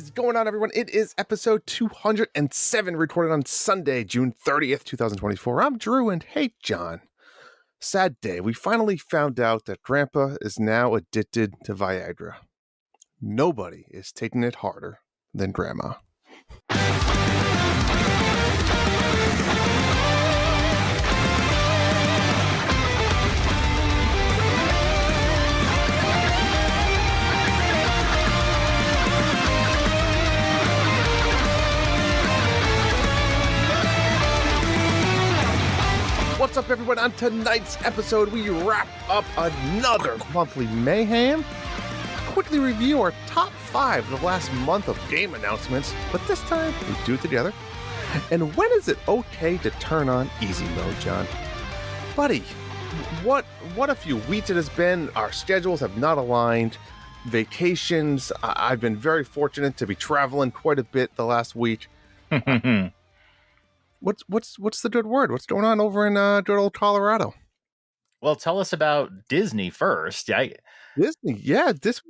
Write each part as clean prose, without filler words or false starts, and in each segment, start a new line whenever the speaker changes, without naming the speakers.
is going on, everyone? It is episode 207, recorded on Sunday, June 30th, 2024. I'm Drew, and hey, John. Sad day. We finally found out that Grandpa is now addicted to Viagra. Nobody is taking it harder than Grandma. What's up, everyone? On tonight's episode, we wrap up another monthly mayhem, quickly review our top 5 of the last month of game announcements, but this time we do it together. And when is it okay to turn on easy mode, John? Buddy, what a few weeks it has been. Our schedules have not aligned. Vacations, I've been very fortunate to be traveling quite a bit the last week. What's the good word? What's going on over in good old Colorado?
Well, tell us about Disney first.
Disney, yeah. This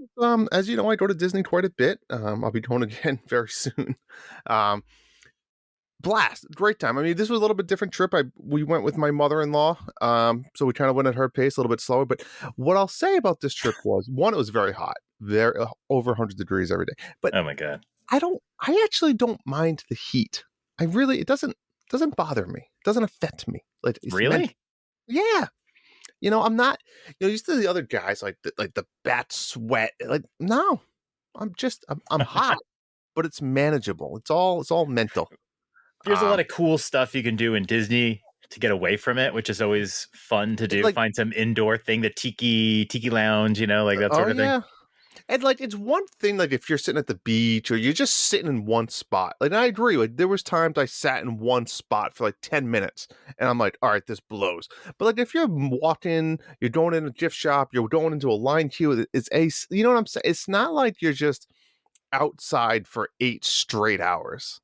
as you know, I go to Disney quite a bit. I'll be going again very soon. Blast, great time. I mean, this was a little bit different trip. We went with my mother-in-law, so we kind of went at her pace, a little bit slower. But what I'll say about this trip was, one, it was very hot, very over 100 degrees every day. But
oh my god,
I actually don't mind the heat. It doesn't bother me. It doesn't affect me. Like,
really?
Yeah. You know, I'm not, used to the other guys, like the bat sweat. Like, no, I'm hot, but it's manageable. It's all mental.
There's a lot of cool stuff you can do in Disney to get away from it, which is always fun to do. Find some indoor thing, the tiki lounge, like that sort of thing.
And it's one thing, if you're sitting at the beach or you're just sitting in one spot. And I agree. There was times I sat in one spot for 10 minutes and I'm like, all right, this blows. But if you're walking, you're going in a gift shop, you're going into a line queue, you know what I'm saying? It's not like you're just outside for 8 straight hours.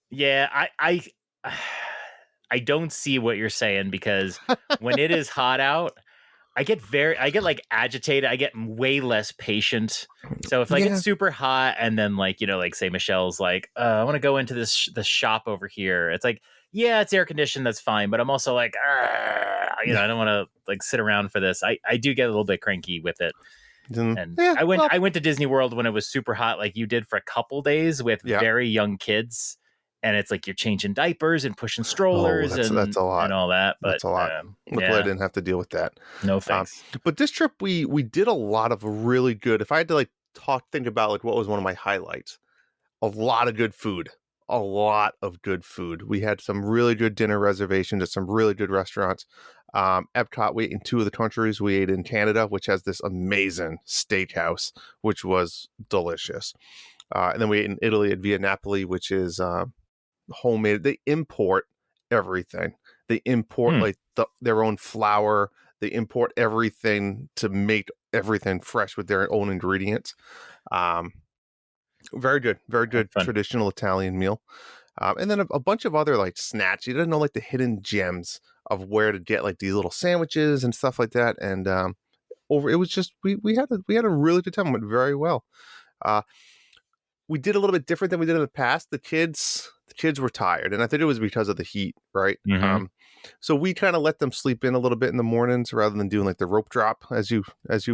Yeah, I don't see what you're saying, because when it is hot out, I get agitated. I get way less patient. So if it's super hot and then say Michelle's I want to go into the shop over here. It's yeah, it's air conditioned. That's fine. But I'm also I don't want to sit around for this. I do get a little bit cranky with it. And I went to Disney World when it was super hot, like you did, for a couple days with very young kids. And it's you're changing diapers and pushing strollers
that's a lot.
And all that. But
that's a lot. Luckily, I didn't have to deal with that.
No thanks.
But this trip, we did a lot of really good. If I had to think about what was one of my highlights, a lot of good food. A lot of good food. We had some really good dinner reservations at some really good restaurants. Epcot, we ate in 2 of the countries. We ate in Canada, which has this amazing steakhouse, which was delicious. And then we ate in Italy at Via Napoli, which is homemade. They import everything. They import their own flour. They import everything to make everything fresh with their own ingredients. Very good traditional Italian meal. And then a bunch of other snacks. You didn't know the hidden gems of where to get these little sandwiches and stuff like that. And it was just we had a really good time. It went very well. We did a little bit different than we did in the past. The kids were tired, and I think it was because of the heat, right?
Mm-hmm.
So we kind of let them sleep in a little bit in the mornings rather than doing the rope drop, as you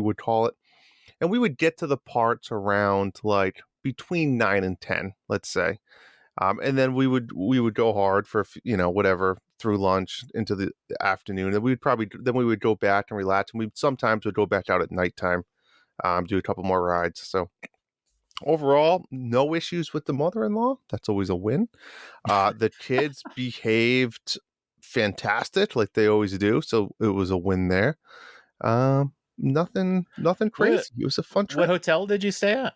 would call it. And we would get to the parts around between 9 and 10, let's say. And then we would go hard for whatever through lunch into the afternoon. And we would go back and relax, and we sometimes would go back out at nighttime, do a couple more rides. So overall, no issues with the mother-in-law. That's always a win. The kids behaved fantastic, like they always do. So it was a win there. Nothing crazy. It was a fun trip.
What hotel did you stay at?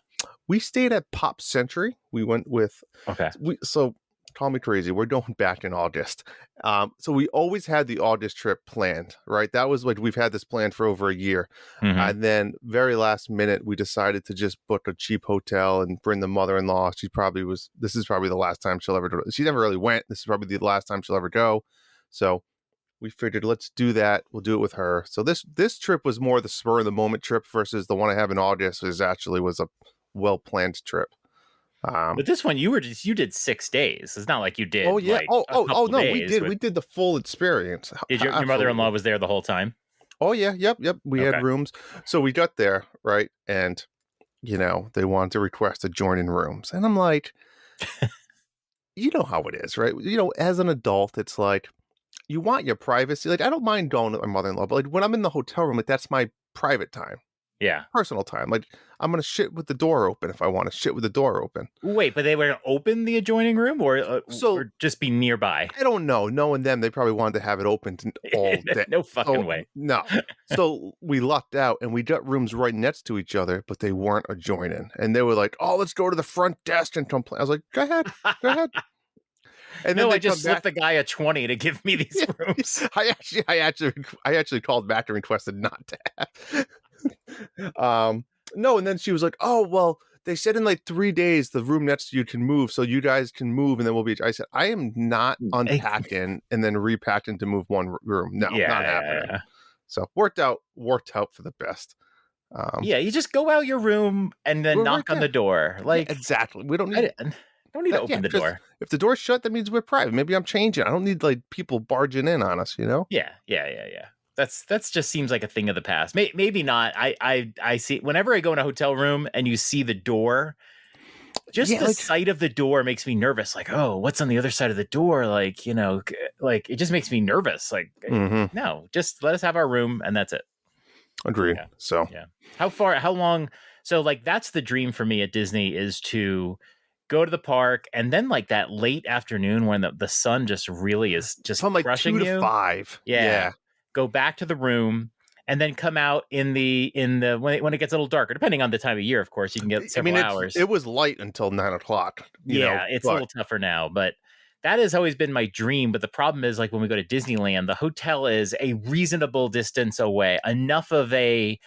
We stayed at Pop Century. We went with.
Okay.
So call me crazy. We're going back in August. So we always had the August trip planned, right? That was we've had this planned for over a year.
Mm-hmm.
And then very last minute, we decided to just book a cheap hotel and bring the mother-in-law. This is probably the last time she'll ever do it. She never really went. This is probably the last time she'll ever go. So we figured, let's do that. We'll do it with her. So this trip was more the spur of the moment trip versus the one I have in August, which actually was a well-planned trip.
But this one, you did 6 days. It's not like you
Oh
did
yeah.
like a
Oh
couple
no, we
days.
did.
With
We did the full experience.
did your
Absolutely.
mother-in-law was there the whole time?
Oh yeah. Yep. We had
Okay.
rooms. So we got there, right? And they wanted to request adjoining rooms. And I'm like, you know how it is, right? As an adult, it's like you want your privacy. Like, I don't mind going with my mother-in-law, but like when I'm in the hotel room, like that's my private time,
Yeah.
personal time. Like I'm gonna shit with the door open if I want to shit with the door open.
Wait, but they were gonna open the adjoining room
So
or just be nearby?
I don't know. Knowing them, they probably wanted to have it open all day.
No fucking
So
way.
no. So we lucked out and we got rooms right next to each other, but they weren't adjoining. And they were like, "Oh, let's go to the front desk and complain." I was like, "Go ahead, go ahead." And then
No, I
they
just
come
slipped
back.
the guy a 20 to give me these
Yeah,
rooms.
I actually called back and requested not to have. No, and then she was like, "Oh, well, they said in like 3 days the room next to you can move, so you guys can move, and then we'll be." I said, "I am not
Eh,
unpacking and then repacking to move one room. No,
yeah,
not
yeah,
happening."
yeah.
So worked out for the best.
Yeah, you just go out your room and then
We're right
knock on the
there.
door.
Yeah,
Like,
exactly. We don't
I
need
don't need to
that. Yeah,
open the
because
door.
if the door's shut, that means we're private. Maybe I'm changing. I don't need like people barging in on us.
Yeah, yeah, yeah, yeah. That's just seems like a thing of the past. Maybe not. I see whenever I go in a hotel room and you see the door, just
Yeah,
the
like.
sight of the door makes me nervous. Like, oh, what's on the other side of the door? Like, like it just makes me nervous. Like,
Mhm.
no, just let us have our room and that's it.
Agreed.
Yeah.
So
Yeah. How long? So, like, that's the dream for me at Disney is to go to the park and then, like, that late afternoon when the sun just really is just
from like
crushing
2 to
you.
5.
Yeah.
Yeah.
Go back to the room and then come out in the when it gets a little darker, depending on the time of year, of course, you can get
I
several
mean,
hours.
it was light until 9 o'clock,
Yeah, it's a
but
little tougher now, but that has always been my dream. But the problem is, like, when we go to Disneyland, the hotel is a reasonable distance away, enough of a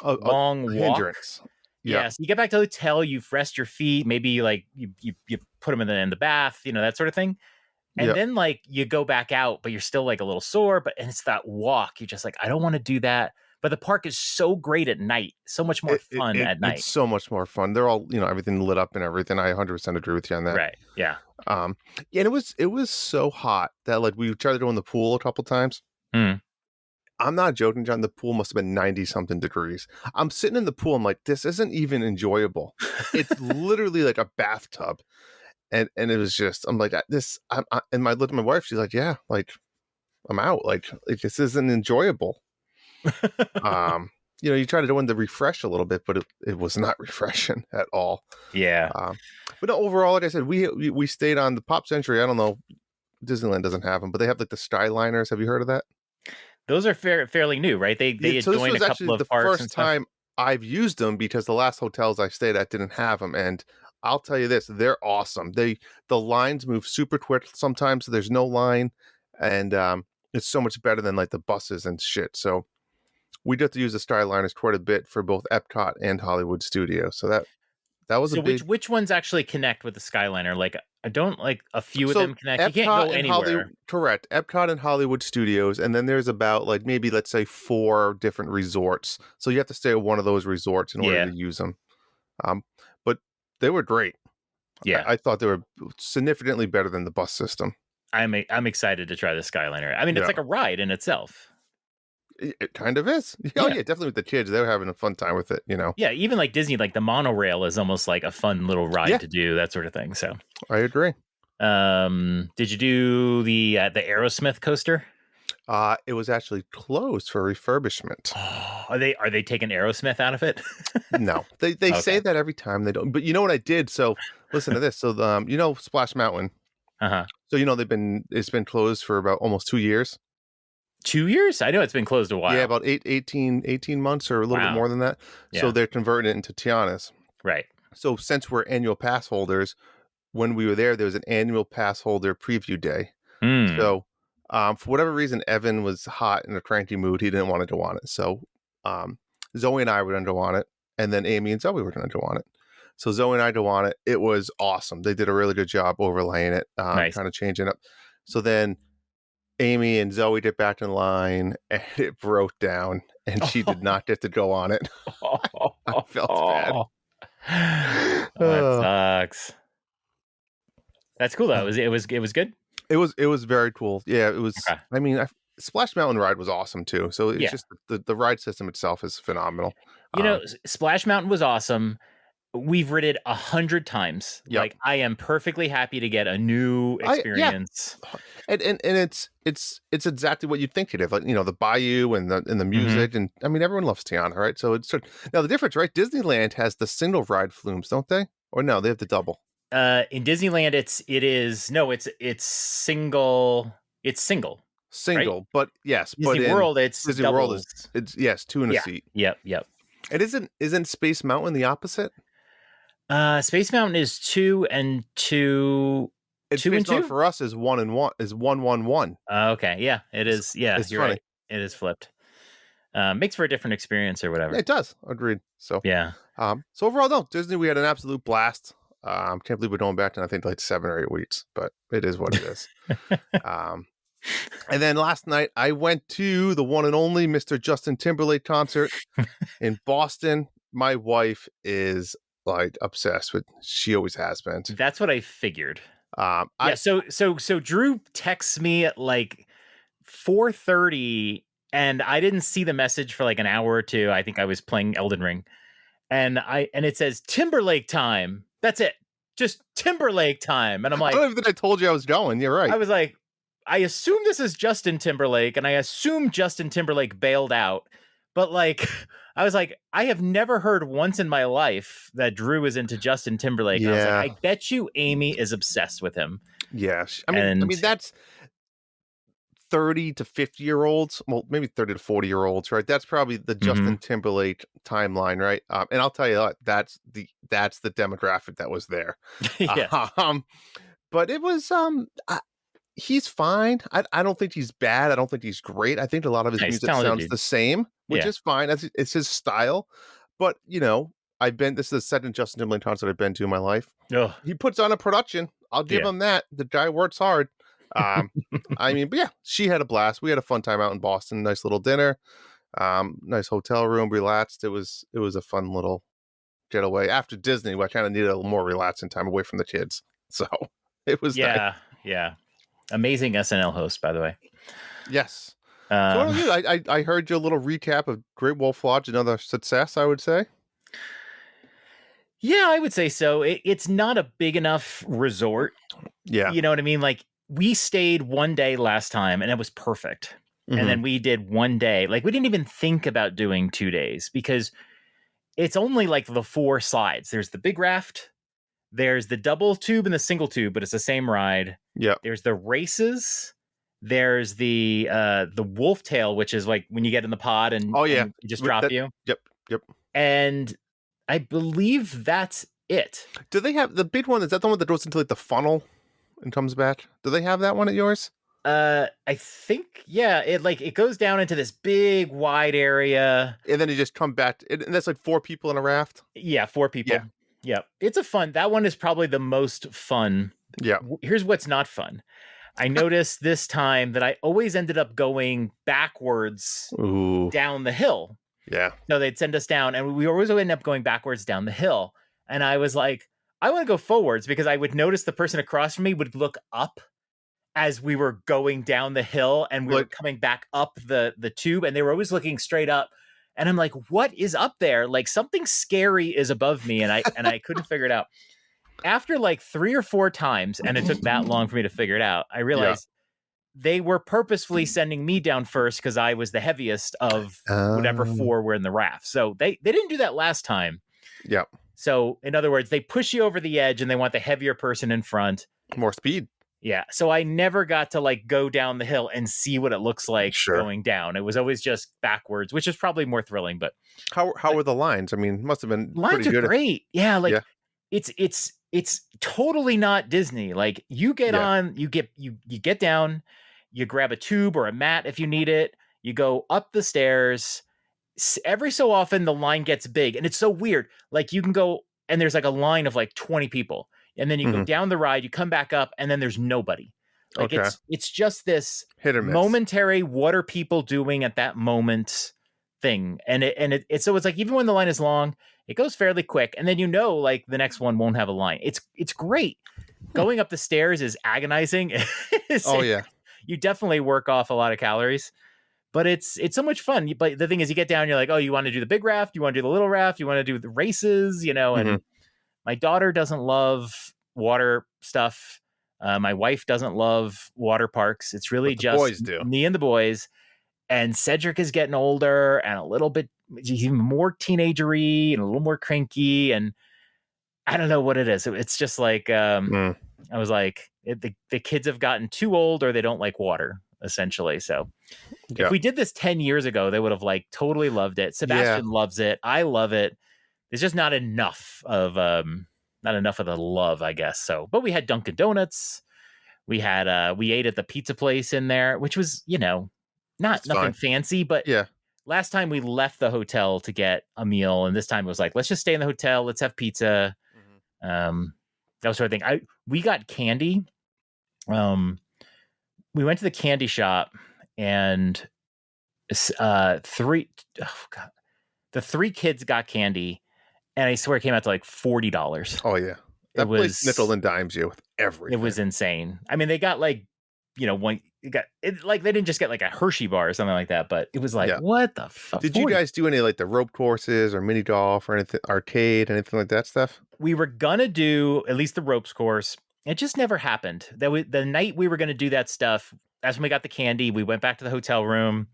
a
long walk.
hindrance. Yeah.
Yeah, so you get back to the hotel, you rest your feet, maybe you put them in the bath, that sort of thing. And
Yeah.
then, like, you go back out, but you're still, like, a little sore, and it's that walk. You're just like, "I don't wanna do that." But the park is so great at night, so much more fun at
It's
night.
so much more fun. They're all, everything lit up and everything. I 100% agree with you on that.
Right, yeah.
Um, yeah, and it was so hot that like we tried to go in the pool a couple times.
Mm.
I'm not joking, John. The pool must have been 90 something degrees. I'm sitting in the pool. I'm like, this isn't even enjoyable. It's literally like a bathtub. And it was just, I'm like, and I looked at my wife. She's like, yeah, like I'm out. Like this isn't enjoyable. Um, you try to go in to refresh a little bit, but it was not refreshing at all.
Yeah.
Um, but no, overall, like I said, we stayed on the Pop Century. I don't know, Disneyland doesn't have them, but they have like the Skyliners. Have you heard of that?
Those are fairly new, right? They
Yeah,
had
so this
joined a
was actually
couple
the
of parks and
first
stuff?
time I've used them because the last hotels I stayed at didn't have them, and I'll tell you this, they're awesome. The lines move super quick. Sometimes there's no line, and it's so much better than like the buses and shit. So we got to use the Skyliners quite a bit for both Epcot and Hollywood Studios. So that was a
So
big.
which ones actually connect with the Skyliner? Like, I don't like a few of
So
them connect. You can't
Epcot
go
and Hollywood,
anywhere.
correct? Epcot and Hollywood Studios, and then there's about like maybe let's say 4 different resorts. So you have to stay at one of those resorts in order
Yeah.
to use them. Um, but they were great.
Yeah.
I thought they were significantly better than the bus system.
I'm excited to try the Skyliner. I mean, it's
Yeah,
like a ride in itself.
it kind of is. Oh
Yeah.
yeah, definitely with the kids, they were having a fun time with it.
Yeah, even like Disney, like the monorail is almost like a fun little ride
Yeah,
to do, that sort of thing. So,
I agree.
did you do the Aerosmith coaster?
It was actually closed for refurbishment.
Oh, are they taking Aerosmith out of it?
No, they say
Okay.
that every time they don't. But you know what I did? So listen to this. So Splash Mountain.
Uh-huh.
So it's been closed for about almost 2 years.
2 years? I know it's been closed a
Yeah,
while.
about 18 months or a little bit
Wow.
more than that. So
Yeah.
they're converting it into Tiana's.
Right.
So since we're annual pass holders, when we were there was an annual pass holder preview day.
Hmm.
So for whatever reason, Evan was hot in a cranky mood. He didn't want to go on it. So um, Zoe and I were going to go on it. And then Amy and Zoe were going to go on it. So Zoe and I go on it. It was awesome. They did a really good job overlaying it,
Nice.
kind of changing up. So then Amy and Zoe get back in line and it broke down and she did not get to go on it. I felt bad.
Oh, that
Uh,
sucks. That's cool though. It was good.
It was very cool. Yeah, it was.
Okay.
I mean, Splash Mountain ride was awesome too. So it's
Yeah.
just the ride system itself is phenomenal.
You know,
Um,
Splash Mountain was awesome. We've rid it 100 times.
yep.
Like, I am perfectly happy to get a new
Yeah,
experience.
and it's exactly what you'd think it is. Like, the bayou and the
Mhm.
music, and I mean everyone loves Tiana, right? So now the difference, right? Disneyland has the single ride flumes, don't they? Or no, they have the double
In Disneyland, it's single. It's single, right?
single, but yes, but
Disney
in
World, it's
Disney World
doubles.
it's yes, two in a
Yeah.
seat.
Yep. Yep.
And isn't Space Mountain the opposite?
Space Mountain is two and two,
And
two
Space
and
Mountain
two.
for us is 1 and 1 is 1 1 1.
Okay. Yeah, it
It's,
is. Yeah,
it's
you're
funny.
right. It is flipped. Makes for a different experience or
Yeah,
whatever.
it does. Agreed. So
Yeah.
so overall, no, Disney, we had an absolute blast. Can't believe we're going back to I think like 7 or 8 weeks, but it is what it is. Um, and then last night I went to the one and only Mr. Justin Timberlake concert in Boston. My wife is like obsessed with. She always has been.
That's what I figured. Yeah,
I
so Drew texts me at like 4:30, and I didn't see the message for like an hour or two. I think I was playing Elden Ring. And it says Timberlake time. That's it. Just Timberlake time. And I'm
I don't
like,
even think I told you I was going. You're right.
I was like, I assume this is Justin Timberlake, and I assume Justin Timberlake bailed out. But like, I was like, I have never heard once in my life that Drew is into Justin Timberlake. And I was like,
Yeah.
I bet you Amy is obsessed with him.
Yeah. I mean
And
that's 30 to 50-year-olds, well, maybe 30 to 40-year-olds, right? That's probably the
mhm.
Justin Timberlake timeline, right? And I'll tell you what, that's the demographic that was there.
Yes.
Um, but it was he's fine. I don't think he's bad. I don't think he's great. I think a lot of his
Nice,
music
talented
sounds
dude.
the same, which
Yeah.
is fine. It's his style. But this is the second Justin Timberlake concert I've been to in my life.
Oh,
He puts on a production. I'll give
yeah.
him that. The guy works hard. Um, I mean, but yeah, she had a blast. We had a fun time out in Boston. Nice little dinner. Nice hotel room. Relaxed. It was a fun little getaway after Disney. I kind of needed a little more relaxing time away from the kids. So it was nice.
Yeah. Yeah. Amazing SNL host, by the way.
Yes. So what
Um,
about you? I heard your little recap of Great Wolf Lodge. Another success, I would say.
yeah, I would say so. It's not a big enough resort.
Yeah.
You know what I mean? Like, we stayed one day last time and it was perfect. And
Hmm.
then we did one day. Like, we didn't even think about doing 2 days because it's only like the four sides. There's the big raft, there's the double tube and the single tube, but it's the same ride.
Yeah.
There's the races. There's the wolf tail, which is like when you get in the pod and
Oh yeah.
it just
With
drop
that.
you.
Yep. Yep.
And I believe that's it.
Do they have the big one? Is that the one that goes into like the funnel and comes back? Do they have that one at yours?
I think, yeah, it goes down into this big wide area.
And then you just come back, and that's like 4 people in a raft.
Yeah, four
Yeah.
people. Yeah, it's a fun. That one is probably the most fun.
Yeah.
Here's what's not fun. I noticed this time that I always ended up going backwards
Ooh.
down the hill.
Yeah.
No, they'd send us down, and we always end up going backwards down the hill. And I was like, I want to go forwards because I would notice the person across from me would look up as we were going down the hill and we were
Like
coming back up the tube, and they were always looking straight up. And I'm like, what is up there? Like, something scary is above me, and I couldn't figure it out. After like 3 or 4 times, and it took that long for me to figure it out, I
yeah.
realized they were purposefully sending me down first because I was the heaviest of whatever
Um.
four were in the raft. So they didn't do that last time.
Yeah.
So in other words, they push you over the edge and they want the heavier person in front.
More speed.
Yeah. So I never got to like go down the hill and see what it looks like
Sure.
going down. It was always just backwards, which is probably more thrilling, but
How were the lines? I mean, must have been
lines
pretty
are
good.
great. Yeah,
Yeah.
like it's totally not Disney. Like, you get
Yeah.
on, you get down, you grab a tube or a mat if you need it, you go up the stairs. Every so often the line gets big and it's so weird. Like, you can go and there's like a line of like 20 people, and then you go
Hmm.
down the ride, you come back up, and then there's nobody. Like,
Okay.
it's just this
Hit or miss.
momentary what are people doing at that moment thing. And so it's like, even when the line is long, It goes fairly quick, and then like the next one won't have a line. It's great.
Hmm.
Going up the stairs is agonizing.
Oh yeah.
You definitely work off a lot of calories, but it's so much fun. But the thing is, you get down, you're like, oh, you want to do the big raft, you want to do the little raft, you want to do the races,
Hmm.
and my daughter doesn't love water stuff. My wife doesn't love water parks. It's really
But the
just
boys do.
me and the boys. And Cedric is getting older and a little bit even more teenagery and a little more cranky. And I don't know what it is. It's just like
Mm.
I was like, the kids have gotten too old or they don't like water, essentially. So if
Yeah.
we did this 10 years ago, they would have like totally loved it.
Yeah.
Sebastian loves it. I love it. There's just not enough of the love, I guess. So, but we had Dunkin' Donuts. We ate at the pizza place in there, which was, not
It's
nothing
fine.
fancy, but
Yeah.
last time we left the hotel to get a meal, and this time it was like, let's just stay in the hotel, let's have pizza.
Mhm.
Um, that was sort of thing. We got candy. Um, we went to the candy shop and three oh god, the three kids got candy, and I swear it came out to like $40.
Oh yeah.
It
That place nickel
was
and dimes you with
it
everything.
was insane. I mean, they got like, one you got it like they didn't just get like a Hershey bar or something like that, but it was like,
Yeah.
what the fuck?
Did you
40.
guys do any like the rope courses or mini golf or anything, arcade, anything like that stuff?
We were gonna do at least the ropes course. It just never happened. The night we were gonna do that stuff, that's when we got the candy. We went back to the hotel room,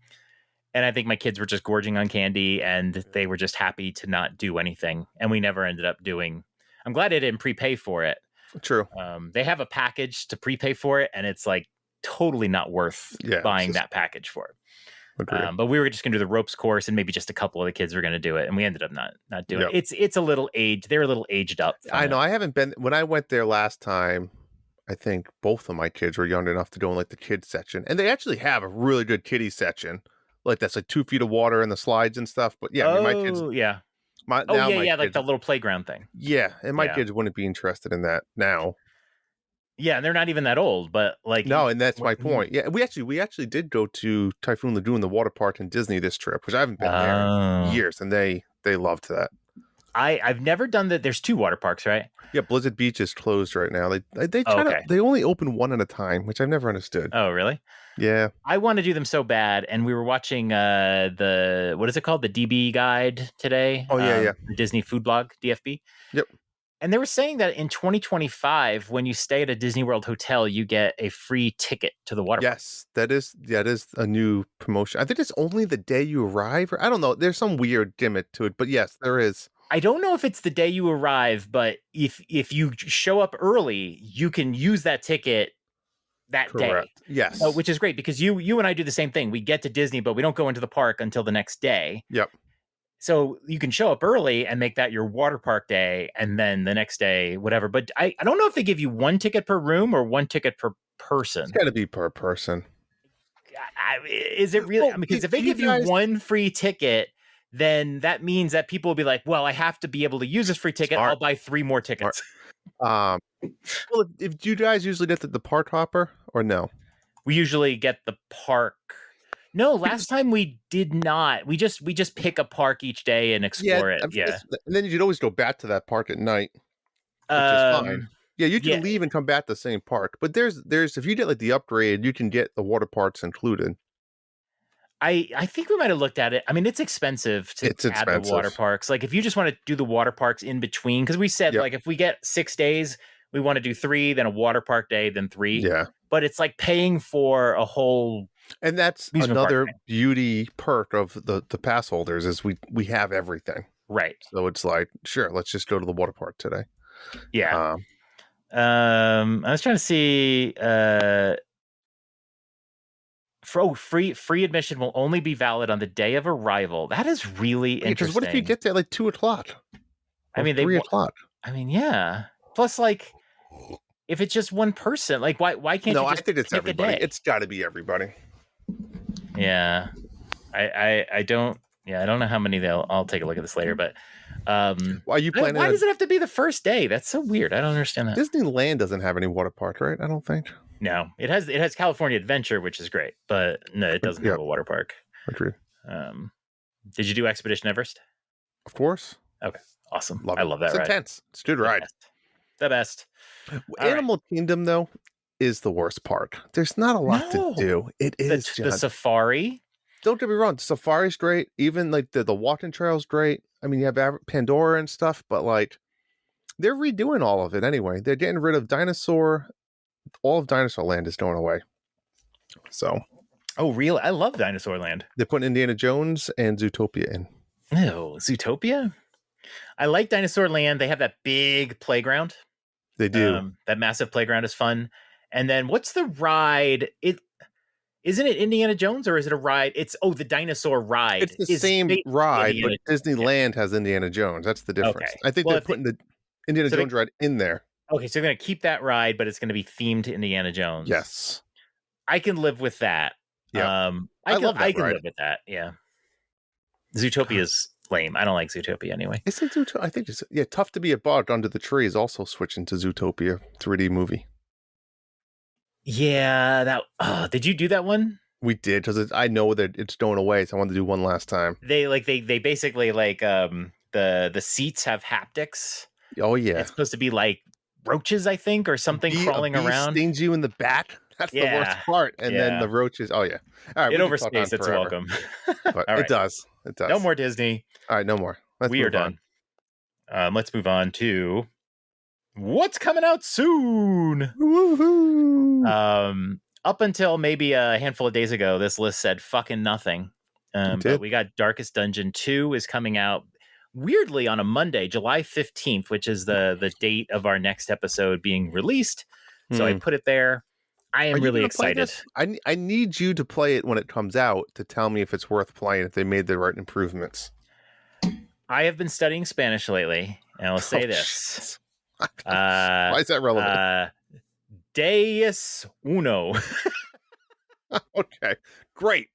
and I think my kids were just gorging on candy, and they were just happy to not do anything. And we never ended up doing. I'm glad I didn't prepay for it.
True.
They have a package to prepay for it, and it's like totally not worth
Yeah. It's
buying
just
that package for.
agreed.
But we were just going to do the ropes course, and maybe just a couple of the kids were going to do it, and we ended up not doing
Yep.
it. It's a little aged. They're a little aged up from
I know.
it.
I haven't been when I went there last time. I think both of my kids were young enough to go in like the kids section, and they actually have a really good kiddie section. Like that's like 2 feet of water and the slides and stuff. But yeah, I mean, my kids,
Oh yeah.
my
Oh
now
yeah,
my
yeah, like
kids,
the little playground thing.
yeah, and my
Yeah,
kids wouldn't be interested in that now.
yeah, and they're not even that old, but like,
No, and that's my
what?
point. Yeah, we actually did go to Typhoon Lagoon, the water park in Disney this trip, which I haven't been there in
Oh,
years, and they loved that.
I've never done that. There's two water parks, right?
Yeah, Blizzard Beach is closed right now. They
Oh,
try to
okay.
they only open one at a time, which I've never understood.
Oh, really?
Yeah.
I want to do them so bad, and we were watching the what is it called, the DB guide today,
Oh yeah, yeah.
the Disney food blog DFB,
Yep.
and they were saying that in 2025, when you stay at a Disney World hotel, you get a free ticket to the water park.
Yes, that is a new promotion. I think it's only the day you arrive, or I don't know. There's some weird gimmick to it, but yes, there is.
I don't know if it's the day you arrive, but if you show up early, you can use that ticket that day.
Correct. Yes.
Which is great because you and I do the same thing. We get to Disney, but we don't go into the park until the next day.
Yep.
So you can show up early and make that your water park day, and then the next day, whatever. But I don't know if they give you one ticket per room or one ticket per
It's
person.
got to be per person.
Is it really?
Well,
Because if
do
they
you
give you
guys
one free ticket, then that means that people will be like, well, I have to be able to use this free ticket. I'll
smart?
buy 3 more
Smart.
tickets.
Um. Well, if do you guys usually get the park hopper or no?
We usually get the park. No, last
Because
time we did not. We just pick a park each day and
yeah,
explore it. Yeah.
and then you'd always go back to that park at night, which is fine.
Um.
Yeah, you
Yeah.
can leave and come back to the same park, but there's if you get like the upgrade, you can get the water parks included.
I think we might have looked at it. I mean, it's expensive to
It's
add the water
expensive.
parks. Like if you just want to do the water parks in between, because we said
Yep.
like if we get 6 days, we want to do 3, then a water park day, then 3.
Yeah.
But it's like paying for a whole
And that's
amusement park
another
day.
beauty perk of the pass holders is we have everything.
Right.
So it's like, sure, let's just go to the water park today.
Yeah.
Um,
I was trying to see free admission will only be valid on the day of arrival. That is really
because what if you
interesting.
get there like 2 o'clock
I
or
mean,
3 o'clock?
yeah. Plus, like, if it's just one person, like, why can't
No,
you
I
just
think it's
pick a
everybody.
day?
It's got to be everybody.
Yeah, I don't. Yeah, I don't know how many they'll. I'll take a look at this later, but
Why are you planning?
why does it have to be the first day? That's so weird. I don't understand that.
Disneyland doesn't have any water park, right? I don't think.
No, it has California Adventure, which is great, but no, it doesn't have
Yep.
a water park.
Agreed.
Did you do Expedition Everest?
Of course.
Okay, Awesome.
Love
I
it.
love that
It's
ride.
intense. It's a good
The
ride.
best. The best. All right.
Animal Kingdom, though, is the worst park. There's not a lot to
No.
do. It is,
The
John.
safari.
Don't get me wrong. The safari's great. Even like the walking trail's great. I mean, you have Pandora and stuff, but like they're redoing all of it anyway. They're getting rid of all of Dinosaur Land is going away. So
Oh, really? I love Dinosaur Land.
they're putting Indiana Jones and Zootopia in.
No, Zootopia. I like Dinosaur Land. They have that big playground.
They do.
That massive playground is fun. And then what's the ride? It isn't it Indiana Jones or is it a ride? It's the dinosaur
It's
ride
the
is
same
basically
ride, but
Indiana. Yeah.
Disneyland has Indiana Jones. That's the difference.
Okay.
I think
Well,
they're
if they,
putting the Indiana
so they
Jones ride in there.
okay, so they're gonna keep that ride, but it's gonna be themed to Indiana Jones.
Yes.
I can live with that.
Yeah.
I
love that
I can
ride.
live with that. Yeah. Zootopia's lame. I don't like Zootopia anyway.
Isn't Zootopia? I think it's tough to be a bug under the tree is also switching to Zootopia 3D movie.
Yeah, that did you do that one?
We did because I know that it's going away, so I wanted to do one last time.
They basically like the seats have haptics.
Oh yeah,
It's supposed to be like roaches, I think, or something crawling
a bee
around.
stings you in the back. That's the worst part, and then the roaches. Oh yeah, all right.
It
We can talk on
overstays its
forever,
welcome.
but
All right.
it does. It does.
No more Disney.
All right, no more.
We are done. Let's move on to what's coming out soon.
Woohoo!
Up until maybe a handful of days ago, this list said fucking nothing. But we got Darkest Dungeon 2 is coming out weirdly on a Monday, July 15th, which is the date of our next episode being released. So I put it there. I am really excited.
I need you to play it when it comes out to tell me if it's worth playing, if they made the right improvements.
I have been studying Spanish lately, and I'll say this.
Why is that relevant?
Deus uno.
Okay, great.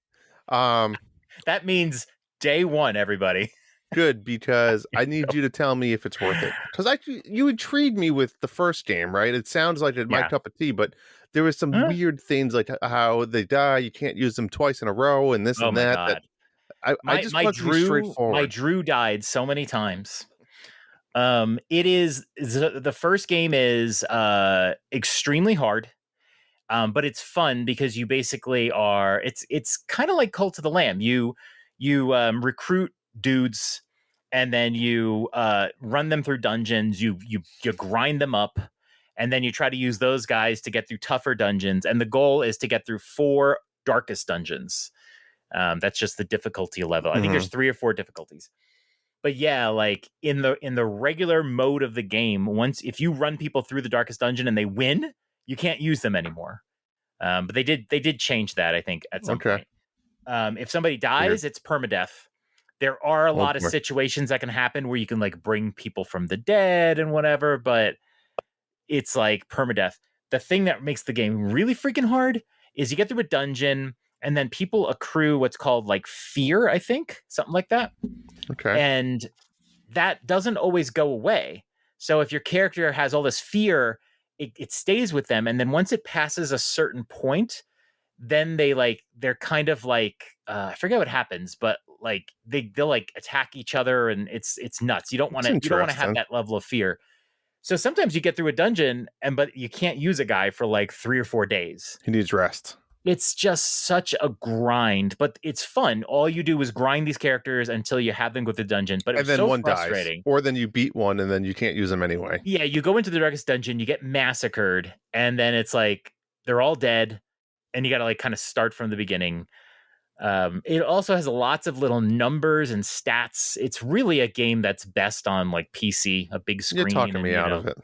That means day one, everybody.
Good, because I need you to tell me if it's worth it. Because you intrigued me with the first game, right? It sounds like it's my cup of tea, but there was some weird things like how they die, you can't use them twice in a row, and this and that.
God.
I just want to be straightforward.
My Drew died so many times. It is the first game is extremely hard. But it's fun because you basically are it's kind of like Cult of the Lamb. You recruit dudes and then you run them through dungeons, you grind them up, and then you try to use those guys to get through tougher dungeons, and the goal is to get through 4 darkest dungeons. That's just the difficulty level. I think there's 3 or 4 difficulties. But yeah, like in the regular mode of the game, if you run people through the darkest dungeon and they win, you can't use them anymore. But they did change that, I think, at some point. If somebody dies, it's permadeath. There are a lot of situations that can happen where you can like bring people from the dead and whatever, but it's like permadeath. The thing that makes the game really freaking hard is you get through a dungeon and then people accrue what's called like fear, I think, something like that.
Okay.
And that doesn't always go away. So if your character has all this fear, it stays with them. And then once it passes a certain point, then they're kind of like, I forget what happens, but like they'll like attack each other and it's nuts. You don't want to have that level of fear. So sometimes you get through a dungeon but you can't use a guy for like 3 or 4 days.
He needs rest.
It's just such a grind, but it's fun. All you do is grind these characters until you have them go through the dungeon. But it's so frustrating.
Dies, or then you beat one and then you can't use them anyway.
Yeah, you go into the darkest dungeon, you get massacred, and then it's like they're all dead, and you got to like kind of start from the beginning. It also has lots of little numbers and stats. It's really a game that's best on like PC, a big screen.
You're talking me out of it.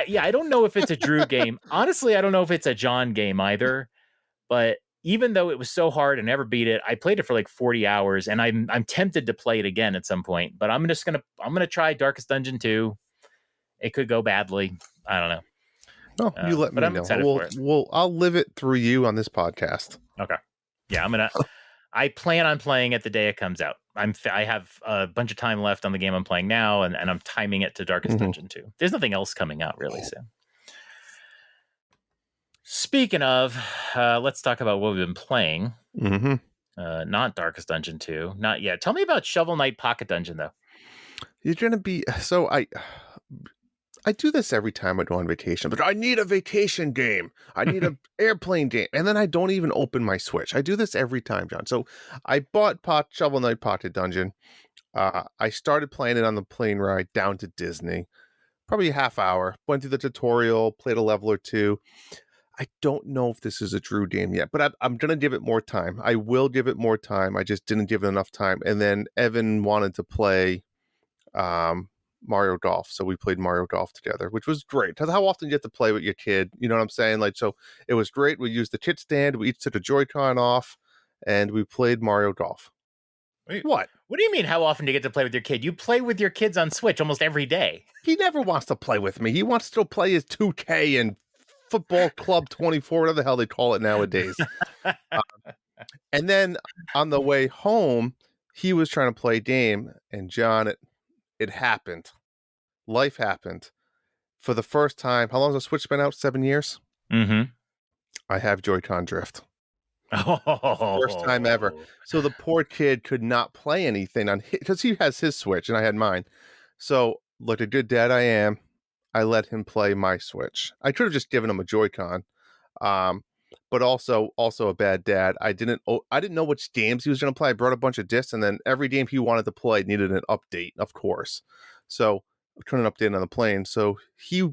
Yeah, I don't know if it's a Drew game. Honestly, I don't know if it's a John game either. But even though it was so hard and never beat it, I played it for like 40 hours, and I'm tempted to play it again at some point. But I'm gonna try Darkest Dungeon 2. It could go badly. I don't know.
No, you let me know.
Excited for it.
I'll live it through you on this podcast.
Okay. Yeah, I plan on playing it the day it comes out. I have a bunch of time left on the game I'm playing now, and I'm timing it to Darkest Dungeon 2. There's nothing else coming out really soon. Speaking of, let's talk about what we've been playing.
Mm-hmm.
Not Darkest Dungeon 2. Not yet. Tell me about Shovel Knight Pocket Dungeon, though.
You're gonna be so I do this every time I go on vacation, but I need a vacation game. I need a airplane game. And then I don't even open my Switch. I do this every time, John. So I bought Shovel Knight Pocket Dungeon. I started playing it on the plane ride down to Disney. Probably a half hour. Went through the tutorial, played a level or two. I don't know if this is a true game yet, but I'm going to give it more time. I will give it more time. I just didn't give it enough time. And then Evan wanted to play um, Mario Golf. So we played Mario Golf together, which was great. Because how often do you have to play with your kid? You know what I'm saying? Like, so it was great. We used the kit stand. We each took a Joy-Con off and we played Mario Golf.
Wait,
What?
what do you mean? How often do you get to play with your kid? You play with your kids on Switch almost every day.
He never wants to play with me. He wants to play his 2K and Football Club 24, whatever the hell they call it nowadays. And then on the way home, he was trying to play a game, and John, it happened. Life happened. For the first time, how long has the Switch been out? 7 years?
Mm-hmm.
I have Joy-Con drift. First time ever.
Oh.
So the poor kid could not play anything on because he has his Switch and I had mine. So, like a good dad I am, I let him play my Switch. I could have just given him a Joy-Con. But also a bad dad. I didn't know which games he was going to play. I brought a bunch of discs, and then every game he wanted to play needed an update, of course. So I couldn't update on the plane. So he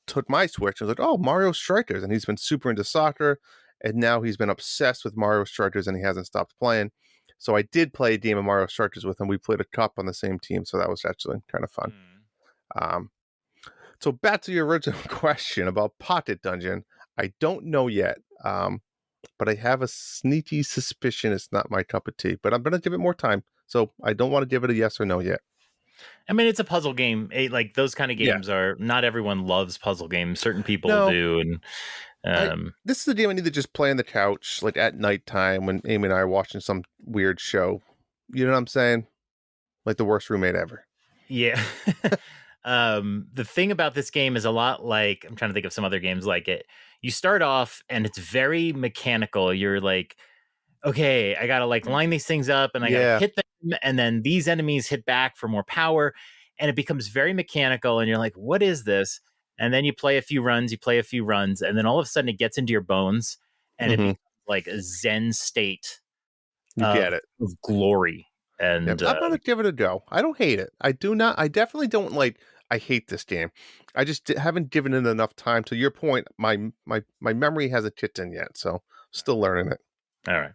took my Switch and was like, "Oh, Mario Strikers," and he's been super into soccer, and now he's been obsessed with Mario Strikers, and he hasn't stopped playing. So I did play a game of Mario Strikers with him. We played a cup on the same team, so that was actually kind of fun.
Hmm.
Um, so back to your original question about Pocket Dungeon. I don't know yet, but I have a sneaky suspicion it's not my cup of tea. But I'm going to give it more time. So I don't want to give it a yes or no yet.
I mean, it's a puzzle game. Like those kind of
Yeah.
games are not everyone loves puzzle games. Certain people
No,
do, and
this is a game I need to just play on the couch, like at nighttime when Amy and I are watching some weird show. You know what I'm saying? Like the worst roommate ever.
yeah. The thing about this game is a lot like I'm trying to think of some other games like it. You start off and it's very mechanical. You're like, okay, I gotta like line these things up and I gotta
Yeah.
hit them, and then these enemies hit back for more power, and it becomes very mechanical. And you're like, what is this? And then you play a few runs, and then all of a sudden it gets into your bones, and it
Hmm.
becomes like a Zen state
You get it.
of glory.
Yeah,
And
I'm gonna give it a go. I don't hate it. I do not. I definitely don't like. I hate this game. I just haven't given it enough time. To your point, my memory hasn't kicked in yet, so still learning it.
all right,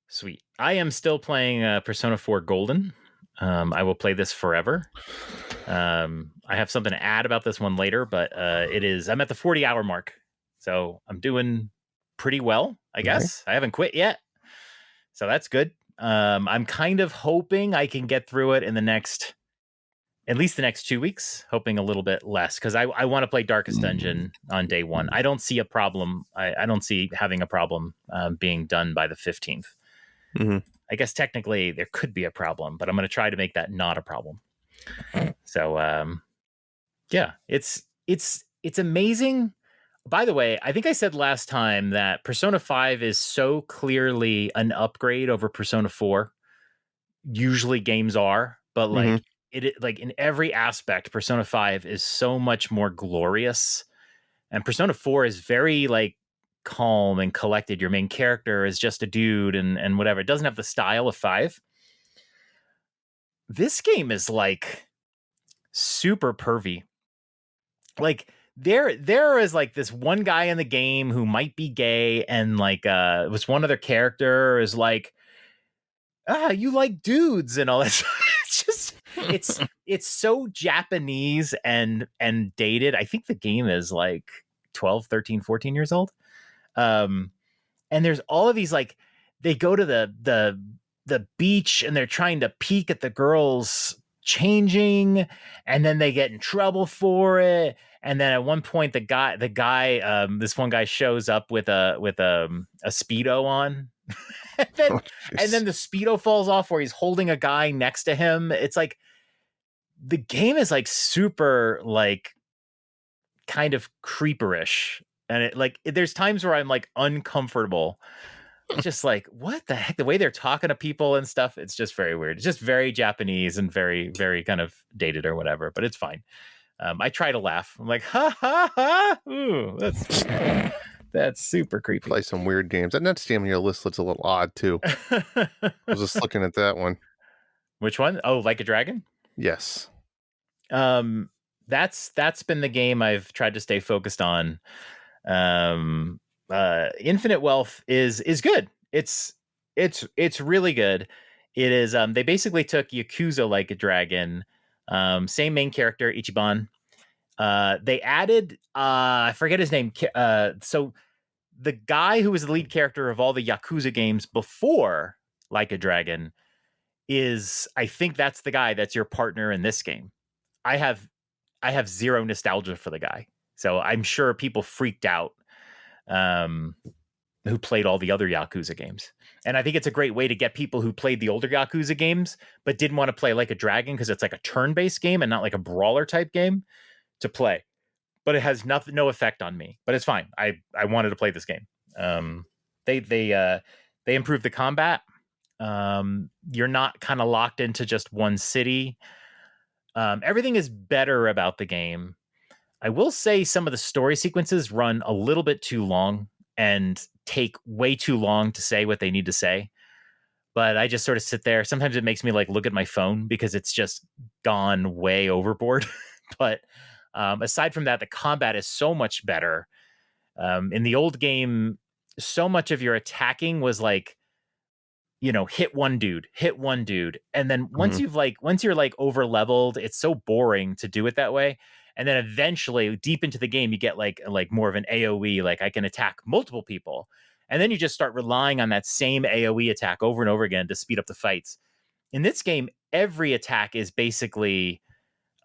sweet. I am still playing Persona 4 Golden. I will play this forever. I have something to add about this one later, but I'm at the 40-hour mark. So I'm doing pretty well, I
Nice.
guess. I haven't quit yet. So that's good. I'm kind of hoping I can get through it in at least the next 2 weeks, hoping a little bit less because I want to play Darkest Dungeon on day one. I don't see a problem. I don't see having a problem being done by the 15th.
Hmm.
I guess technically there could be a problem, but I'm going to try to make that not a problem. So, yeah, it's amazing. By the way, I think I said last time that Persona 5 is so clearly an upgrade over Persona 4. Usually games are, but
Hmm.
like in every aspect, Persona 5 is so much more glorious. And Persona 4 is very like calm and collected. Your main character is just a dude and whatever. It doesn't have the style of 5. This game is like super pervy. Like there is like this one guy in the game who might be gay, and like was one other character is like, you like dudes and all that. It's just it's so Japanese and dated. I think the game is like 12, 13, 14 years old. And there's all of these like they go to the beach and they're trying to peek at the girls changing, and then they get in trouble for it. And then at one point this one guy shows up with a speedo on. and then
Oh,
and
jeez.
then the speedo falls off where he's holding a guy next to him. It's like the game is like super like kind of creeperish, and there's times where I'm like uncomfortable It's just like, what the heck? The way they're talking to people and stuff, it's just very weird. It's just very Japanese and very, very kind of dated or whatever, but it's fine. I try to laugh. I'm like, ha ha ha. Ooh, that's creepy. That's super creepy.
Play some weird games. That next game on your list looks a little odd too. I was just looking at that one.
Which one? Oh, Like a Dragon?
Yes.
Um, that's been the game I've tried to stay focused on. Infinite Wealth is good. It's really good. It is they basically took Yakuza Like a Dragon, same main character, Ichiban. They added I forget his name. So the guy who was the lead character of all the Yakuza games before Like a Dragon is, I think that's the guy that's your partner in this game. I have zero nostalgia for the guy. So I'm sure people freaked out who played all the other Yakuza games. And I think it's a great way to get people who played the older Yakuza games but didn't want to play Like a Dragon because it's like a turn-based game and not like a brawler type game to play. But it has no effect on me. But it's fine. I wanted to play this game. They improved the combat. You're not kind of locked into just one city. Everything is better about the game. I will say some of the story sequences run a little bit too long and take way too long to say what they need to say. But I just sort of sit there. Sometimes it makes me like look at my phone because it's just gone way overboard. But aside from that, the combat is so much better. In the old game, so much of your attacking was like, hit one dude. And then once you're like over leveled, it's so boring to do it that way. And then eventually deep into the game, you get like more of an AoE, like I can attack multiple people. And then you just start relying on that same AoE attack over and over again to speed up the fights. In this game, every attack is basically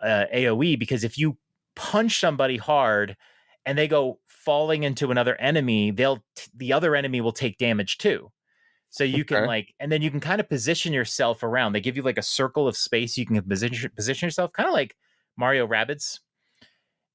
AoE, because if you punch somebody hard and they go falling into another enemy, the other enemy will take damage too. So you can and then you can kind of position yourself around. They give you like a circle of space you can position yourself, kind of like Mario Rabbids.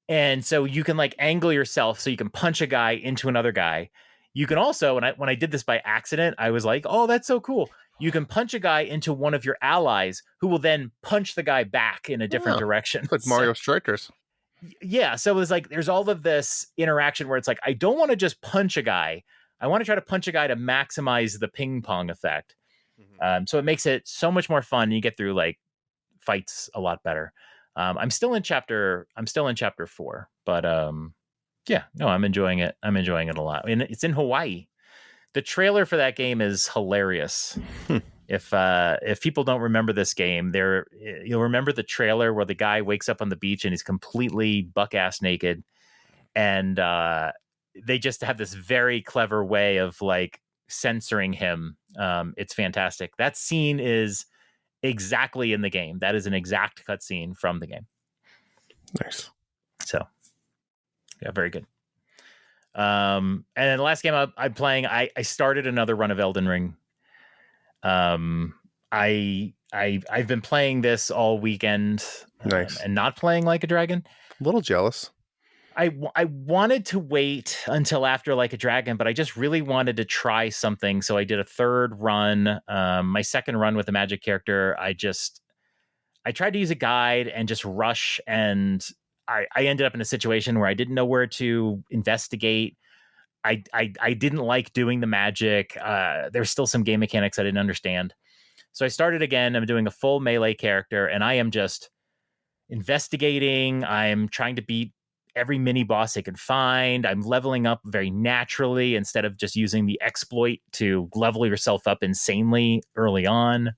And so you can like angle yourself so you can punch a guy into another guy. You can also, when I did this by accident, I was like, oh, that's so cool. You can punch a guy into one of your allies who will then punch the guy back in a different direction.
Like Mario Strikers.
Yeah. So it was like, there's all of this interaction where it's like, I don't want to just punch a guy. I want to try to punch a guy to maximize the ping pong effect. So it makes it so much more fun. You get through like fights a lot better. I'm still in chapter 4, but yeah, no, I'm enjoying it. I'm enjoying it a lot. And it's in Hawaii. The trailer for that game is hilarious. If people don't remember this game, you'll remember the trailer where the guy wakes up on the beach and he's completely buck-ass naked. And they just have this very clever way of like censoring him. It's fantastic. That scene is exactly in the game. That is an exact cutscene from the game.
Nice.
So, yeah, very good. And then the last game I'm playing, I started another run of Elden Ring. I've been playing this all weekend.
Nice.
And not playing Like a Dragon.
A little jealous.
I wanted to wait until after Like a Dragon, but I just really wanted to try something. So I did a third run. My second run with the magic character, I tried to use a guide and just rush, and I ended up in a situation where I didn't know where to investigate. I didn't like doing the magic. There's still some game mechanics I didn't understand. So I started again. I'm doing a full melee character, and I am just investigating. I'm trying to beat every mini boss I can find. I'm leveling up very naturally instead of just using the exploit to level yourself up insanely early on.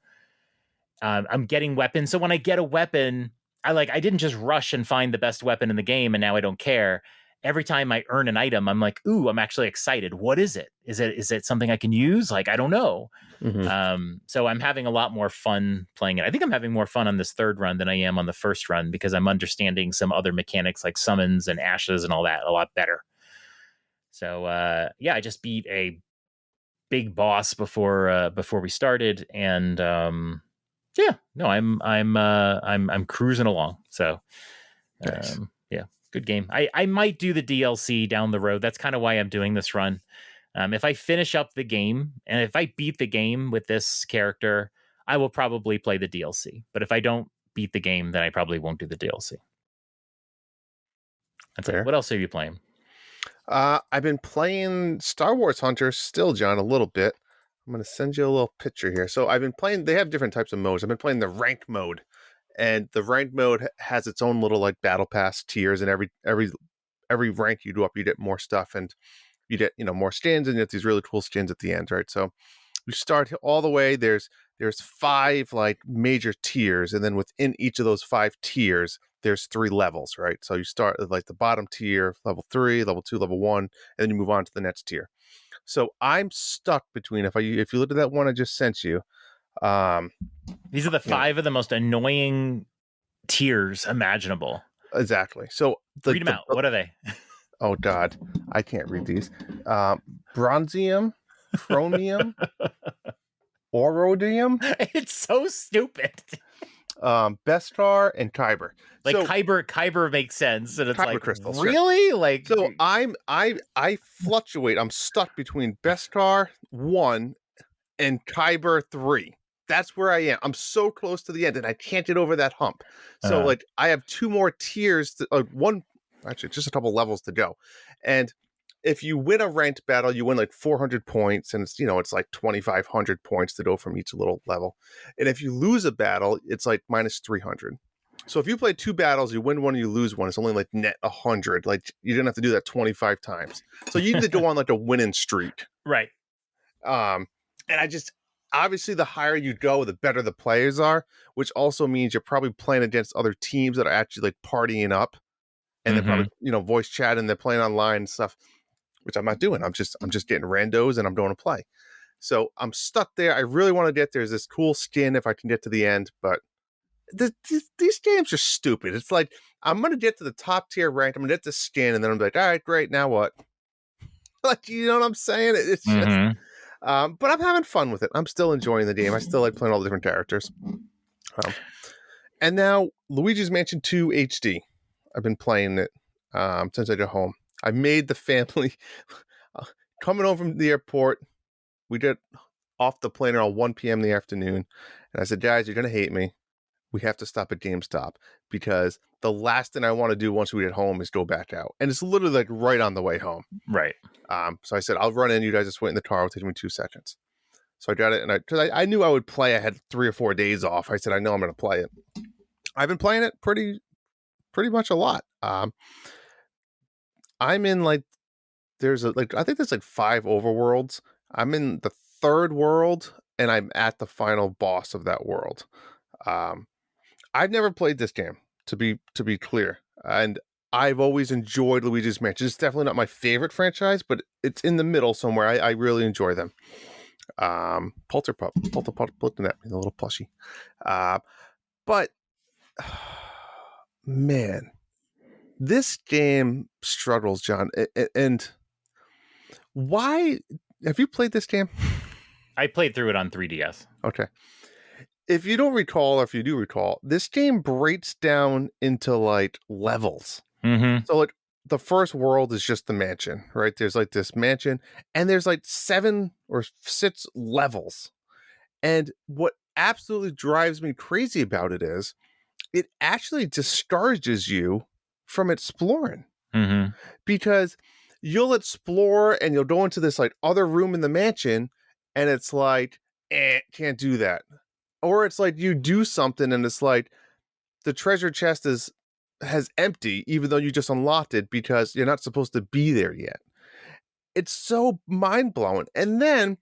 I'm getting weapons. So when I get a weapon, I didn't just rush and find the best weapon in the game and now I don't care. Every time I earn an item, I'm like, ooh, I'm actually excited. What is it? Is it something I can use? Like, I don't know. So I'm having a lot more fun playing it. I think I'm having more fun on this third run than I am on the first run because I'm understanding some other mechanics like summons and ashes and all that a lot better. So yeah, I just beat a big boss before we started, and yeah, no, I'm cruising along. So
Nice.
yeah, good game. I might do the DLC down the road. That's kind of why I'm doing this run. If I finish up the game and if I beat the game with this character, I will probably play the DLC. But if I don't beat the game, then I probably won't do the DLC. That's it.
Fair.
What else are you playing?
I've been playing Star Wars Hunters still, John, a little bit. I'm going to send you a little picture here. So I've been playing, they have different types of modes. I've been playing the ranked mode, and the ranked mode has its own little like battle pass tiers, and every rank you do up, you get more stuff, and you get, more skins, and you get these really cool skins at the end, right? So you start all the way, there's 5 like major tiers, and then within each of those 5 tiers, there's 3 levels, right? So you start at like the bottom tier, level 3, level 2, level 1, and then you move on to the next tier. So I'm stuck between, if you look at that one I just sent you,
these are the 5 of the most annoying tiers imaginable.
Exactly. So
read them out. What are they?
Oh God, I can't read these. Bronzium, chromium, orodium.
It's so stupid.
Beskar and Kyber.
Like so, Kyber makes sense, and it's
Kyber
like
crystals,
really
sure.
like.
So I fluctuate. I'm stuck between Beskar 1 and Kyber 3. That's where I am. I'm so close to the end, and I can't get over that hump. So like I have 2 more tiers. Actually, just a couple levels to go, and if you win a ranked battle, you win like 400 points, and it's like 2,500 points to go from each little level. And if you lose a battle, it's like minus 300. So if you play 2 battles, you win one, you lose one. It's only like net 100. Like you didn't have to do that 25 times. So you need to go on like a winning streak,
right?
And I just obviously the higher you go, the better the players are, which also means you're probably playing against other teams that are actually like partying up, and they're probably voice chat and they're playing online and stuff, which I'm not doing. I'm just getting randos and I'm going to play. So I'm stuck there. I really want to get there's this cool skin if I can get to the end, but these games are stupid. It's like I'm going to get to the top tier rank. I'm going to get the skin, and then I'm like, all right, great. Now what? Like, you know what I'm saying? It's just, but I'm having fun with it. I'm still enjoying the game. I still like playing all the different characters. And now Luigi's Mansion 2 HD. I've been playing it since I got home. I made the family coming home from the airport. We get off the plane around 1 p.m. in the afternoon. And I said, guys, you're going to hate me. We have to stop at GameStop because the last thing I want to do once we get home is go back out. And it's literally like right on the way home.
Right.
So I said, I'll run in. You guys just wait in the car. It'll take me 2 seconds. So I got it. And because I knew I would play. I had 3 or 4 days off. I said, I know I'm going to play it. I've been playing it pretty much a lot. I'm in like, I think there's like 5 overworlds. I'm in the 3rd world, and I'm at the final boss of that world. I've never played this game, to be clear, and I've always enjoyed Luigi's Mansion. It's definitely not my favorite franchise, but it's in the middle somewhere. I really enjoy them. Polterpup, looking at me, the little plushie. But man, this game struggles, John. And why have you played this game?
I played through it on 3DS.
Okay. If you don't recall, or if you do recall, this game breaks down into like levels. So like the first world is just the mansion, right? There's like this mansion, and there's like 7 or 6 levels. And what absolutely drives me crazy about it is it actually discourages you from exploring, because you'll explore and you'll go into this like other room in the mansion, and it's like, can't do that. Or it's like you do something and it's like the treasure chest has empty, even though you just unlocked it because you're not supposed to be there yet. It's so mind-blowing. And then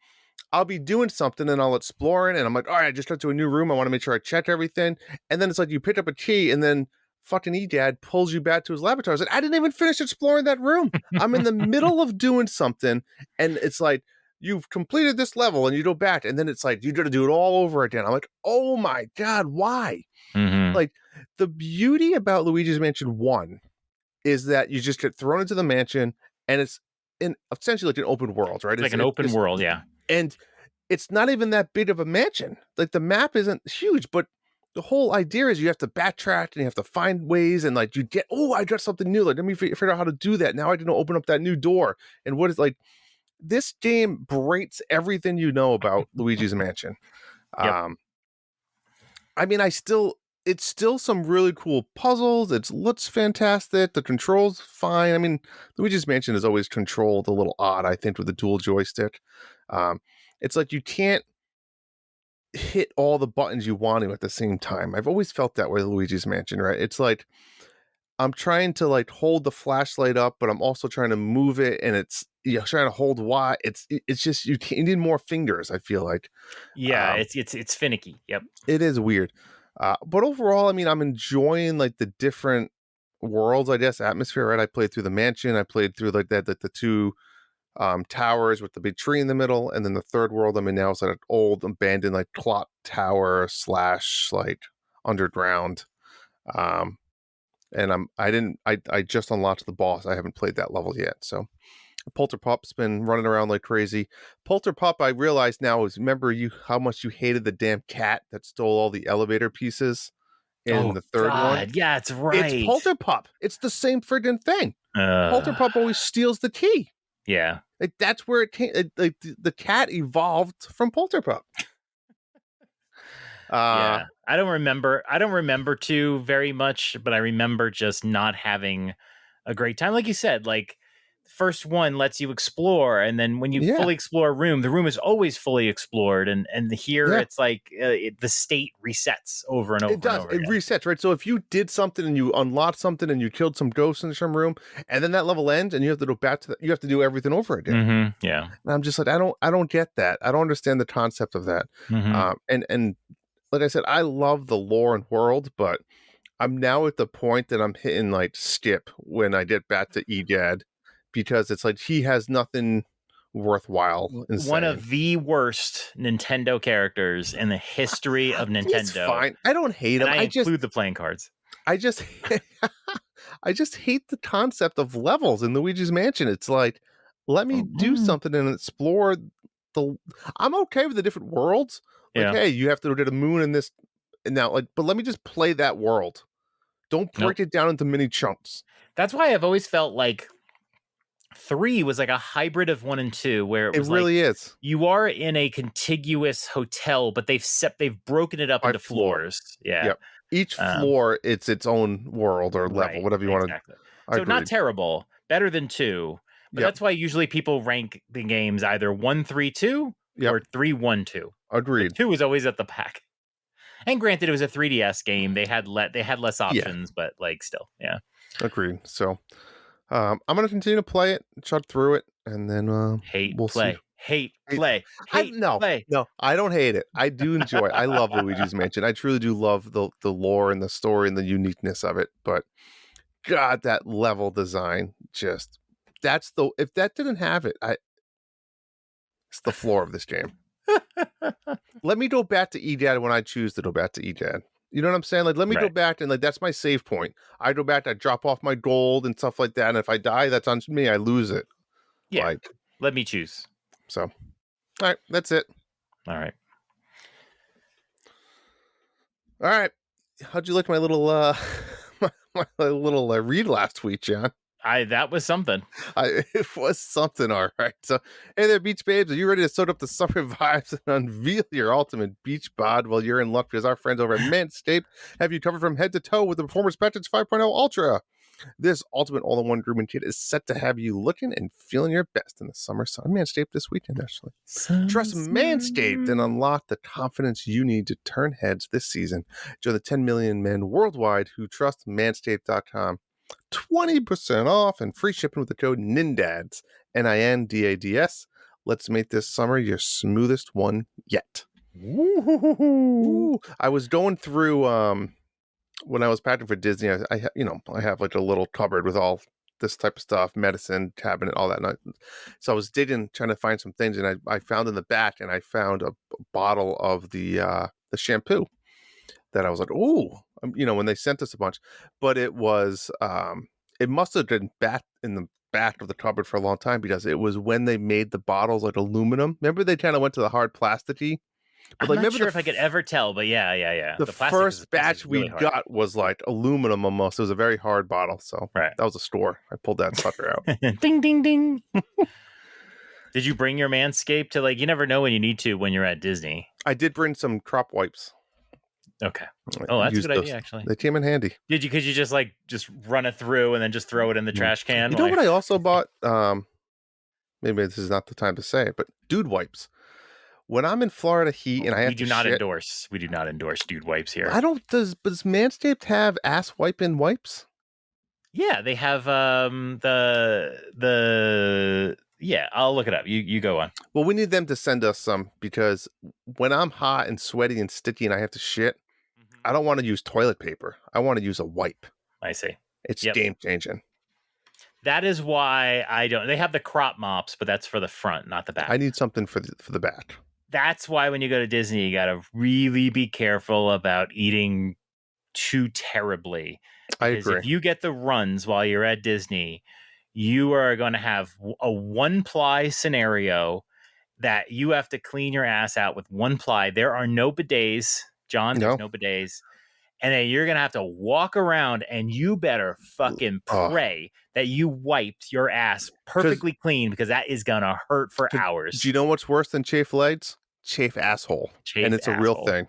I'll be doing something and I'll exploring, and I'm like, all right, I just got to a new room. I want to make sure I check everything. And then it's like you pick up a key, and then fucking E-Dad pulls you back to his laboratory. I was like, I didn't even finish exploring that room. I'm in the middle of doing something, and it's like, you've completed this level, and you go back, and then it's like, you got to do it all over again. I'm like, oh my God, why? Like, the beauty about Luigi's Mansion 1 is that you just get thrown into the mansion, and it's essentially like an open world, right?
It's like an open world, yeah.
And it's not even that big of a mansion. Like, the map isn't huge, but the whole idea is you have to backtrack and you have to find ways, and like you get, I got something new. Like, let me figure out how to do that. Now I can open up that new door. And what is like, this game breaks everything you know about Luigi's Mansion.
Yep.
I mean, it's still some really cool puzzles. It looks fantastic. The controls fine. I mean, Luigi's Mansion is always controlled a little odd, I think, with the dual joystick. It's like you can't hit all the buttons you want to at the same time. I've always felt that way with Luigi's Mansion, right? It's like I'm trying to like hold the flashlight up, but I'm also trying to move it, and it's trying to hold Y. It's just you need more fingers. I feel like
Yeah,
um,
it's finicky. Yep.
it is weird, but overall, I mean, I'm enjoying like the different worlds. I guess atmosphere. Right? I played through the mansion. I played through like that the two towers with the big tree in the middle, and then the third world I'm in now is like an old abandoned like clock tower slash like underground. Um, and I just unlocked the boss. I haven't played that level yet. So Polterpup's been running around like crazy. Polterpup, I realize now is remember you how much you hated the damn cat that stole all the elevator pieces in
Oh
the third one.
God, yeah, it's
It's
right.
Polterpup. It's the same friggin' thing.
Uh,
Polterpup always steals the key.
yeah.
Like that's where it came. Like the cat evolved from Polterpup.
Yeah. I don't remember too very much, but I remember just not having a great time. Like you said, like first one lets you explore, and then when you
Yeah,
fully explore a room, the room is always fully explored, and here
yeah.
it's like the state resets over and
It
over and
does.
over
It
again.
resets, right? So if you did something and you unlocked something and you killed some ghosts in some room, and then that level ends and you have to go back to you have to do everything over again.
Yeah.
And I'm just like, I don't get that. I don't understand the concept of that.
hmm
And like I said, I love the lore and world, but I'm now at the point that I'm hitting like skip when I get back to Egad because it's like he has nothing worthwhile in
One
saying.
of the worst Nintendo characters in the history of
He's
Nintendo,
fine. I don't hate
and
him.
I include the playing cards.
I just I just hate the concept of levels in Luigi's Mansion. It's like, let me do something and explore the. I'm okay with the different worlds. Like,
Yeah.
hey, you have to go to the moon and this and now, like, but let me just play that world. Don't
Nope.
break it down into mini chunks.
That's why I've always felt like 3 was like a hybrid of 1 and 2, where it
It
was like
really is
you are in a contiguous hotel, but they've broken it up
by
into
floor.
floors. Yeah.
Yep. Each
Um,
floor, it's its own world or level,
right.
whatever you want to.
Exactly.
I
So not
agreed.
terrible, better than 2, but
Yep.
that's why usually people rank the games either 1, 3, 2
Yep.
or 3, 1, 2. But
Agreed.
2 is always at the back. And granted, it was a 3DS game. They had less
Yeah.
options, but like still, yeah.
Agreed. So, I'm gonna continue to play it, chug through it, and then
Hate
we'll see.
play, hate
It,
play,
I
hate
no,
play.
no, I don't hate it. I do enjoy it. I love Luigi's Mansion. I truly do love the lore and the story and the uniqueness of it. But God, that level design just that's the if that didn't have it, it's the floor of this game. Let me go back to EDAD when I choose to go back to EDAD. You know what I'm saying? Like, let me go
Right.
back and like that's my save point. I go back, I drop off my gold and stuff like that. And if I die, that's on me. I lose it.
Yeah.
Like
Let me choose.
so. All right, that's it.
All right.
All right. How'd you like my little my little read last week, John?
That was something.
It was something, all right. So, hey there, beach babes. Are you ready to soak up the summer vibes and unveil your ultimate beach bod? Well, you're in luck because our friends over at Manscaped have you covered from head to toe with the Performance Package 5.0 Ultra. This ultimate all-in-one grooming kit is set to have you looking and feeling your best in the summer sun. Manscaped this weekend, actually. Trust Manscaped and unlock the confidence you need to turn heads this season. Join the 10 million men worldwide who trust Manscaped.com. 20% off and free shipping with the code NINDADS, NINDADS. Let's make this summer your smoothest one yet. Ooh. I was going through when I was packing for Disney, I have like a little cupboard with all this type of stuff, medicine, cabinet, all that. So I was digging, trying to find some things, and I found in the back, and I found a bottle of the shampoo that I was like, ooh, when they sent us a bunch, but it was, it must have been back in the back of the cupboard for a long time because it was when they made the bottles like aluminum. Remember they kind of went to the hard plasticky? But
I'm
like,
not
remember
sure if I could ever tell, but yeah.
the
The
first
plastic
batch
is
we
really hard.
got was like aluminum almost. It was a very hard bottle. So
Right.
that was a store. I pulled that sucker out.
Ding ding ding. Did you bring your Manscaped to like? You never know when you need to when you're at Disney.
I did bring some crop wipes.
Okay.
I
Oh, that's a
used
good idea,
those.
actually.
They came in handy.
Did you? Could you just run it through and then just throw it in the
Mm.
trash can?
You know
Like,
what I also bought? Maybe this is not the time to say it, but dude wipes. When I'm in Florida heat and I
we
have to
do not
shit,
endorse. We do not endorse dude wipes here.
I don't. Does Manscaped have ass wiping wipes?
Yeah, they have the yeah. I'll look it up. You go on.
Well, we need them to send us some because when I'm hot and sweaty and sticky and I have to shit, I don't want to use toilet paper. I want to use a wipe.
I see.
It's
Yep.
game changing.
That is why I don't. They have the crop mops, but that's for the front, not the back.
I need something for the back.
That's why when you go to Disney, you got to really be careful about eating too terribly.
I
Because
agree.
if you get the runs while you're at Disney, you are going to have a one ply scenario that you have to clean your ass out with one ply. There are no bidets, John. There's no bidets. And then you're going to have to walk around and you better fucking pray that you wiped your ass perfectly clean because that is going to hurt for hours.
Do you know what's worse than chafed legs? Chafed asshole. And it's a real thing.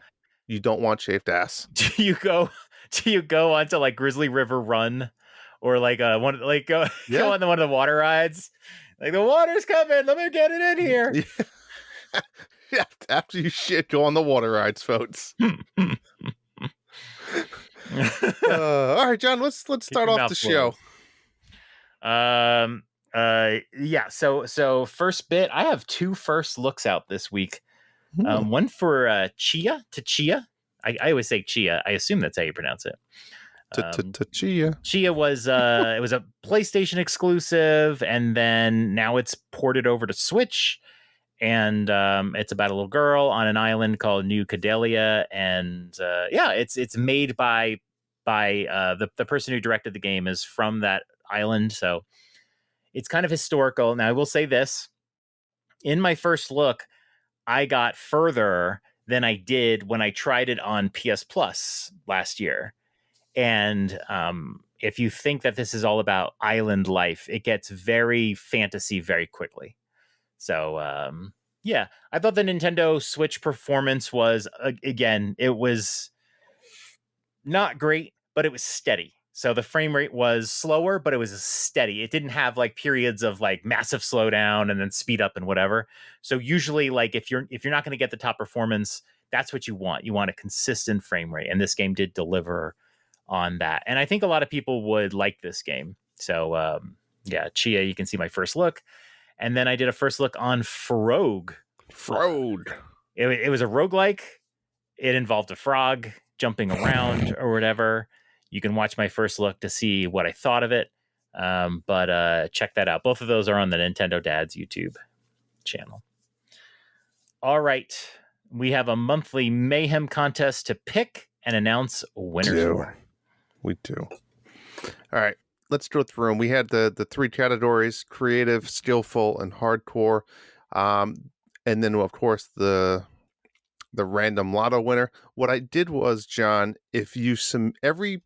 You don't want chafed ass.
Do you go onto like Grizzly River Run or like go on one of the water rides? Like the water's coming, let me get it in here.
Yeah. After you shit, go on the water rides, folks. All right, John, let's start off the show.
Yeah, so first bit, I have 2 first looks out this week. One for Chia. I always say Chia. I assume that's how you pronounce it.
Chia.
Chia was it was a PlayStation exclusive, and then now it's ported over to Switch. And it's about a little girl on an island called New Cadelia, and it's made by the person who directed the game is from that island, so it's kind of historical. Now, I will say this: in my first look, I got further than I did when I tried it on PS Plus last year, and if you think that this is all about island life, it gets very fantasy very quickly. So, yeah, I thought the Nintendo Switch performance was, again, it was not great, but it was steady. So the frame rate was slower, but it was steady. It didn't have like periods of like massive slowdown and then speed up and whatever. So usually, like if you're not going to get the top performance, that's what you want. You want a consistent frame rate, and this game did deliver on that. And I think a lot of people would like this game. So yeah, Chia, you can see my first look. And then I did a first look on Frog. It was a roguelike. It involved a frog jumping around or whatever. You can watch my first look to see what I thought of it. But check that out. Both of those are on the Nintendo Dads YouTube channel. All right. We have a monthly Mayhem contest to pick and announce winners for.
We do. All right. Let's go through them. We had the 3 categories: creative, skillful, and hardcore. And then, of course, the random lotto winner. What I did was, John, if you every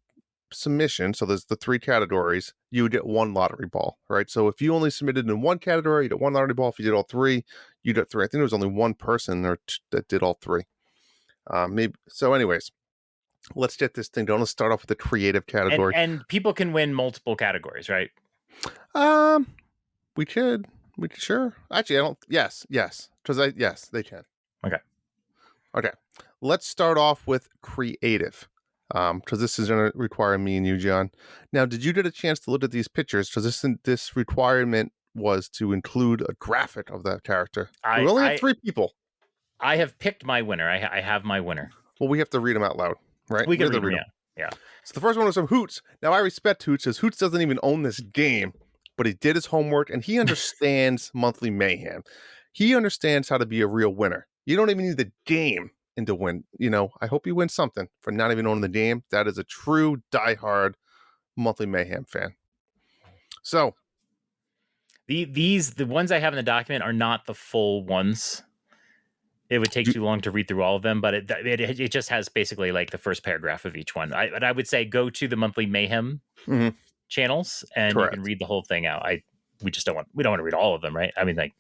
submission, so there's the 3 categories, you would get 1 lottery ball, right? So if you only submitted in 1 category, you get 1 lottery ball. If you did all 3, you get 3. I think there was only 1 person that did all 3. Maybe so. Anyways, let's get this thing going. Let's start off with the creative category.
And people can win multiple categories, right?
We could sure. Actually, I don't. Yes, because yes, they can. Okay. Let's start off with creative, because this is going to require me and you, John. Now, did you get a chance to look at these pictures? Because this requirement was to include a graphic of that character. We only have 3 people.
I have picked my winner. I have my winner.
Well, we have to read them out loud, right?
We can read them. Yeah.
So the first one was from Hoots. Now, I respect Hoots, because Hoots doesn't even own this game, but he did his homework, and he understands monthly mayhem. He understands how to be a real winner. You don't even need the game to win. I hope you win something for not even owning the game. That is a true diehard monthly mayhem fan. So
the ones I have in the document are not the full ones. It would take too long to read through all of them, but it just has basically like the first paragraph of each one. But I would say go to the monthly mayhem channels and you can read the whole thing out. We don't want to read all of them, right? I mean, like,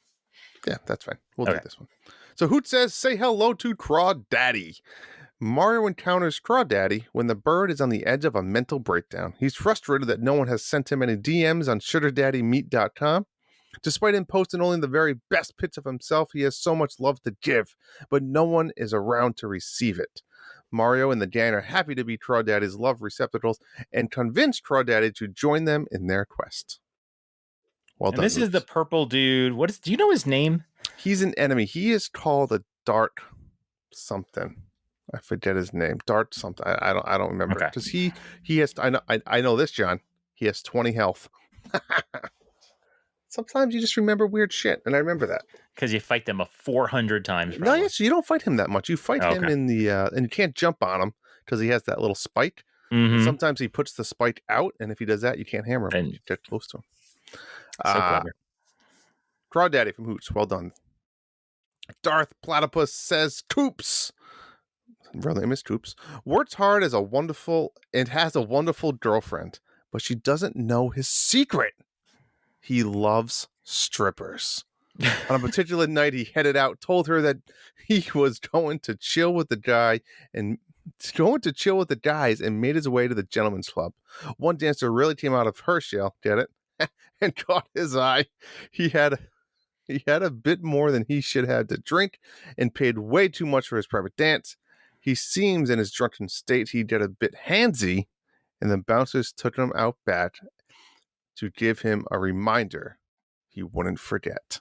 Yeah, that's fine. We'll do
Okay.
this one. So Hoot says, say hello to Crawdaddy. Mario encounters Crawdaddy when the bird is on the edge of a mental breakdown. He's frustrated that no one has sent him any DMs on SugarDaddyMeat.com. Despite him posting only the very best bits of himself, he has so much love to give, but no one is around to receive it. Mario and the gang are happy to be Crawdaddy's love receptacles and convince Crawdaddy to join them in their quest. Well
And
done,
this is the
Hoops.
purple dude. Do you know his name?
He's an enemy. He is called a Dark something. I forget his name. Dart something. I don't remember.
Okay.
Because he has I know this, John. He has 20 health. Sometimes you just remember weird shit, and I remember that.
Because you fight them 400 times,
No,
probably.
yes, you don't fight him that much. You fight
Oh,
him
okay.
in the and you can't jump on him because he has that little spike. And
Mm-hmm.
sometimes he puts the spike out, and if he does that, you can't hammer him.
And
You get close to him.
so clever.
Crawdaddy from Hoots. Well done. Darth Platypus says, Coops. Real name is Coops. Works hard as a wonderful and has a wonderful girlfriend, but she doesn't know his secret. He loves strippers. On a particular night, he headed out, told her that he was going to chill with the guys and made his way to the gentleman's club. One dancer really came out of her shell, get it, and caught his eye. He had a bit more than he should have to drink and paid way too much for his private dance. He seems in his drunken state he get a bit handsy, and the bouncers took him out back to give him a reminder he wouldn't forget.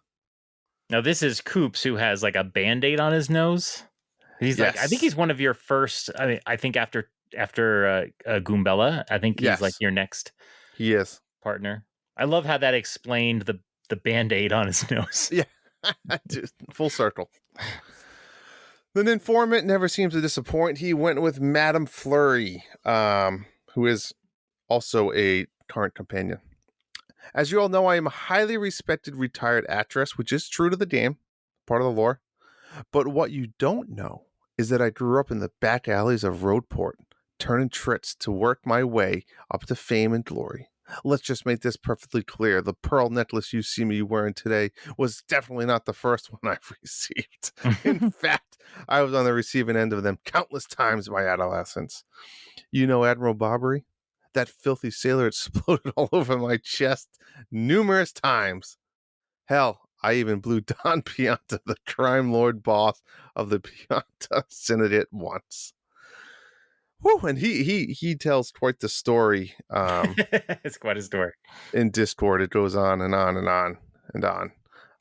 Now, this is Coops, who has like a Band-Aid on his nose. He's like, I think he's one of your first. I mean, I think after Goombella, I think he's like your next.
He is
partner. I love how that explained the Band-Aid on his nose.
Yeah, just full circle. The informant never seems to disappoint. He went with Madame Flurry, who is also a current companion. As you all know, I am a highly respected retired actress, which is true to the game, part of the lore. But what you don't know is that I grew up in the back alleys of Roadport, turning tricks to work my way up to fame and glory. Let's just make this perfectly clear. The pearl necklace you see me wearing today was definitely not the first one I've received. In fact, I was on the receiving end of them countless times in my adolescence. You know Admiral Barbary? That filthy sailor exploded all over my chest numerous times. Hell, I even blew Don Pianta, the crime lord boss of the Pianta Syndicate, once. Whew, and he tells quite the story.
It's quite a story.
In Discord, it goes on and on and on and on.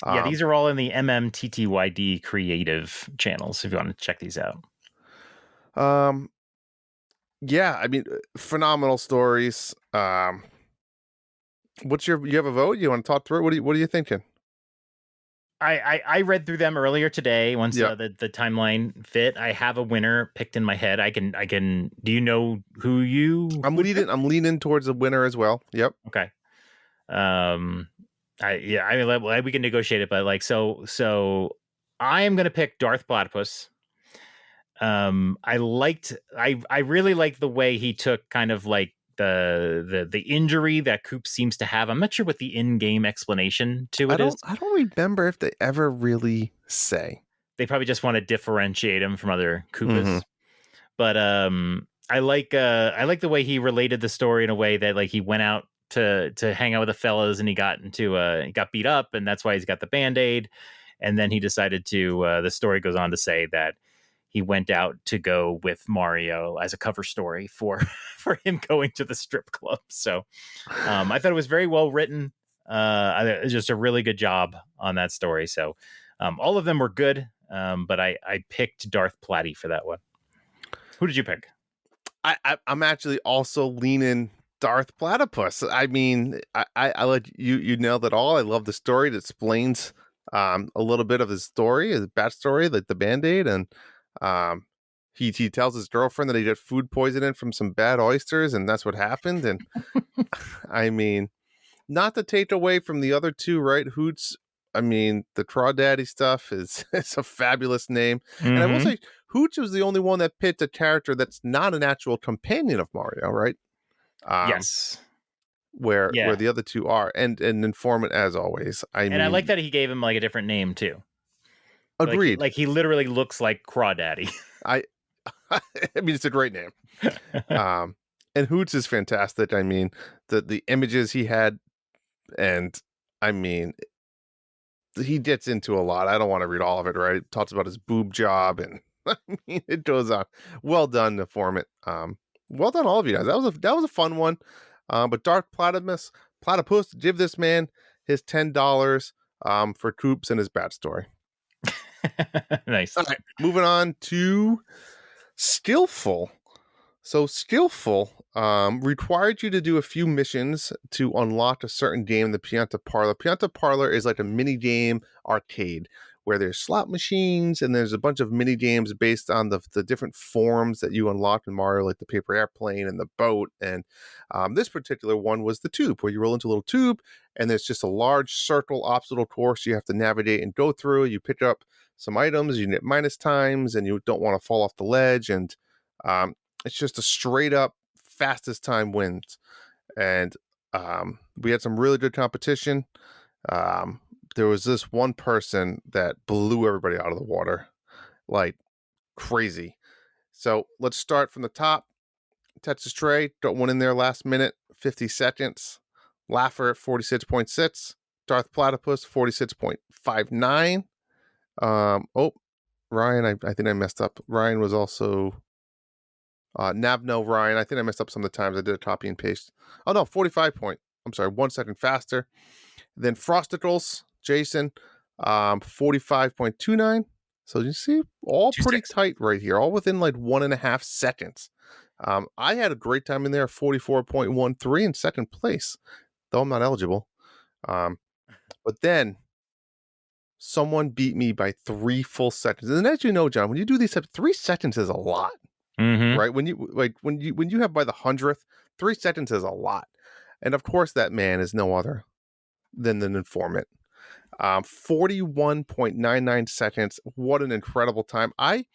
Yeah, these are all in the MMTTYD creative channels if you want to check these out.
Yeah, I mean, phenomenal stories. What's you have a vote? You want to talk through it? What are you thinking?
I read through them earlier today once the timeline fit. I have a winner picked in my head. I can do you know who you
I'm leaning towards the winner as well. Yep.
Okay. I mean we can negotiate it, but like so I am gonna pick Darth Platypus. I really liked the way he took kind of like the injury that Coop seems to have. I'm not sure what the in-game explanation to it is.
I don't remember if they ever really say.
They probably just want to differentiate him from other Koopas. Mm-hmm. But I like the way he related the story in a way that like he went out to hang out with the fellas and he got beat up, and that's why he's got the Band-Aid. And then he decided to the story goes on to say that he went out to go with Mario as a cover story for him going to the strip club. So I thought it was very well written. It was just a really good job on that story. So all of them were good, but I picked Darth Platty for that one. Who did you pick?
I'm actually also leaning Darth Platypus. I mean, I let you nailed it all. I love the story. It explains a little bit of his story, his backstory, like the Band-Aid, and he tells his girlfriend that he got food poisoning from some bad oysters, and that's what happened. And I mean, not to take away from the other two, right? Hoots. I mean, the Crawdaddy stuff is a fabulous name. Mm-hmm. And I will say, Hoots was the only one that picked a character that's not an actual companion of Mario, right?
Yes.
where
Yeah.
the other two are, and informant as always. I
And I like
mean,
that he gave him like a different name too.
agreed.
Like he literally looks like Crawdaddy.
I I mean, it's a great name. Um, and Hoots is fantastic. I mean, the images he had, and I mean, he gets into a lot. I don't want to read all of it, right? It talks about his boob job, and I mean, it goes on. Well done, informant. Well done, all of you guys. That was a fun one. But Dark Platypus, give this man his $10 for Coops and his bad story.
Nice.
All right, moving on to Skillful. So Skillful required you to do a few missions to unlock a certain game, the Pianta Parlor. Pianta Parlor is like a mini game arcade where there's slot machines and there's a bunch of mini games based on the different forms that you unlock in Mario, like the paper airplane and the boat. And this particular one was the tube, where you roll into a little tube and there's just a large circle obstacle course you have to navigate and go through. You pick up some items, you get minus times, and you don't want to fall off the ledge. And it's just a straight up fastest time wins. And we had some really good competition. There was this one person that blew everybody out of the water like crazy. So let's start from the top. Texas Trey got one in there last minute, 50 seconds. Laugher at 46.6. Darth Platypus, 46.59. Oh, Ryan, I think I messed up. Ryan was also Navno Ryan. I think I messed up some of the times. I did a copy and paste. Oh no, 45 point. I'm sorry, 1 second faster. Then Frosticles, Jason, 45.29. So you see, all pretty
2-6.
tight right here, all within like 1.5 seconds. I had a great time in there, 44.13 in second place, though I'm not eligible. But then someone beat me by 3 full seconds. And as you know, John, when you do these, 3 seconds is a lot.
Mm-hmm.
Right? When you have by the 100th, 3 seconds is a lot. And of course, that man is no other than an informant. 41.99 seconds. What an incredible time. I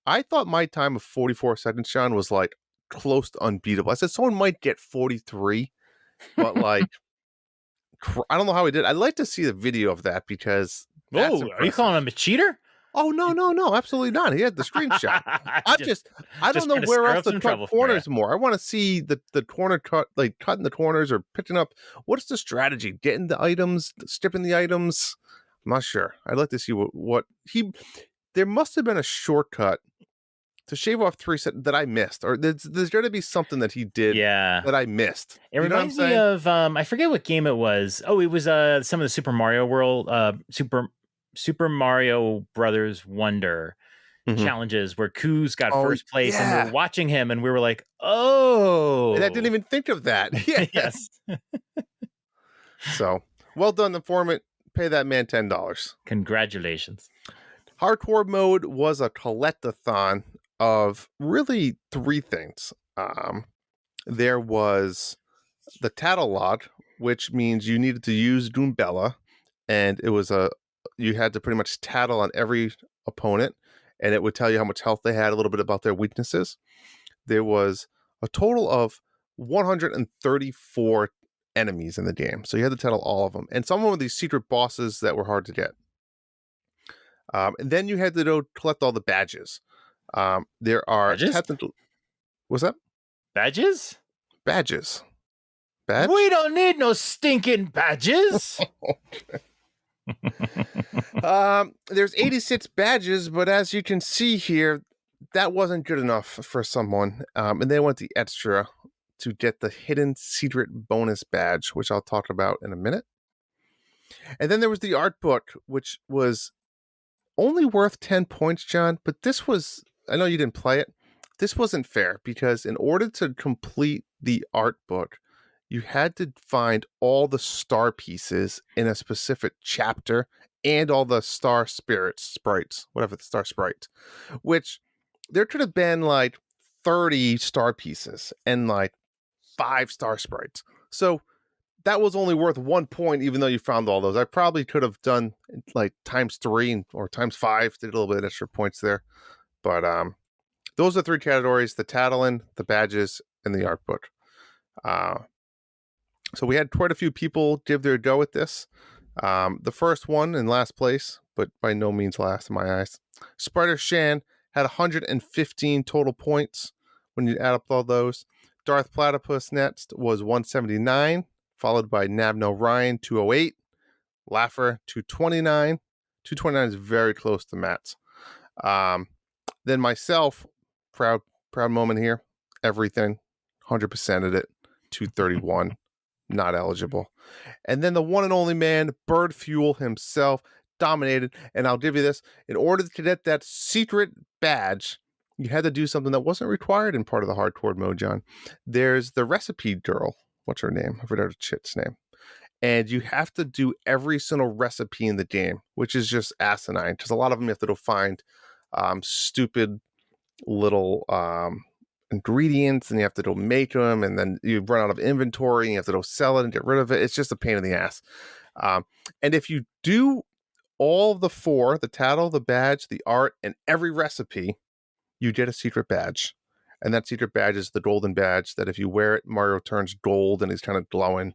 thought my time of 44 seconds, Sean, was like close to unbeatable. I said someone might get 43, but like, I don't know how he did. I'd like to see the video of that because that's
Whoa, are you calling
impressive.
him a cheater?
Oh, no, absolutely not. He had the screenshot. I
just,
don't
just
know
trying to
where
stir
else
up
to
some
cut
trouble for you.
corners more. I want to see the corner cut, like cutting the corners or pitching up. What's the strategy? Getting the items, stripping the items? I'm not sure. I'd like to see what he. There must have been a shortcut to shave off 3 seconds that I missed, or there's got to be something that he did
Yeah.
that I missed.
It
You know what I'm
reminds me
saying?
of I forget what game it was. Oh, it was some of the Super Mario World Super Mario Brothers Wonder
Mhm.
challenges where Koo's got
Oh
first place and we were
yeah,
watching him and we were like,
and I didn't
"Oh."
even think of that. Yes.
Yes.
So well done, informant. Pay that man $10.
Congratulations.
Hardcore mode was a collectathon of really 3 things. There was the Tattlelog, which means you needed to use Goombella, and it was you had to pretty much tattle on every opponent, and it would tell you how much health they had, a little bit about their weaknesses. There was a total of 134 enemies in the game, so you had to tattle all of them, and some of them were these secret bosses that were hard to get. And then you had to go collect all the badges. There are
Badges?
technical. What's that?
Badges?
Badges.
We
Badge?
don't need no stinking badges.
There's 86 badges, but as you can see here, that wasn't good enough for someone. And they went the extra to get the hidden secret bonus badge, which I'll talk about in a minute. And then there was the art book, which was only worth 10 points, John, but this was, I know you didn't play it. This wasn't fair because in order to complete the art book, you had to find all the star pieces in a specific chapter and all the star sprites, whatever the star sprites, which there could have been like 30 star pieces and like 5 star sprites. So that was only worth 1 point, even though you found all those. I probably could have done like times 3 or times 5, did a little bit of extra points there. But those are 3 categories: the Tattling, the badges, and the art book. So we had quite a few people give their go at this. The first one in last place, but by no means last in my eyes. Spider Shan had 115 total points when you add up all those. Darth Platypus next was 179, followed by Nabno Ryan 208, Laffer 229. 229 is very close to Matt's. Then myself, proud moment here. Everything, 100% of it, 231, not eligible. And then the one and only man, Bird Fuel himself, dominated. And I'll give you this: in order to get that secret badge, you had to do something that wasn't required in part of the hardcore mode, John. There's the recipe girl. What's her name? I forgot her shit's name. And you have to do every single recipe in the game, which is just asinine, because a lot of them you have to go find stupid little ingredients, and you have to go make them, and then you run out of inventory, and you have to go sell it and get rid of it. It's just a pain in the ass. And if you do all the four, the tattle, the badge, the art, and every recipe, you get a secret badge. And that secret badge is the golden badge that if you wear it, Mario turns gold and he's kind of glowing.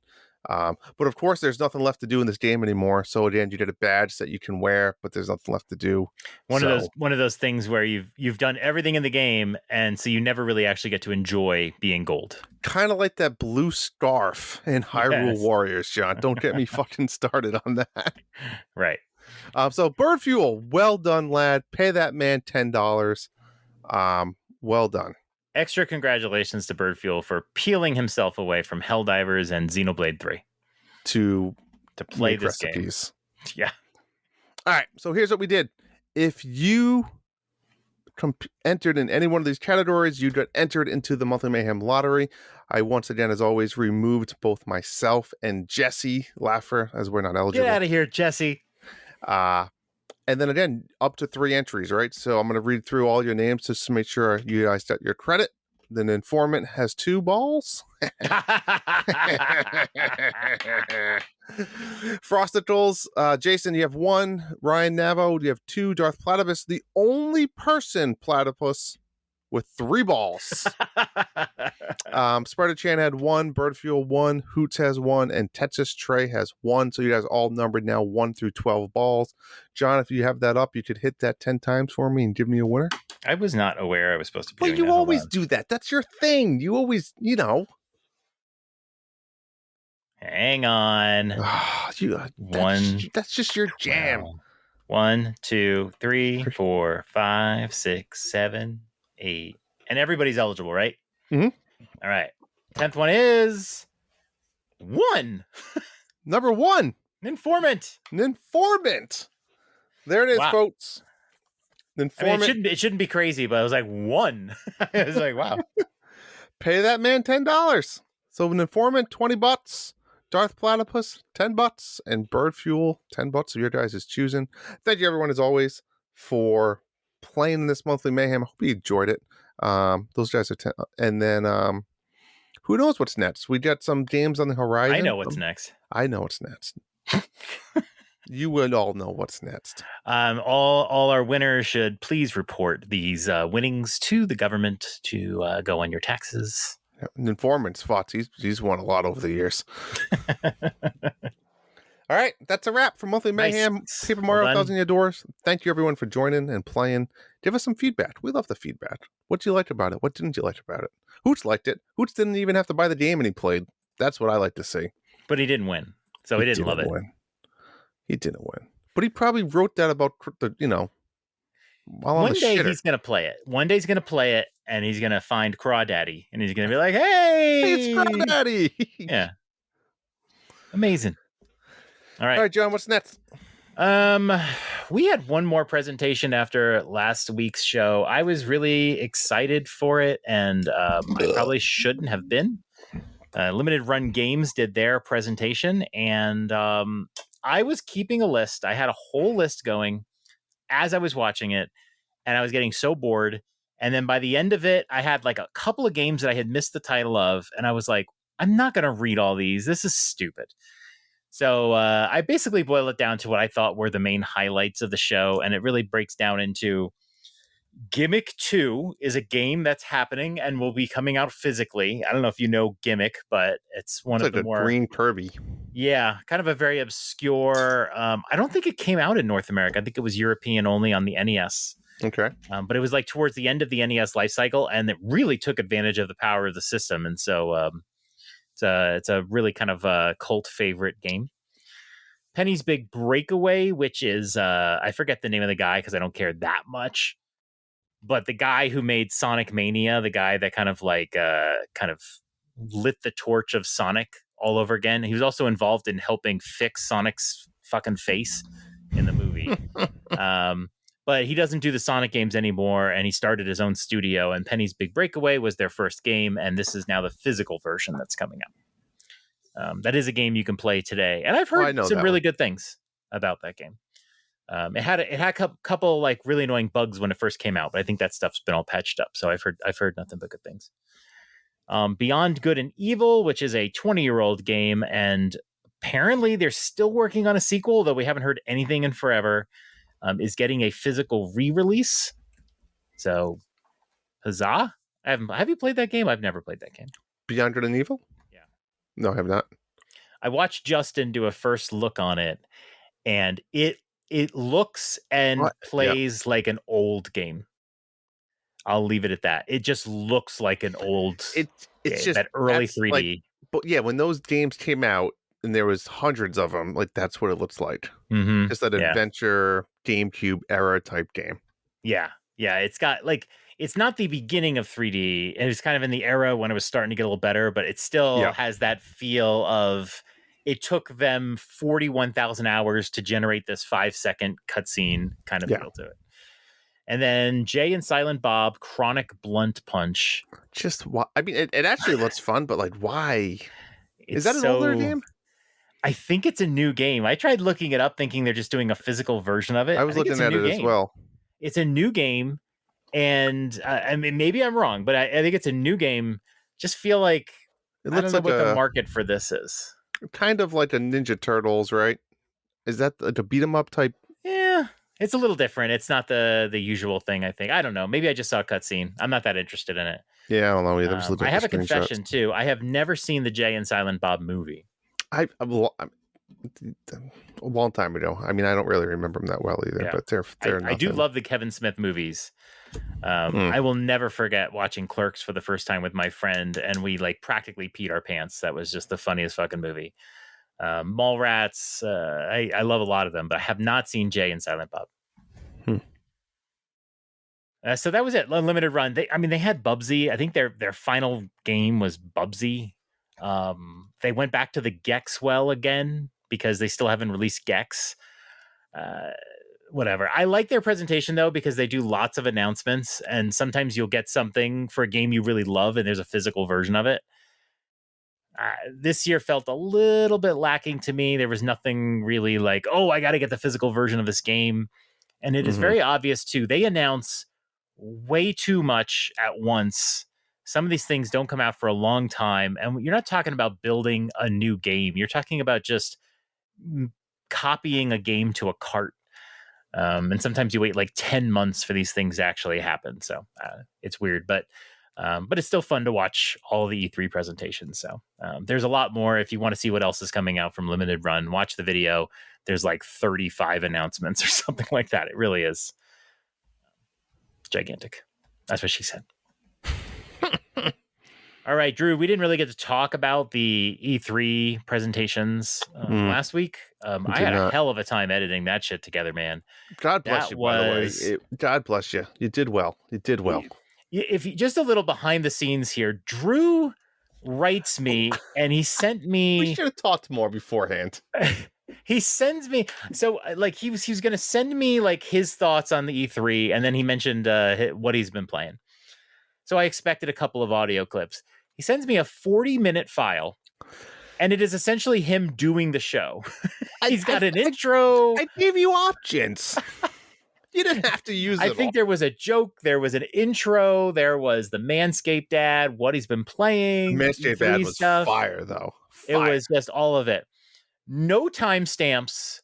But of course, there's nothing left to do in this game anymore. So again, you get a badge that you can wear, but there's nothing left to do.
One of those things where you've done everything in the game, and so you never really actually get to enjoy being gold.
Kind of like that blue scarf in Hyrule Warriors, John. Don't get me fucking started on that.
Right.
So Bird Fuel, well done, lad. Pay that man $10. Well done.
Extra congratulations to Bird Fuel for peeling himself away from Helldivers and Xenoblade 3
to
play this recipes. Game. Yeah.
All right. So here's what we did. If you entered in any one of these categories, you got entered into the Monthly Mayhem lottery. I once again, as always, removed both myself and Jesse Laffer, as we're not eligible.
Get out of here, Jesse.
And then again, up to 3 entries, right? So I'm going to read through all your names just to make sure you guys got your credit. Then Informant has 2 balls. Frosticles, Jason, you have 1. Ryan Navo, you have 2. Darth Platypus, the only person, Platypus, with 3 balls. Spider Chan had 1, Bird Fuel 1, Hoots has 1, and Tetris Trey has 1. So you guys all numbered now 1 through 12 balls. John, if you have that up, you could hit that 10 times for me and give me a winner.
I was not aware I was supposed to be
doing that. Well, you always do that. That's your thing. You always,
Hang on.
That's just your jam.
1, 2, 3, 4, 5, 6, 7, 8. And everybody's eligible, right?
Mm-hmm.
All right. 10th one is 1.
Number 1.
An informant.
There it is, folks.
Informant. I mean, it shouldn't be crazy, but I was like 1. I was like, wow.
Pay that man $10. So an informant, $20. Darth Platypus, $10, and Bird Fuel, $10 of your guys' choosing. Thank you, everyone, as always, for playing this Monthly Mayhem. I hope you enjoyed it. Those guys are 10. And then who knows what's next? We got some games on the horizon.
I know what's next.
I know what's next. You would all know what's next.
All our winners should please report these winnings to the government to go on your taxes.
An informant's fought. He's won a lot over the years. All right, that's a wrap for Monthly Mayhem.
Nice.
Paper Mario 1,000 Year Doors. Thank you, everyone, for joining and playing. Give us some feedback. We love the feedback. What you liked about it? What didn't you like about it? Hoots liked it. Hoots didn't even have to buy the game, and he played. That's what I like to see.
But he didn't win, so he didn't love it.
He didn't win. But he probably wrote that about while
one day he's going to play it. One day he's going to play it, and he's going to find Crawdaddy, and he's going to be like, hey,
it's Crawdaddy.
Yeah. Amazing. All right,
John, what's next?
We had one more presentation after last week's show. I was really excited for it, and I probably shouldn't have been. Limited Run Games did their presentation, and I was keeping a list. I had a whole list going as I was watching it, and I was getting so bored. And then by the end of it, I had like a couple of games that I had missed the title of, and I was like, I'm not going to read all these. This is stupid. So I basically boil it down to what I thought were the main highlights of the show, and it really breaks down into, Gimmick 2 is a game that's happening and will be coming out physically. I don't know if you know Gimmick, but it's one
It's
of
like
the
a
more,
green Kirby.
yeah, kind of a very obscure. I don't think it came out in North America. I think it was European only on the NES.
Okay.
But it was like towards the end of the NES life cycle, and it really took advantage of the power of the system. And so it's a really kind of a cult favorite game. Penny's Big Breakaway, which is I forget the name of the guy because I don't care that much. But the guy who made Sonic Mania, the guy that kind of lit the torch of Sonic all over again. He was also involved in helping fix Sonic's fucking face in the movie. But he doesn't do the Sonic games anymore, and he started his own studio. And Penny's Big Breakaway was their first game, and this is now the physical version that's coming out. That is a game you can play today, and I've heard some really good things about that game. It had a couple like really annoying bugs when it first came out, but I think that stuff's been all patched up. So I've heard nothing but good things. Beyond Good and Evil, which is a 20-year-old game, and apparently they're still working on a sequel, though we haven't heard anything in forever. Is getting a physical re-release. So, huzzah! Have you played that game? I've never played that game.
Beyond Good and Evil?
Yeah.
No, I have not.
I watched Justin do a first look on it, and it looks and plays like an old game. I'll leave it at that. It just looks like an old
it's just
that early 3D.
Like, but yeah, when those games came out and there was hundreds of them, like that's what it looks like.
Mm-hmm.
Just that adventure GameCube era type game.
Yeah. It's got like, it's not the beginning of 3D. It was kind of in the era when it was starting to get a little better, but it still has that feel of it took them 41,000 hours to generate this 5-second cutscene kind of feel to it. And then Jay and Silent Bob Chronic Blunt Punch.
Just why? I mean, it actually looks fun, but like, why? Is that an older game?
I think it's a new game. I tried looking it up thinking they're just doing a physical version of it.
I was looking at it as well.
It's a new game. And I mean, maybe I'm wrong, but I think it's a new game. Just feel like I don't know what the market for this is.
Kind of like a Ninja Turtles, right? Is that like a beat 'em up type?
Yeah. It's a little different. It's not the usual thing, I think. I don't know. Maybe I just saw a cutscene. I'm not that interested in it.
Yeah, I don't know either.
I have a confession, too. I have never seen the Jay and Silent Bob movie.
A long time ago. I mean, I don't really remember them that well either, but they're
I do love the Kevin Smith movies. I will never forget watching Clerks for the first time with my friend, and we like practically peed our pants. That was just the funniest fucking movie. Mallrats, I love a lot of them, but I have not seen Jay and Silent Bob. So that was it. Limited run. They had Bubsy. I think their final game was Bubsy. They went back to the Gex well again because they still haven't released Gex. Whatever. I like their presentation though because they do lots of announcements, and sometimes you'll get something for a game you really love, and there's a physical version of it. This year felt a little bit lacking to me. There was nothing really like, oh, I got to get the physical version of this game. And it is very obvious too. They announce way too much at once. Some of these things don't come out for a long time. And you're not talking about building a new game. You're talking about just copying a game to a cart. And sometimes you wait like 10 months for these things to actually happen. So it's weird, but it's still fun to watch all the E3 presentations. So there's a lot more. If you want to see what else is coming out from Limited Run, watch the video. There's like 35 announcements or something like that. It really is gigantic. That's what she said. All right, Drew, we didn't really get to talk about the E3 presentations last week. I had a hell of a time editing that shit together, man.
God bless you, by the way. God bless you. You did well.
If you, just a little behind the scenes here, Drew writes me and he sent me.
We should have talked more beforehand.
He sends me like he was going to send me like his thoughts on the E3, and then he mentioned what he's been playing. So I expected a couple of audio clips. He sends me a 40-minute file, and it is essentially him doing the show. He's got an intro.
I gave you options. You didn't have to use it.
I think there was a joke. There was an intro. There was the Manscaped ad, what he's been playing.
Manscaped ad was fire, though.
It was just all of it. No timestamps,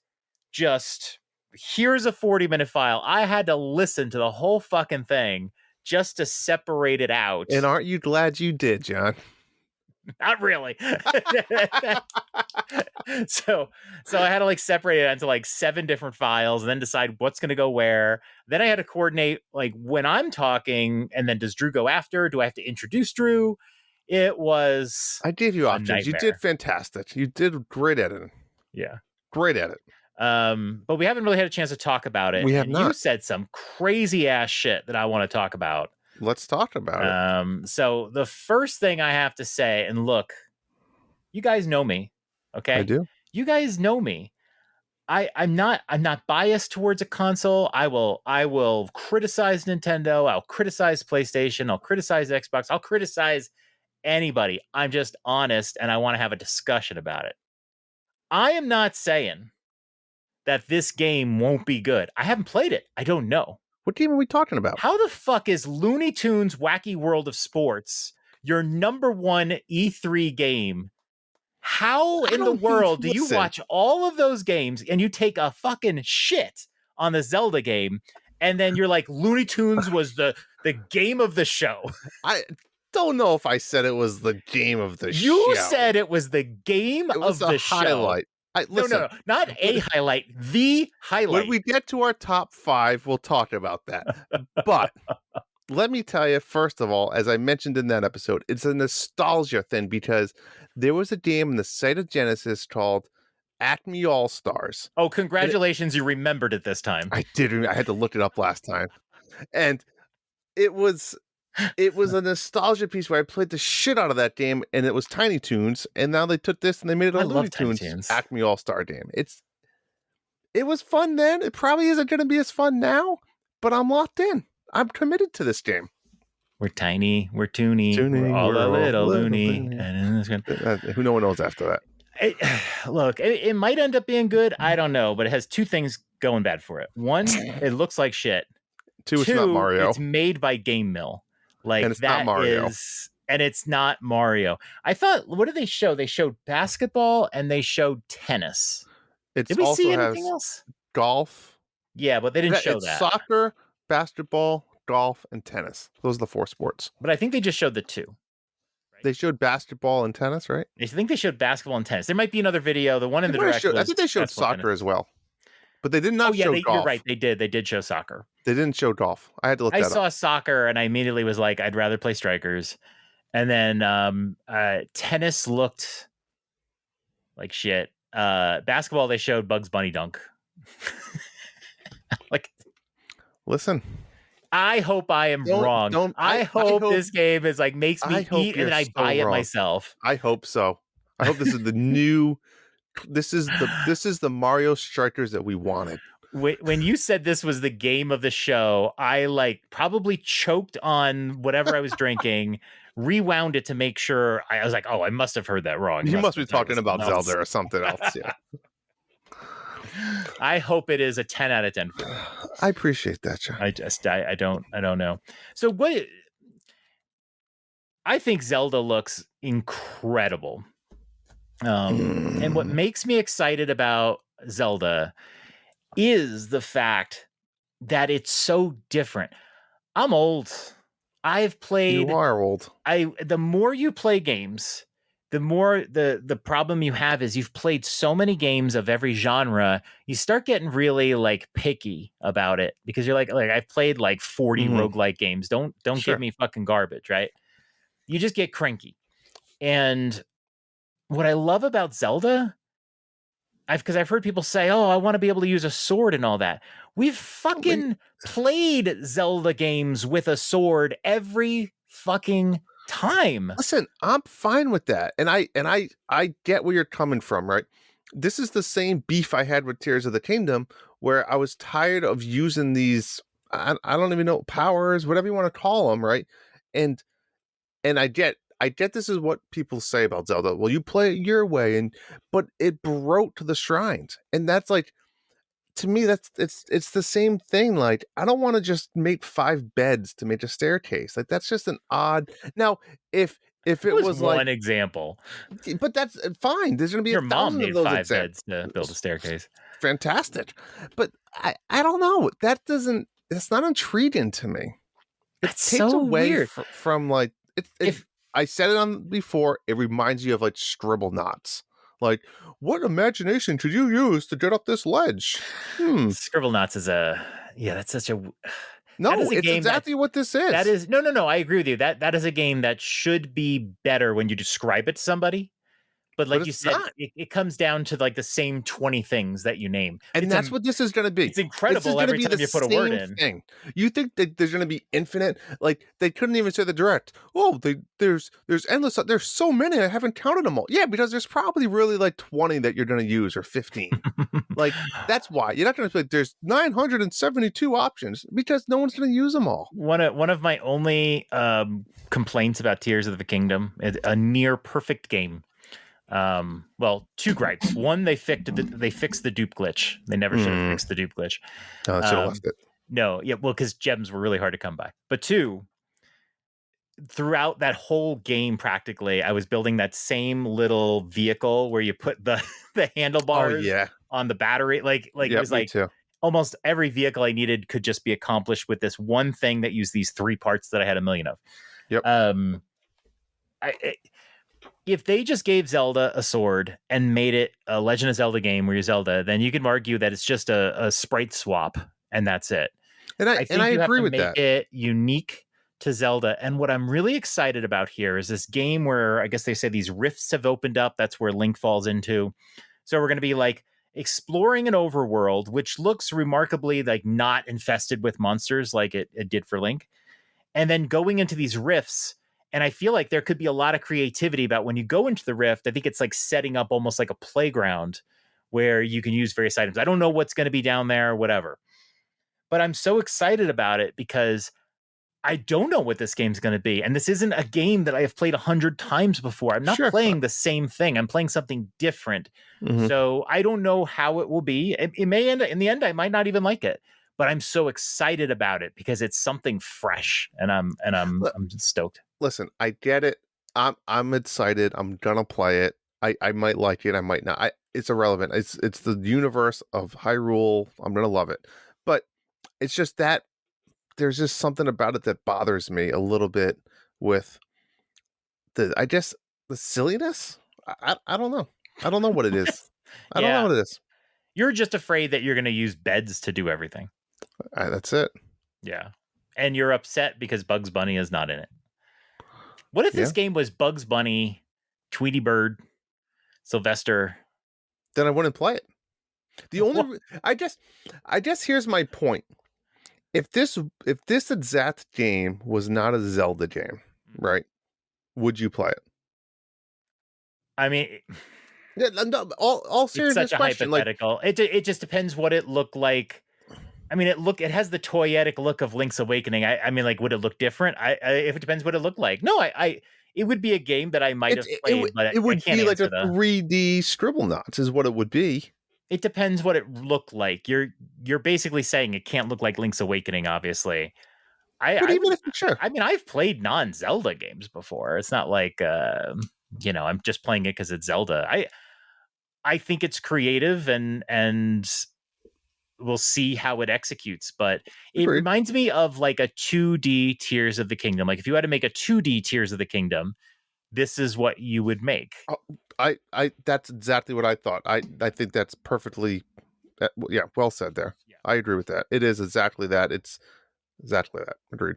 just here's a 40-minute file. I had to listen to the whole fucking thing just to separate it out.
And aren't you glad you did, John?
Not really. so I had to like separate it into like 7 different files and then decide what's going to go where. Then I had to coordinate like when I'm talking, and then does Drew go after? Do I have to introduce Drew? It was
I gave you
a
options. You
nightmare.
did fantastic. You did great at it.
Yeah.
Great at it.
But we haven't really had a chance to talk about it.
We have
and
not.
You said some crazy ass shit that I want to talk about.
Let's talk about it.
So the first thing I have to say, and look, you guys know me, okay?
I do.
You guys know me. I'm not biased towards a console. I will criticize Nintendo. I'll criticize PlayStation. I'll criticize Xbox. I'll criticize anybody. I'm just honest, and I want to have a discussion about it. I am not saying that this game won't be good. I haven't played it. I don't know.
What game are we talking about?
How the fuck is Looney Tunes Wacky World of Sports your number one E3 game? How in the world do you watch all of those games and you take a fucking shit on the Zelda game, and then you're like, Looney Tunes was the game of the show?
I don't know if I said it was the game of the show.
You said it was the game of the
highlight.
Listen, no, not a highlight, the highlight.
When we get to our top 5, we'll talk about that. But let me tell you, first of all, as I mentioned in that episode, it's a nostalgia thing because there was a game in the Sega Genesis called Acme All Stars.
Oh, congratulations, you remembered it this time.
I did. I had to look it up last time. And it was a nostalgia piece where I played the shit out of that game, and it was Tiny Toons, and now they took this and they made it a Looney Tunes Acme All Star game. It was fun then. It probably isn't going to be as fun now, but I'm locked in. I'm committed to this game.
We're tiny, we're toony, we're all a little loony.
Who no one knows after that.
Look, it might end up being good. I don't know, but it has 2 things going bad for it. 1, it looks like shit.
2, it's not Mario.
It's made by Game Mill. Like,
and it's not Mario.
And it's not Mario. I thought, what did they show? They showed basketball and they showed tennis. Did we see anything else?
Golf.
Yeah, but they didn't show that.
Soccer, basketball, golf, and tennis. Those are the 4 sports.
But I think they just showed the 2.
Right? They showed basketball and tennis, right?
I think they showed basketball and tennis. There might be another video. The one in the direct
I think they showed soccer as well. But they did not show golf.
You're right. They did. They did show soccer.
They didn't show golf. I had to look that up.
I saw soccer and I immediately was like, I'd rather play strikers. And then tennis looked like shit. Basketball, they showed Bugs Bunny dunk. Like,
listen.
I hope I am wrong. I hope this game is like makes me eat and then I buy it myself.
I hope so. I hope this is the new. This is the Mario Strikers that we wanted.
When you said this was the game of the show, I like probably choked on whatever I was drinking, rewound it to make sure. I was like, oh, I must have heard that wrong.
You must be talking about Zelda or something else. Yeah.
I hope it is a 10 out of 10 for me.
I appreciate that, John.
I don't know. So what? I think Zelda looks incredible. And what makes me excited about Zelda is the fact that it's so different. I'm old. I've played.
You are old.
The more you play games, the more the problem you have is you've played so many games of every genre, you start getting really like picky about it because you're like I've played like 40 roguelike games. Don't give me fucking garbage, right? You just get cranky. And what I love about Zelda, because I've heard people say, oh, I want to be able to use a sword and all that. We've fucking played Zelda games with a sword every fucking time.
Listen, I'm fine with that. And I get where you're coming from, right? This is the same beef I had with Tears of the Kingdom, where I was tired of using these, I don't even know, powers, whatever you want to call them, right? And I get this is what people say about Zelda. Well, you play it your way, but it broke the shrines. And that's like, to me, it's the same thing. Like, I don't want to just make 5 beds to make a staircase. Like, that's just an odd. Now, if it was like
one example,
but that's fine. There's going to be
your mom made 5
beds
to build a staircase.
fantastic. But I don't know. That's not intriguing to me. It
That's
takes
so
away
weird.
from like it.
If
I said it on before. It reminds you of like scribble knots. Like, what imagination should you use to get up this ledge?
Scribble Knots is that's such a that
No,
is a
it's
game
exactly what this
that
is.
is no, I agree with you. That is a game that should be better when you describe it to somebody. But
But
like you
it's
said,
not.
it comes down to like the same 20 things that you name.
And that's what this is going to be.
It's
This is
incredible
going to
every
be the
time you put a word
same
in.
thing. You think that there's going to be infinite? Like they couldn't even say the direct. Oh, there's endless. There's so many. I haven't counted them all. Yeah, because there's probably really like 20 that you're going to use or 15. Like that's why you're not going to like. There's 972 options because no one's going to use them all.
One of my only complaints about Tears of the Kingdom is a near perfect game. Well, two gripes. One, they fixed the dupe glitch. They never should have fixed the dupe glitch.
No, I should have left it.
No, yeah, well, because gems were really hard to come by. But two, throughout that whole game, practically, I was building that same little vehicle where you put the the
Oh
handlebars
yeah.
on the battery. Like it
Yep,
was
me
like
too.
almost every vehicle I needed could just be accomplished with this one thing that used these three parts that I had a million of.
Yep.
If they just gave Zelda a sword and made it a Legend of Zelda game where you're Zelda, then you could argue that it's just a sprite swap and that's it.
And
I
I
think you have
agree
to
with
make
that.
it unique to Zelda. And what I'm really excited about here is this game where I guess they say these rifts have opened up. That's where Link falls into. So we're going to be like exploring an overworld, which looks remarkably like not infested with monsters like it did for Link. And then going into these rifts. And I feel like there could be a lot of creativity about when you go into the rift. I think it's like setting up almost like a playground where you can use various items. I don't know what's going to be down there, whatever. But I'm so excited about it because I don't know what this game's going to be. And this isn't a game that I have played 100 times before. I'm not
Sure.
playing the same thing. I'm playing something different.
Mhm.
So I don't know how it will be. It may end in the end, I might not even like it. But I'm so excited about it because it's something fresh, and I'm stoked.
Listen, I get it. I'm excited. I'm gonna play it. I might like it. I might not. It's irrelevant. It's the universe of Hyrule. I'm gonna love it. But it's just that there's just something about it that bothers me a little bit with I guess the silliness. I don't know. I don't know what it is. I don't know
Yeah,
what it is.
you're just afraid that you're going to use beds to do everything.
That's it.
Yeah, and you're upset because Bugs Bunny is not in it. What if
Yeah.
this game was Bugs Bunny, Tweety Bird, Sylvester?
Then I wouldn't play it. The only I guess here's my point. If this exact game was not a Zelda game, right? Would you play it?
I mean,
Yeah, no, all
it's such
serious
a
question. Like,
hypothetical. It just depends what it looked like. I mean, it has the toyetic look of Link's Awakening. I mean, like, would it look different? If it depends what it looked like. No, it would be a game that I might have played, but
it
I
would
can't
be like
answer
a
the.
3D scribble knots is what it would be.
It depends what it looked like. You're basically saying it can't look like Link's Awakening, obviously.
But
I
even
would.
if sure,
I mean, I've played non-Zelda games before. It's not like I'm just playing it because it's Zelda. I think it's creative and we'll see how it executes. But it
agreed.
reminds me of like a 2D Tears of the Kingdom. Like if you had to make a 2D Tears of the Kingdom, this is what you would make.
Oh, that's exactly what I thought. I think that's perfectly, yeah, well said there.
Yeah.
I agree with that. It is exactly that. It's exactly that. Agreed.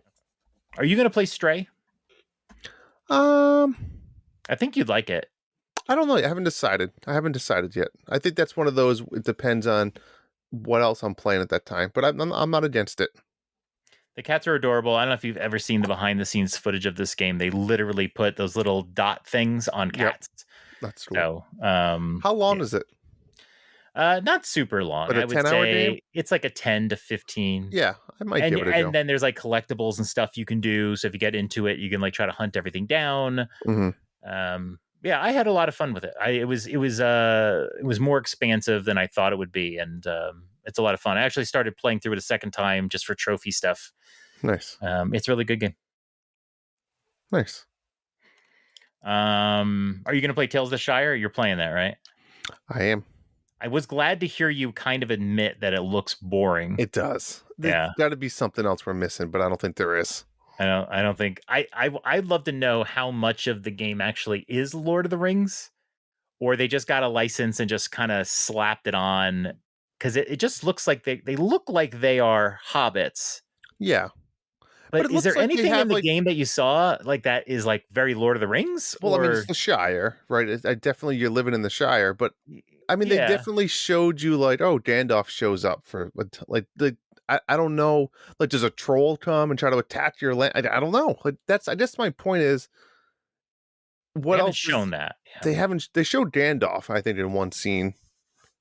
Are you going to play Stray?
Um,
I think you'd like it.
I don't know. I haven't decided yet. I think that's one of those. It depends on what else I'm playing at that time. But I'm not against it.
The cats are adorable. I don't know if you've ever seen the behind the scenes footage of this game. They literally put those little dot things on
Yep,
cats.
that's cool.
So,
How long is it?
not super long.
But a
I would
10-hour game?
say it's like a 10 to 15.
Yeah, I might
And
give it a go.
then there's like collectibles and stuff you can do. So if you get into it, you can like try to hunt everything down.
Mhm.
Yeah, I had a lot of fun with it. It was more expansive than I thought it would be, and it's a lot of fun. I actually started playing through it a second time just for trophy stuff.
Nice,
It's a really good game.
nice.
Are you going to play Tales of the Shire? You're playing that, right?
I am.
I was glad to hear you kind of admit that it looks boring.
It does. There's
Yeah.
got to be something else we're missing, but I don't think there is.
I don't think I'd love to know how much of the game actually is Lord of the Rings, or they just got a license and just kind of slapped it on, because it just looks like they look like they are hobbits.
Yeah, but
But
it
is
looks
there
like they
anything in
have
the
like,
game that you saw like that is like very Lord of the Rings,
well, I mean, it's
or
the Shire, right? I definitely you're living in the Shire, but I mean, they
yeah,
definitely showed you like, oh, Gandalf shows up for like the. I don't know. Like, does a troll come and try to attack your land? I don't know. Like, that's I guess my point is,
they
what
haven't
else is
shown that. Yeah.
they haven't? They showed Gandalf, I think, in one scene,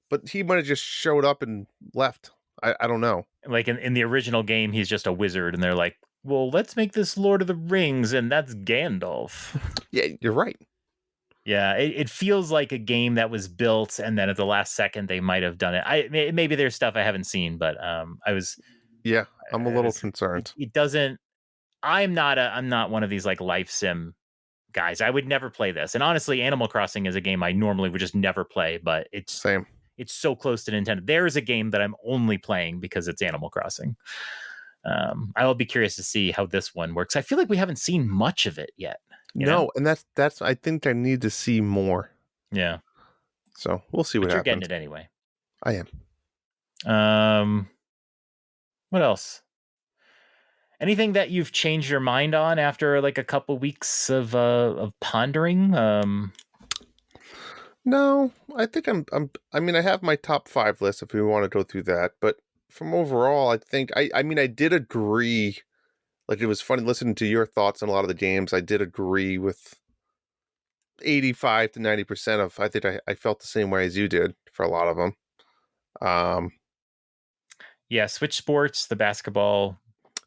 but he might have just showed up and left. I don't know.
Like in the original game, he's just a wizard, and they're like, well, let's make this Lord of the Rings, and that's Gandalf.
Yeah, you're right.
Yeah, it feels like a game that was built, and then at the last second they might have done it. Maybe there's stuff I haven't seen, but
Yeah, I'm a
I
little
was
concerned.
it doesn't. I'm not one of these like life sim guys. I would never play this. And honestly, Animal Crossing is a game I normally would just never play, but
Same.
it's so close to Nintendo. There is a game that I'm only playing because it's Animal Crossing. I will be curious to see how this one works. I feel like we haven't seen much of it yet. You know?
No, and that's I think I need to see more.
Yeah,
So we'll see what
but you're getting
happens.
it anyway.
I am.
Um, what else? Anything that you've changed your mind on after like a couple weeks of pondering?
No, I think I mean I have my top 5 list if we want to go through that, but from overall I think I mean I did agree, like it was funny listening to your thoughts on a lot of the games. I did agree with 85 to 90% of I think I felt the same way as you did for a lot of them. Um
Yeah, Switch Sports, the basketball.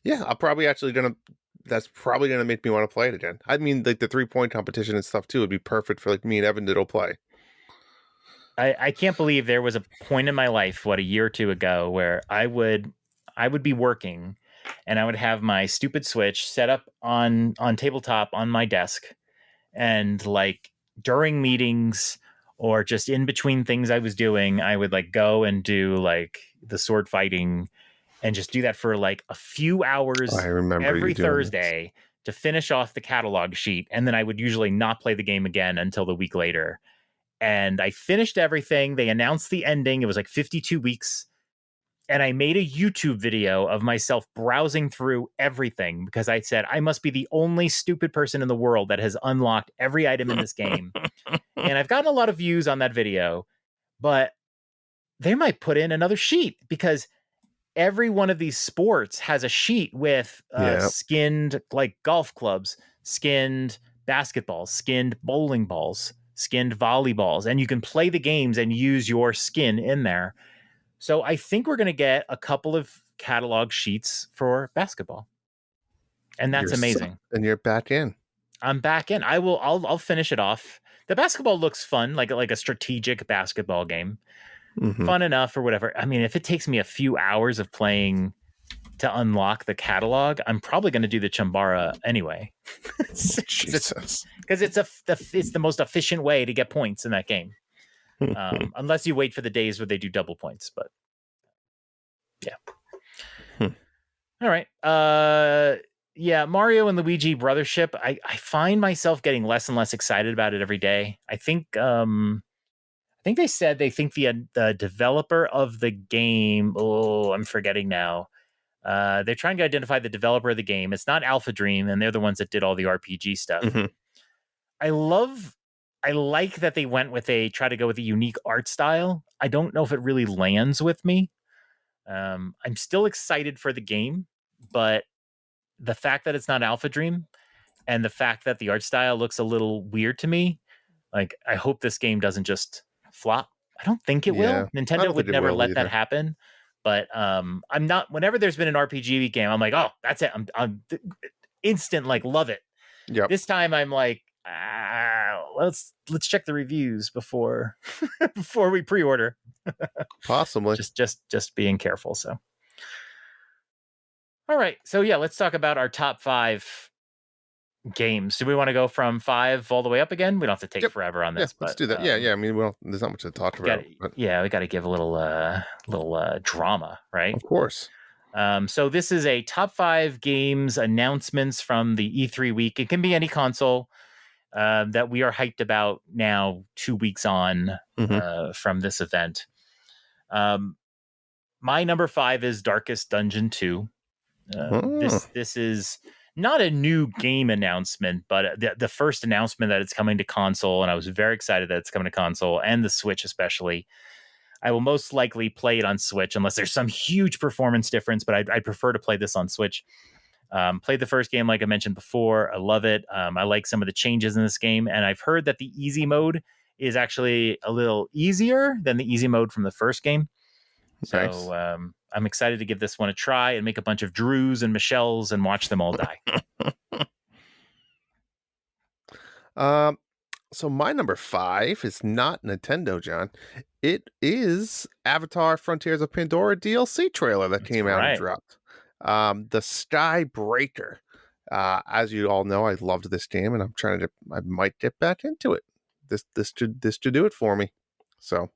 yeah, I'm probably actually gonna that's probably gonna make me want to play it again. I mean like the 3-point competition and stuff too would be perfect for like me and Evan to go play.
I can't believe there was a point in my life, what, a year or two ago, where I would be working and I would have my stupid Switch set up on tabletop on my desk, and like during meetings or just in between things I was doing, I would like go and do like the sword fighting and just do that for like a few
I
hours
remember you
every
doing this.
Thursday to finish off the catalog sheet. And then I would usually not play the game again until the week later. And I finished everything. They announced the ending. It was like 52 weeks. And I made a YouTube video of myself browsing through everything because I said, I must be the only stupid person in the world that has unlocked every item in this game. And I've gotten a lot of views on that video, but they might put in another sheet because every one of these sports has a sheet with
Yeah.
skinned like golf clubs, skinned basketballs, skinned bowling balls, skinned volleyballs, and you can play the games and use your skin in there. So I think we're going to get a couple of catalog sheets for basketball, and that's amazing.
And you're back in.
I'm back in. I'll finish it off. The basketball looks fun, like a strategic basketball game,
Hmm.
fun enough or whatever. I mean, if it takes me a few hours of playing to unlock the catalog, I'm probably going to do the Chambara anyway.
Jesus.
Because it's the most efficient way to get points in that game. Unless you wait for the days where they do double points, but yeah.
Hmm.
All right. Yeah, Mario and Luigi Brothership. I find myself getting less and less excited about it every day. I think they said they think the developer of the game. Oh, I'm forgetting now. They're trying to identify the developer of the game. It's not Alpha Dream, and they're the ones that did all the RPG stuff.
Hmm.
I like that they went with try to go with a unique art style. I don't know if it really lands with me. I'm still excited for the game, but the fact that it's not Alpha Dream and the fact that the art style looks a little weird to me, like I hope this game doesn't just flop. I don't think it
Yeah.
will.
I
Nintendo
don't think
would
it
never
will
let that
either.
happen. But I'm not. Whenever there's been an RPG game, I'm like, oh, that's it. I'm instant like love it.
Yep.
This time I'm like, let's check the reviews before before we pre-order.
Possibly.
Just being careful. So, all right. So yeah, let's talk about our top 5 games. Do we want to go from 5 all the way up again? We don't have to take
Yep.
forever on
Yeah,
this,
let's
but
do that. Yeah. I mean, well, there's not much to talk
we got
about, but
we got to give a little drama, right?
of course.
So this is a top 5 games announcements from the E3 week. It can be any console that we are hyped about now, 2 weeks on
Hmm.
from this event. Um, my number 5 is Darkest Dungeon 2.
Oh,
This is not a new game announcement, but the first announcement that it's coming to console, and I was very excited that it's coming to console and the Switch especially. I will most likely play it on Switch unless there's some huge performance difference, but I'd prefer to play this on Switch. Played the first game, like I mentioned before. I love it. I like some of the changes in this game, and I've heard that the easy mode is actually a little easier than the easy mode from the first game.
nice.
So I'm excited to give this one a try and make a bunch of Drews and Michelles and watch them all die.
Um, so my number 5 is not Nintendo, John. It is Avatar: Frontiers of Pandora DLC trailer that
That's
came out and
right.
dropped. The Sky Breaker. As you all know, I loved this game, and I might get back into it. This should do it for me. So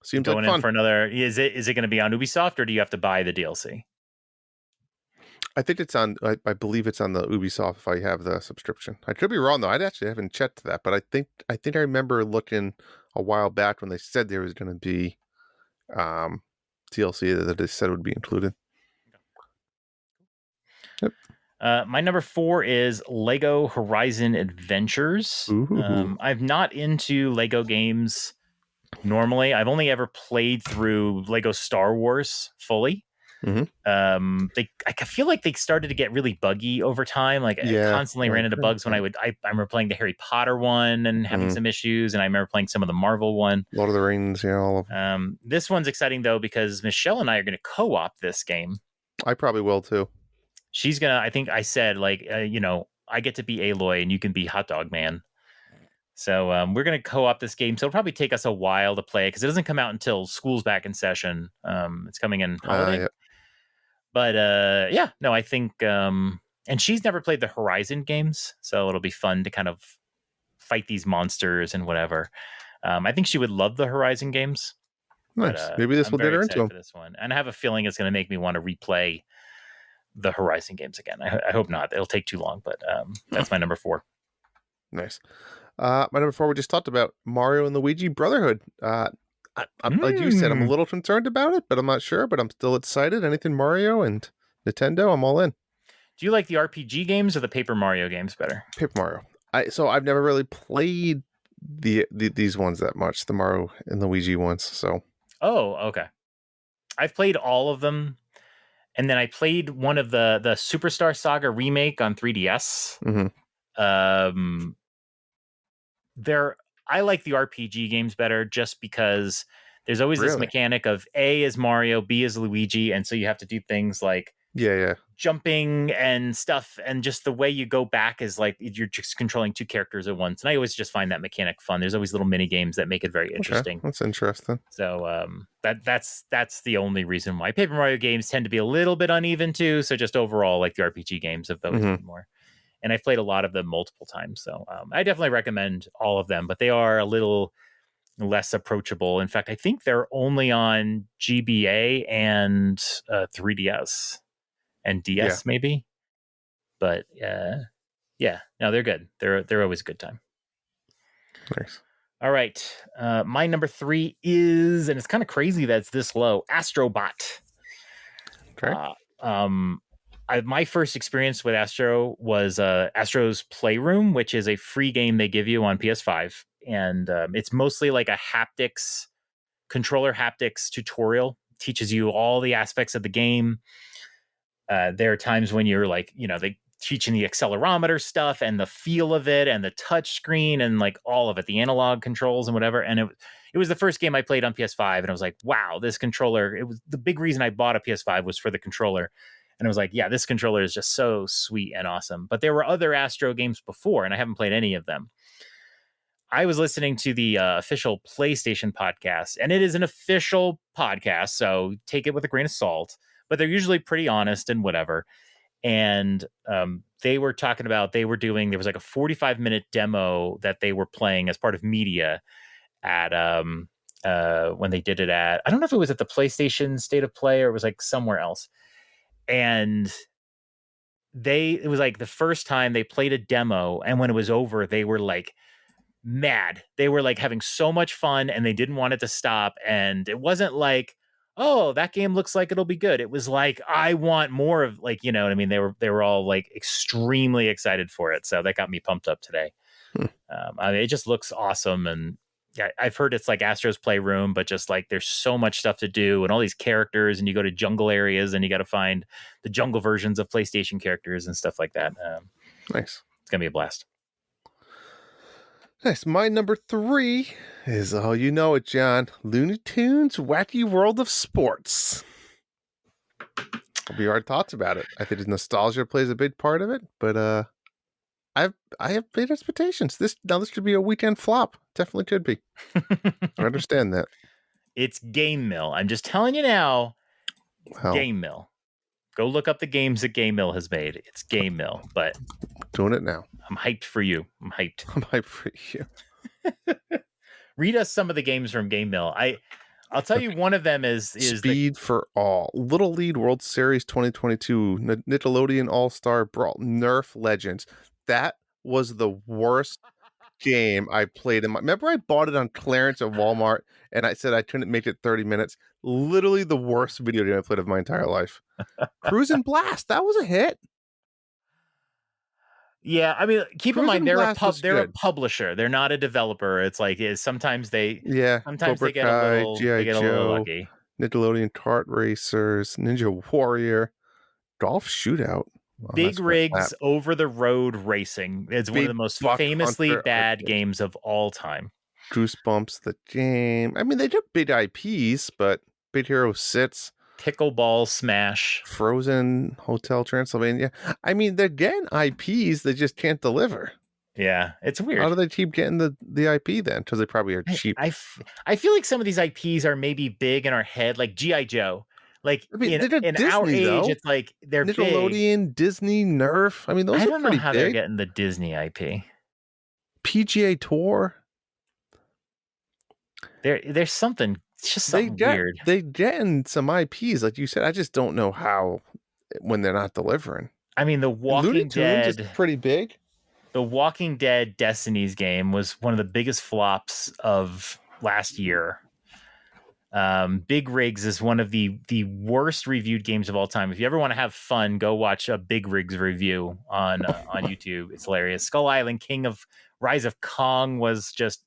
seems like
Going in
fun.
for another. Is it going to be on Ubisoft or do you have to buy the DLC?
I think it's on. I believe it's on the Ubisoft if I have the subscription. I could be wrong though. I actually haven't checked that, but I think I remember looking a while back when they said there was going to be um, DLC that they said would be included. Yep.
My number 4 is Lego Horizon Adventures.
Ooh.
I'm not into Lego games normally. I've only ever played through Lego Star Wars fully.
Hmm.
I feel like they started to get really buggy over time. Like I
Yeah.
constantly
I
ran into
agree with
bugs when
that.
I remember playing the Harry Potter one and having
Mhm.
some issues, and I remember playing some of the Marvel one.
Lord of the Rings. Yeah, all of them.
This one's exciting though because Michelle and I are going to co-op this game.
I probably will too.
She's gonna. I think I said like I get to be Aloy and you can be Hot Dog Man. So we're going to co-op this game. So it'll probably take us a while to play because it doesn't come out until school's back in session. It's coming in holiday.
Yeah.
But yeah, no, I think and she's never played the Horizon games, so it'll be fun to kind of fight these monsters and whatever. I think she would love the Horizon games, but
Nice. Maybe this
I'm
will get
very
her into
excited
them.
for this one. And I have a feeling it's going to make me want to replay the Horizon games again. I hope not. It'll take too long, but that's my number 4.
Nice. My number 4 we just talked about Mario and Luigi Brotherhood. Like you said, I'm a
Mm.
little concerned about it, but I'm not sure. But I'm still excited. Anything Mario and Nintendo, I'm all in.
Do you like the RPG games or the Paper Mario games better?
Paper Mario. So I've never really played these ones that much, the Mario and Luigi ones. So
Oh, okay. I've played all of them, and then I played one of the Superstar Saga remake on 3DS.
mhm.
Um, I like the RPG games better just because there's always this
Really,
mechanic of A is Mario, B is Luigi, and so you have to do things like
yeah.
jumping and stuff, and just the way you go back is like you're just controlling 2 characters at once. And I always just find that mechanic fun. There's always little mini games that make it very
Okay,
interesting.
that's interesting.
So that's the only reason why Paper Mario games tend to be a little bit uneven too. So just overall, like the RPG games have always
Hmm.
been more. And I've played a lot of them multiple times, so I definitely recommend all of them. But they are a little less approachable. In fact, I think they're only on GBA and 3DS and
Yeah,
DS maybe. But yeah, no, they're good. They're always a good time.
nice.
All right, my number 3 is, and it's kind of crazy that it's this low, Astrobot.
Okay.
Um, my first experience with Astro was Astro's Playroom, which is a free game they give you on PS5, and it's mostly like a controller haptics tutorial. Teaches you all the aspects of the game. There are times when you're like, they teaching the accelerometer stuff and the feel of it and the touch screen and like all of it, the analog controls and whatever. And it was the first game I played on PS5, and I was like, wow, this controller. It was the big reason I bought a PS5 was for the controller. And I was like, yeah, this controller is just so sweet and awesome. But there were other Astro games before, and I haven't played any of them. I was listening to the official PlayStation podcast, and it is an official podcast, so take it with a grain of salt. But they're usually pretty honest and whatever. and they were talking about there was like a 45-minute demo that they were playing as part of media at when they did it at, I don't know if it was at the PlayStation State of Play or it was like somewhere else. And it was like the first time they played a demo, and when it was over, they were like mad. They were like having so much fun and they didn't want it to stop. And it wasn't like, oh, that game looks like it'll be good. It was like, I want more of, like, you know what I mean? They were all like extremely excited for it. So that got me pumped up today. I mean, it just looks awesome. And yeah, I've heard it's like Astro's Playroom, but just like there's so much stuff to do and all these characters, and you go to jungle areas and you got to find the jungle versions of PlayStation characters and stuff like that.
Nice.
It's gonna be a blast.
Nice. My number 3 is, oh, you know it, John. Looney Tunes Wacky World of Sports. We already talked about it. I think nostalgia plays a big part of it, but I have big expectations. This could be a weekend flop. Definitely could be. I understand that.
It's Game Mill. I'm just telling you now.
Well,
Game Mill. Go look up the games that Game Mill has made. It's Game Mill, but
doing it now.
I'm hyped for you. I'm hyped.
I'm hyped for you.
Read us some of the games from Game Mill. I'll tell you, one of them is
Speed for All, Little League World Series 2022, Nickelodeon All-Star Brawl, Nerf Legends. That was the worst game I played in my. Remember, I bought it on clearance at Walmart, and I said I couldn't make it 30 minutes. Literally the worst video game I played of my entire life. Cruise and Blast, that was a hit.
Yeah, I mean, keep in mind they're a publisher. They're not a developer. It's like sometimes they
Cobra
get
Kai,
a little
G.I. Joe,
lucky.
Nickelodeon Kart Racers, Ninja Warrior, Golf Shootout.
Big Rigs Over the Road Racing. It's one of the most famously bad games of all time.
Goosebumps, the game. I mean, they did big IPs, but Big Hero 6.
Pickleball Smash.
Frozen Hotel Transylvania. I mean, they're getting IPs, they just can't deliver.
Yeah, it's weird.
How do they keep getting the IP then? Because they probably are cheap.
I feel like some of these IPs are maybe big in our head, like G.I. Joe. Like, I mean, in Disney, our age, though. It's like they're
Nickelodeon,
big.
Disney, Nerf. I mean, those are pretty big. I don't know how
they're getting the Disney IP.
PGA Tour.
There's something. It's just something weird.
They getting some IPs, like you said. I just don't know how when they're not delivering.
I mean, The Walking Dead
is pretty big.
The Walking Dead Destiny's game was one of the biggest flops of last year. Big Rigs is one of the worst reviewed games of all time. If you ever want to have fun, go watch a Big Rigs review on YouTube. It's hilarious. Skull Island Rise of Kong was just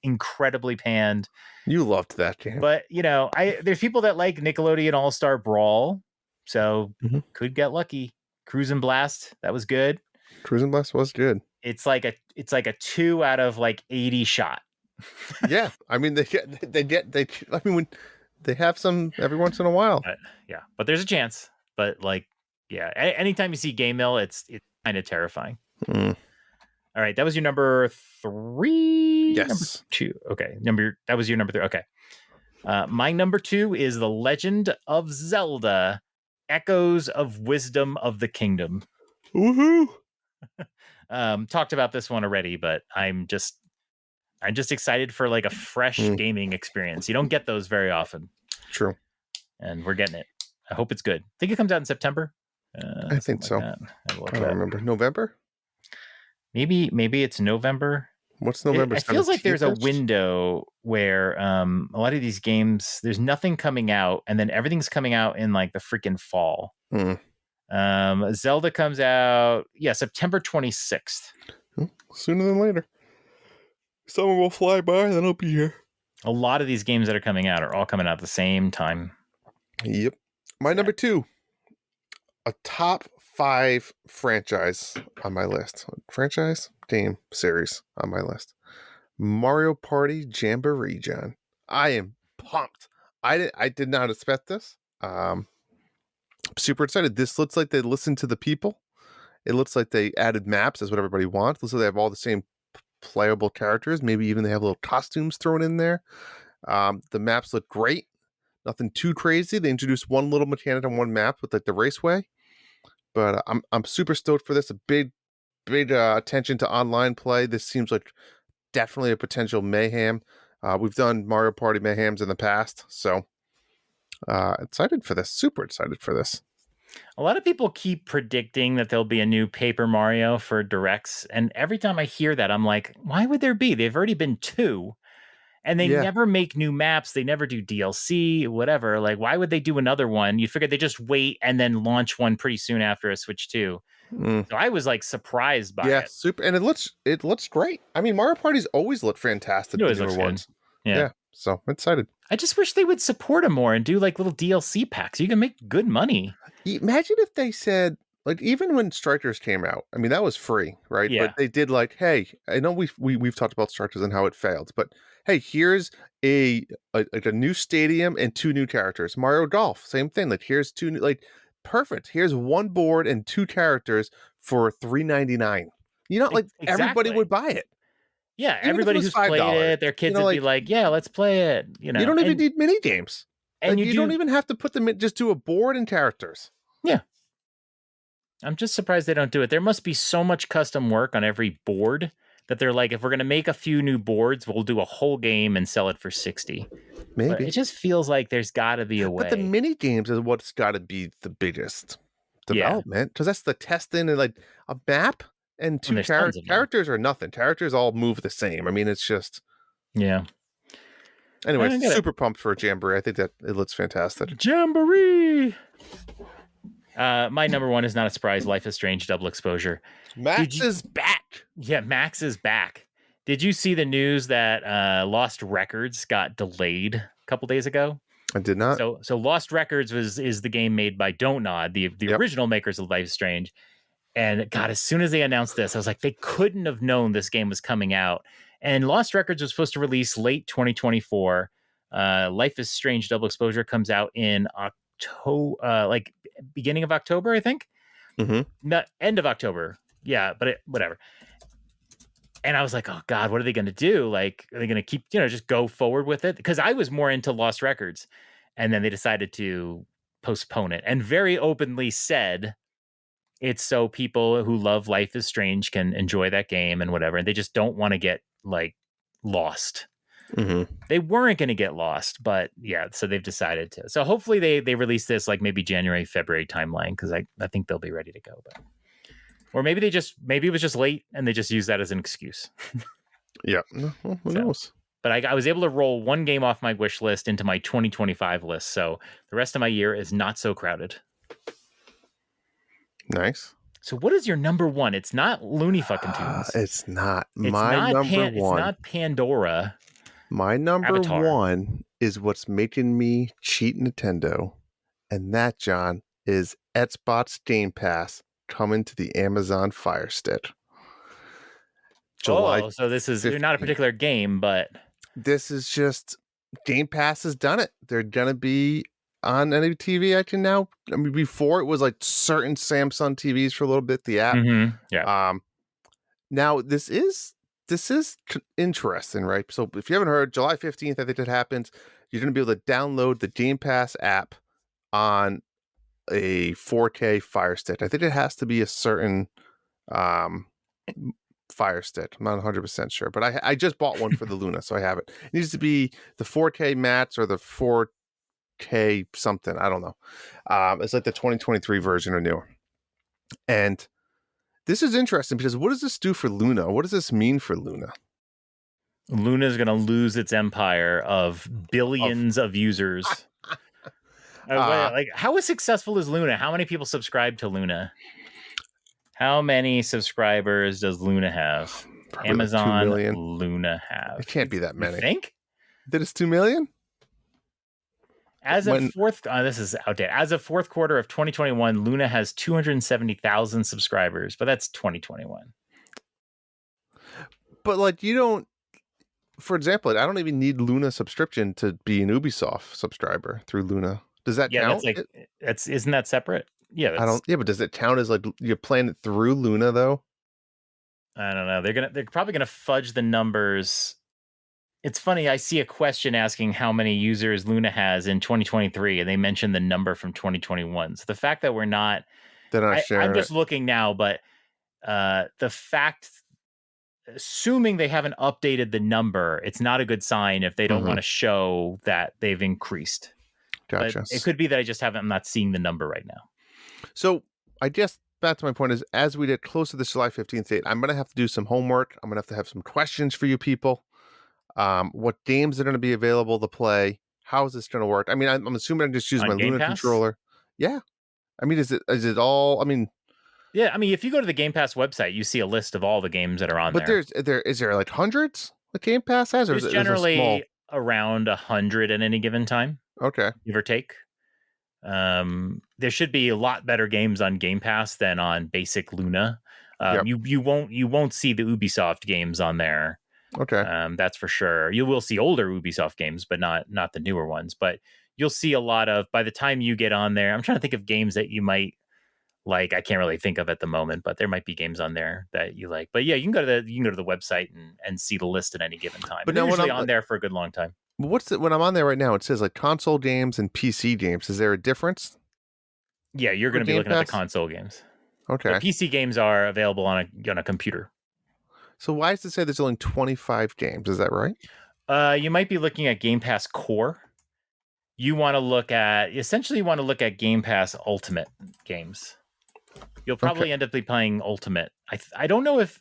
incredibly panned.
You loved that game.
But, you know, there's people that like Nickelodeon All-Star Brawl, so could get lucky. Cruise and Blast, that was good.
Cruise and Blast was good.
It's like a 2 out of like 80 shot.
Yeah, I mean I mean, when they have some every once in a while.
Yeah, but there's a chance. But like, yeah, anytime you see Game Mill, it's kind of terrifying. All right, that was your number 3.
Yes.
Number 2. Okay, that was your number 3. Okay. My number 2 is The Legend of Zelda: Echoes of Wisdom of the Kingdom.
Woohoo!
Talked about this one already, but I'm just excited for like a fresh gaming experience. You don't get those very often.
True.
And we're getting it. I hope it's good. I think it comes out in September.
I think so. I don't remember. November?
Maybe it's November.
What's November?
It feels like there's a window where a lot of these games, there's nothing coming out, and then everything's coming out in like the freaking fall. Zelda comes out, September 26th.
Sooner than later. Summer will fly by, then I'll be here.
A lot of these games that are coming out are all coming out at the same time.
Yep. My number 2, a top 5 franchise on my list. Franchise game series on my list. Mario Party Jamboree, John. I am pumped. I did not expect this. I'm super excited. This looks like they listened to the people. It looks like they added maps. That's what everybody wants. Looks like they have all the same playable characters. Maybe even they have little costumes thrown in there. The maps look great. Nothing too crazy. They introduced one little mechanic on one map with like the raceway. but I'm super stoked for this. A big attention to online play. This seems like definitely a potential mayhem. We've done Mario Party mayhems in the past, so excited for this. Super excited for this.
A lot of people keep predicting that there'll be a new Paper Mario for directs, and every time I hear that, I'm like, why would there be? They've already been two, and they
Yeah.
never make new maps. They never do DLC, whatever. Like, why would they do another one? You figure they just wait and then launch one pretty soon after a Switch 2.
Mm.
So I was like surprised by
Yeah,
it.
super, and it looks great. I mean, Mario Party's always looked
It
fantastic, the
always
newer
looks good.
ones.
Yeah.
Yeah, so excited.
I just wish they would support them more and do like little DLC packs. You can make good money.
Imagine if they said, like, even when Strikers came out, I mean, that was free, right? But
Yeah.
they did like, hey, I know we've talked about Strikers and how it failed, but hey, here's like a new stadium and two new characters. Mario Golf, same thing. Like, here's two new, like, perfect. Here's one board and two characters for $3.99. Like everybody
Exactly.
would buy it,
Yeah.
even if it
Everybody
was
who's played
$5.
it, their kids would be
Like,
like, yeah, let's play it,
you don't even
and
need mini games.
and
Like,
you
you don't
do.
even have to put them in. Just do a board and characters.
Yeah. I'm just surprised they don't do it. There must be so much custom work on every board that they're like, if we're going to make a few new boards, we'll do a whole game and sell it for 60. But it
Maybe.
just feels like there's got to be a
But the
way.
mini games is what's got to be the biggest
Yeah.
development, because that's the testing, and like a map and
And
two
there's tons of them.
characters are nothing. Characters all move the same. I mean, it's just,
Yeah. I
anyways,
don't get it.
super pumped for a Jamboree. I think that it looks fantastic.
Jamboree. My number one is not a surprise. Life is Strange Double Exposure.
Max
you-
is back.
Yeah, Max is back. Did you see the news that Lost Records got delayed a couple days ago?
I did not.
So Lost Records is the game made by Don't Nod, the
Yep.
original makers of Life is Strange. And God, as soon as they announced this, I was like, they couldn't have known this game was coming out. And Lost Records was supposed to release late 2024. Life is Strange Double Exposure comes out in October, like beginning of October, I think.
Mhm.
Not end of October. Yeah, but whatever. And I was like, oh God, what are they going to do? Like, are they going to keep, just go forward with it? Because I was more into Lost Records. And then they decided to postpone it and very openly said it's so people who love Life is Strange can enjoy that game and whatever. And they just don't want to get like lost.
Mhm.
They weren't going to get lost, but yeah, so they've decided to. So hopefully they release this like maybe January, February timeline, because I think they'll be ready to go. But or maybe it was just late and they just use that as an excuse.
Yeah. Well, who knows?
But I was able to roll one game off my wish list into my 2025 list. So the rest of my year is not so crowded.
Nice.
So what is your number one? It's not Looney fucking Tunes.
It's not
It's
my
not
number one.
It's not Pandora.
My number
Avatar.
one is what's making me cheat Nintendo, and that, John, is Xbox Game Pass coming to the Amazon Fire Stick. July.
So this is
15th.
not a particular game, but
This is just Game Pass has done it. They're gonna be on any TV I can now. I mean, before it was like certain Samsung TVs for a little bit. The app.
yeah.
Now this is interesting, right? So if you haven't heard, July 15th, I think it happens. You're going to be able to download the Game Pass app on a 4K Fire Stick. I think it has to be a certain Fire Stick. I'm not 100% sure, but I just bought one for the Luna, so I have it. It needs to be the 4K Max or the 4K something. I don't know. It's like the 2023 version or newer. And this is interesting because what does this do for Luna? What does this mean for Luna?
Luna's going to lose its empire of billions of users. Like, how successful is Luna? How many people subscribe to Luna? How many subscribers does Luna have? Amazon
like 2 million.
Luna have.
It can't be that many.
You think?
That it's 2 million?
This is outdated. As of fourth quarter of 2021, Luna has 270,000 subscribers, but that's 2021.
But like, you don't, for example, I don't even need Luna subscription to be an Ubisoft subscriber through Luna. Does that count?
Isn't that separate? Yeah,
but does it count as like you're playing it through Luna though?
I don't know. They're probably gonna fudge the numbers. It's funny. I see a question asking how many users Luna has in 2023, and they mention the number from 2021. So the fact that we're not
They're not
I'm
sharing it.
just looking now, but the fact, assuming they haven't updated the number, it's not a good sign if they don't
Mm-hmm.
want to show that they've increased. But
Gotcha.
it could be that I'm not seeing the number right now.
So I guess back to my point is, as we get closer to this July 15th date, I'm going to have to do some homework. I'm going to have some questions for you people. What games are going to be available to play? How is this going to work? I mean, I'm assuming I can just use my
On Game
Luna
Pass?
controller. Yeah. I mean, is it all? I mean,
Yeah, I mean, if you go to the Game Pass website, you see a list of all the games that are on
but
there.
is there like hundreds the Game Pass has, or
There's
is it a small?
generally around 100 at any given time,
Okay.
give or take. There should be a lot better games on Game Pass than on basic Luna.
Yep.
You won't see the Ubisoft games on there.
Okay.
That's for sure. You will see older Ubisoft games, but not the newer ones. But you'll see a lot of, by the time you get on there. I'm trying to think of games that you might like. I can't really think of at the moment, but there might be games on there that you like. But yeah, you can go to the website and see the list at any given time.
But
And they're
now when
usually
I'm
on there for a good long time.
when I'm on there right now, it says like console games and PC games. Is there a difference
Yeah, you're
for
going to be
Game
looking at the
Pass?
console games.
Okay.
But PC games are available on a computer.
So why does it say there's only 25 games? Is that right?
You might be looking at Game Pass Core. You want to look at Game Pass Ultimate games. You'll probably end up playing Ultimate. I don't know if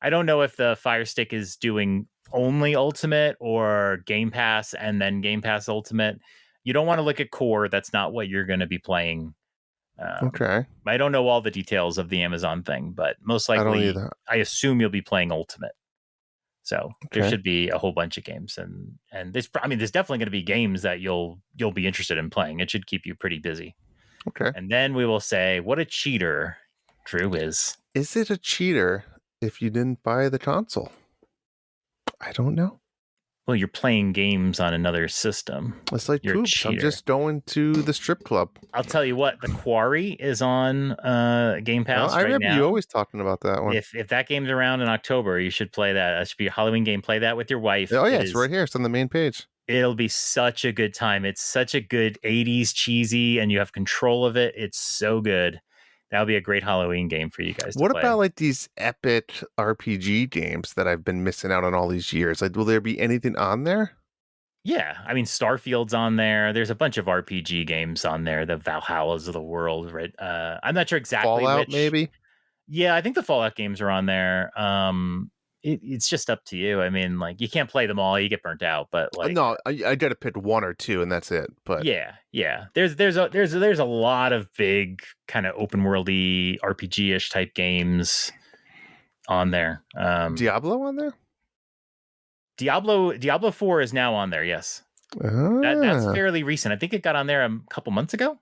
the Fire Stick is doing only Ultimate or Game Pass and then Game Pass Ultimate. You don't want to look at Core. That's not what you're going to be playing.
Okay.
I don't know all the details of the Amazon thing, but most
I don't
likely,
either.
I assume you'll be playing Ultimate. So there
Okay.
should be a whole bunch of games, and there's definitely going to be games that you'll be interested in playing. It should keep you pretty busy.
Okay.
And then we will say what a cheater Drew is.
Is it a cheater if you didn't buy the console? I don't know.
Well, you're playing games on another system.
It's like
You're
poops.
a
I'm
cheater.
just going to the strip club.
I'll tell you what, The Quarry is on Game Pass
I
right
remember
now.
you always talking about that one.
If that game's around in October, you should play that. That should be a Halloween game. Play that with your wife.
Oh yeah, it's right here. It's on the main page.
It'll be such a good time. It's such a good 80s cheesy, and you have control of it. It's so good. That'll be a great Halloween game for you guys to
What
play.
about like these epic RPG games that I've been missing out on all these years? Like, will there be anything on there?
Yeah, I mean, Starfield's on there. There's a bunch of RPG games on there, the Valhallas of the world, right? I'm not sure exactly
Fallout,
which.
maybe?
Yeah, I think the Fallout games are on there. It's just up to you. I mean, like, you can't play them all; you get burnt out. But like,
No, I got to pick one or two, and that's it. But
yeah. There's a lot of big kind of open worldy RPG ish type games on there.
Diablo on there?
Diablo 4 is now on there. Yes, that's fairly recent. I think it got on there a couple months ago.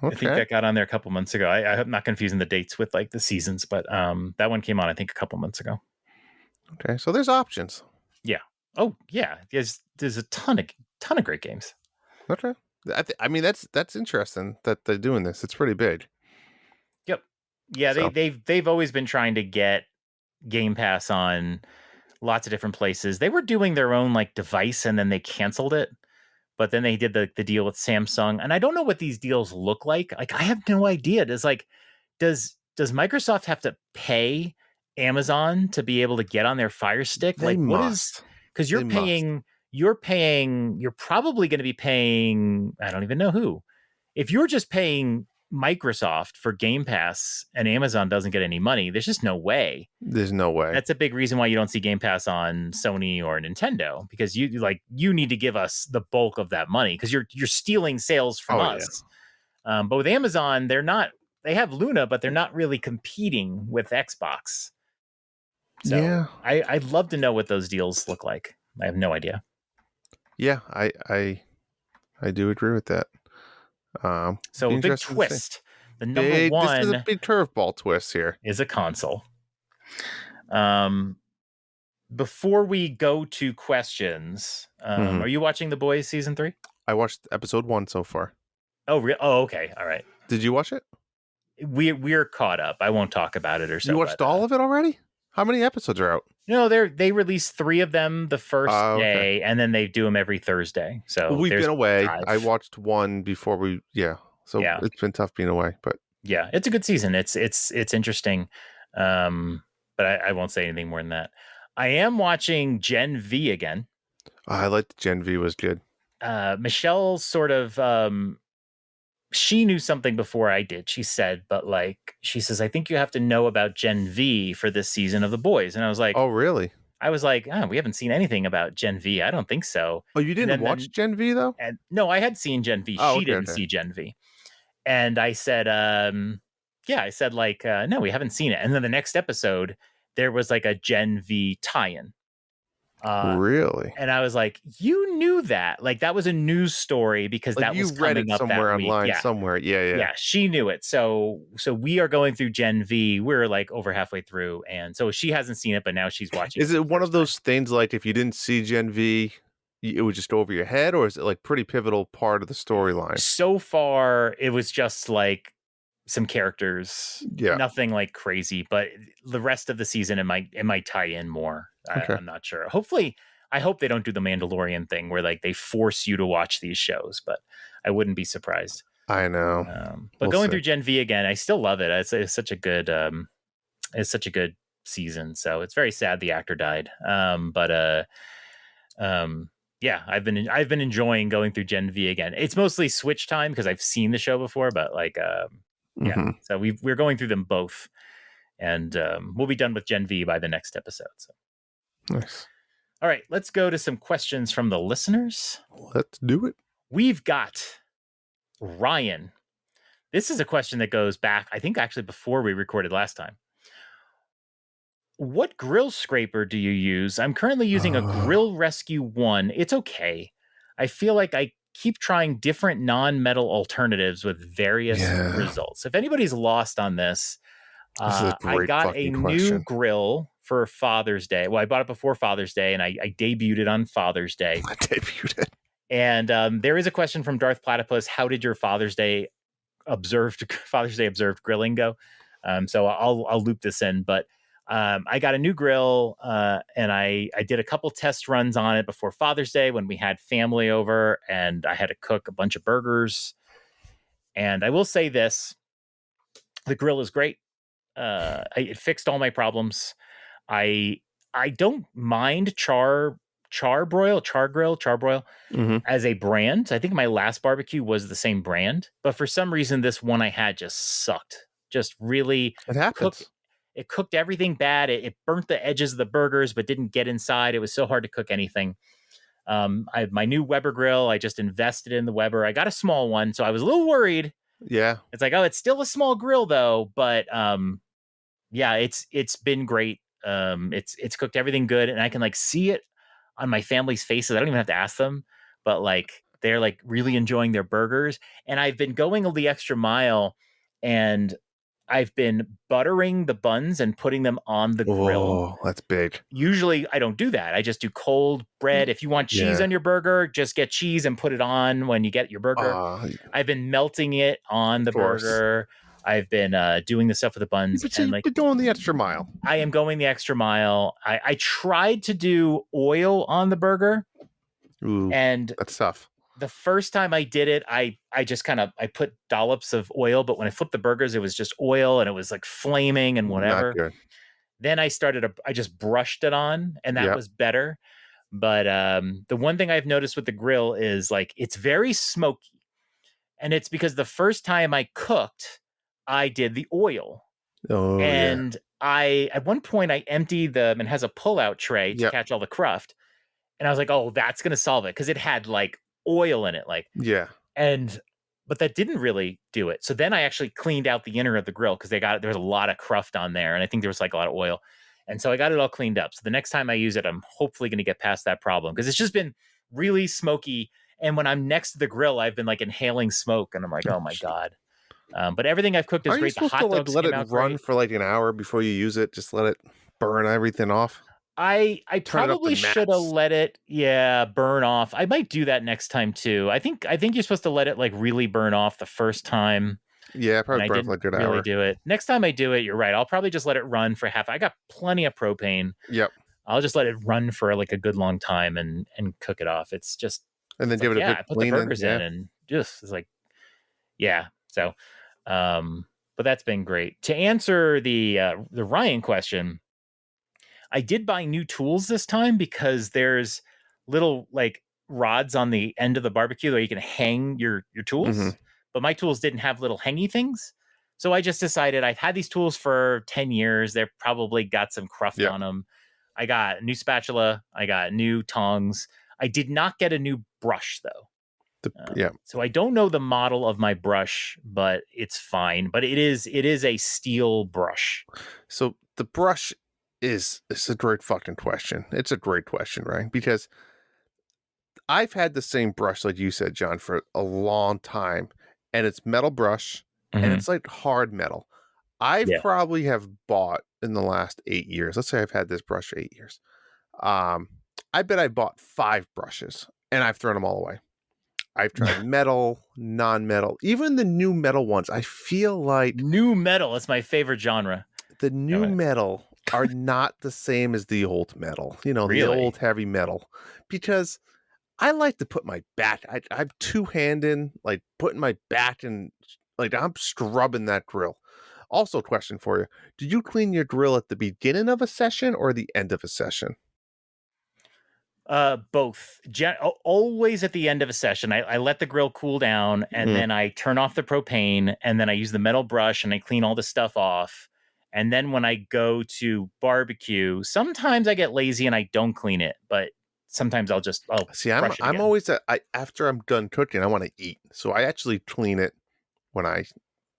Okay.
I think that got on there a couple months ago. I'm not confusing the dates with like the seasons, but that one came on I think a couple months ago.
Okay, so there's options.
Yeah. Oh yeah. There's a ton of great games.
Okay. I mean that's interesting that they're doing this. It's pretty big.
Yep. Yeah,
So.
they've always been trying to get Game Pass on lots of different places. They were doing their own like device and then they canceled it. But then they did the deal with Samsung. And I don't know what these deals look like. Like I have no idea. Does Microsoft have to pay Amazon to be able to get on their Fire Stick?
They must.
Because you're probably going to be paying, I don't even know who. If you're just paying Microsoft for Game Pass and Amazon doesn't get any money, there's just no way.
There's no way.
That's a big reason why you don't see Game Pass on Sony or Nintendo, because you need to give us the bulk of that money because you're stealing sales from us. Yeah. But with Amazon, they have Luna, but they're not really competing with Xbox. So yeah. I'd love to know what those deals look like. I have no idea.
Yeah, I do agree with that.
So a big twist. The number one.
This is a big curveball twist here.
Is a console. Before we go to questions, are you watching The Boys season 3?
I watched episode 1 so far.
Oh, oh, okay, all right.
Did you watch it?
We're caught up. I won't talk about it or so.
You watched all of it already? How many episodes are out?
No, they released 3 of them the first day, and then they do them every Thursday. So
we've been away.
5.
I watched one before we. So it's been tough being away, but
Yeah, it's a good season. It's interesting. Um, but I won't say anything more than that. I am watching Gen V again.
I like the Gen V was good.
Michelle sort of she knew something before I did. She said, but like she says, I think you have to know about Gen V for this season of The Boys. And
Oh, really?
I was like, oh, we haven't seen anything about Gen V. I don't think so.
Oh, you
And
didn't watch
then
Gen V though?
and no, I had seen Gen V.
Oh,
She
okay,
didn't
okay.
see Gen V. And I said, yeah, I said like, no, we haven't seen it. And then the next episode, there was like a Gen V tie-in. Uh,
Really?
and I was like, you knew that. Like that was a news story because
Like
that
you
was
read it
coming up that
somewhere
week.
online
Yeah.
somewhere. Yeah, yeah.
Yeah, she knew it. So we are going through Gen V. We're like over halfway through. And so she hasn't seen it, but now she's watching it
Is
for
it
the
one of
first time.
those things like if you didn't see Gen V, it would just go over your head, or is it like pretty pivotal part of the storyline?
So far, it was just like some characters,
Yeah.
nothing like crazy, but the rest of the season it might tie in more.
Okay.
I'm not sure. Hopefully, I hope they don't do the Mandalorian thing where like they force you to watch these shows, but I wouldn't be surprised.
I know.
But
We'll
going
see.
through Gen V again, I still love it. It's such a good season. So it's very sad the actor died. Um, yeah, I've been enjoying going through Gen V again. It's mostly Switch time because I've seen the show before, but like yeah.
Hmm.
So we're going through them both, and we'll be done with Gen V by the next episode. So
Nice.
all right, let's go to some questions from the listeners.
Let's do it.
We've got Ryan. This is a question that goes back, I think, actually before we recorded last time. What grill scraper do you use? I'm currently using a Grill Rescue 1. It's okay. I feel like I keep trying different non-metal alternatives with various results. If anybody's lost on this,
This is a
I
great
got a
fucking
new
question.
grill for Father's Day. Well, I bought it before Father's Day, and I debuted it on Father's Day.
I debuted it.
And there is a question from Darth Platypus. How did your Father's Day observed grilling go? So I'll loop this in, but I got a new grill, and I did a couple test runs on it before Father's Day when we had family over, and I had to cook a bunch of burgers. And I will say this: the grill is great. It fixed all my problems. I don't mind char broil
Hmm.
as a brand. I think my last barbecue was the same brand, but for some reason, this one I had just sucked. Just really
It
cooked.
happens.
It cooked everything bad. It burnt the edges of the burgers, but didn't get inside. It was so hard to cook anything. I have my new Weber grill. I just invested in the Weber. I got a small one, so I was a little worried.
Yeah.
It's like, oh, it's still a small grill though, but yeah, it's been great. It's cooked everything good, and I can like see it on my family's faces. I don't even have to ask them, but like they're like really enjoying their burgers. And I've been going the extra mile, and I've been buttering the buns and putting them on the grill.
Oh, that's big.
Usually I don't do that. I just do cold bread. If you want cheese
Yeah.
on your burger, just get cheese and put it on when you get your burger. I've been melting it on the
course.
burger. I've been doing the stuff with the buns,
But
and
you've
like
been going the extra mile.
I am going the extra mile. I tried to do oil on the burger,
Ooh,
and
that's tough.
the first time I did it, I just kind of I put dollops of oil, but when I flipped the burgers, it was just oil, and it was like flaming and
Not
whatever.
good.
Then I just brushed it on, and that
Yep.
was better. But the one thing I've noticed with the grill is like it's very smoky, and it's because the first time I cooked, I did the oil.
Oh, yeah.
And at one point, I emptied them and has a pull-out tray to
Yep.
catch all the cruft. And I was like, oh, that's going to solve it because it had like oil in it.
Yeah.
But that didn't really do it. So then I actually cleaned out the inner of the grill because there was a lot of cruft on there. And I think there was like a lot of oil. And so I got it all cleaned up. So the next time I use it, I'm hopefully going to get past that problem because it's just been really smoky. And when I'm next to the grill, I've been like inhaling smoke and I'm like, oh my God. But everything I've cooked is
Are you
great. The
supposed to
hot
like
dogs
let
came
it
out
run
great.
for like an hour before you use it? Just let it burn everything off?
I
Turn it up
probably
to
should have
max.
let it, burn off. I might do that next time too. I think you're supposed to let it like really burn off the first time,
Yeah,
and
probably
I
burn for
didn't
like a good
really
hour.
do it. Next time I do it, you're right. I'll probably just let it run for half. I got plenty of propane.
Yep.
I'll just let it run for like a good long time and cook it off. It's just
And then
it's like,
give it a
yeah,
good
I put the
cleaning.
burgers
Yeah.
in and just it's like, yeah. So, um, but that's been great. To answer the Ryan question, I did buy new tools this time because there's little like rods on the end of the barbecue where you can hang your
Hmm.
tools, but my tools didn't have little hangy things. So I just decided I've had these tools for 10 years. They've probably got some cruft
Yeah.
on them. I got a new spatula, I got new tongs. I did not get a new brush though.
Yeah.
So I don't know the model of my brush, but it's fine. But it is a steel brush.
So the brush is a great fucking question. It's a great question, right? Because I've had the same brush, like you said, John, for a long time, and it's metal brush, and
Hmm.
it's like hard metal. I've
Yeah.
probably have bought in the last 8 years. Let's say I've had this brush for 8 years. Um, I bet I bought 5 brushes, and I've thrown them all away. I've tried metal, non-metal, even the new metal ones. I feel like
New metal is my favorite genre.
the
No,
new metal are not the same as the old metal. The
really?
old heavy metal, because I like to put my back. I'm two-handed, like putting my back and like I'm scrubbing that grill. Also, question for you: do you clean your grill at the beginning of a session or the end of a session?
Both. Always at the end of a session, I let the grill cool down, and
Mm.
then I turn off the propane, and then I use the metal brush and I clean all the stuff off. And then when I go to barbecue, sometimes I get lazy and I don't clean it, but sometimes I'll
See, I'm
brush it
I'm
again.
always after I'm done cooking, I want to eat, so I actually clean it when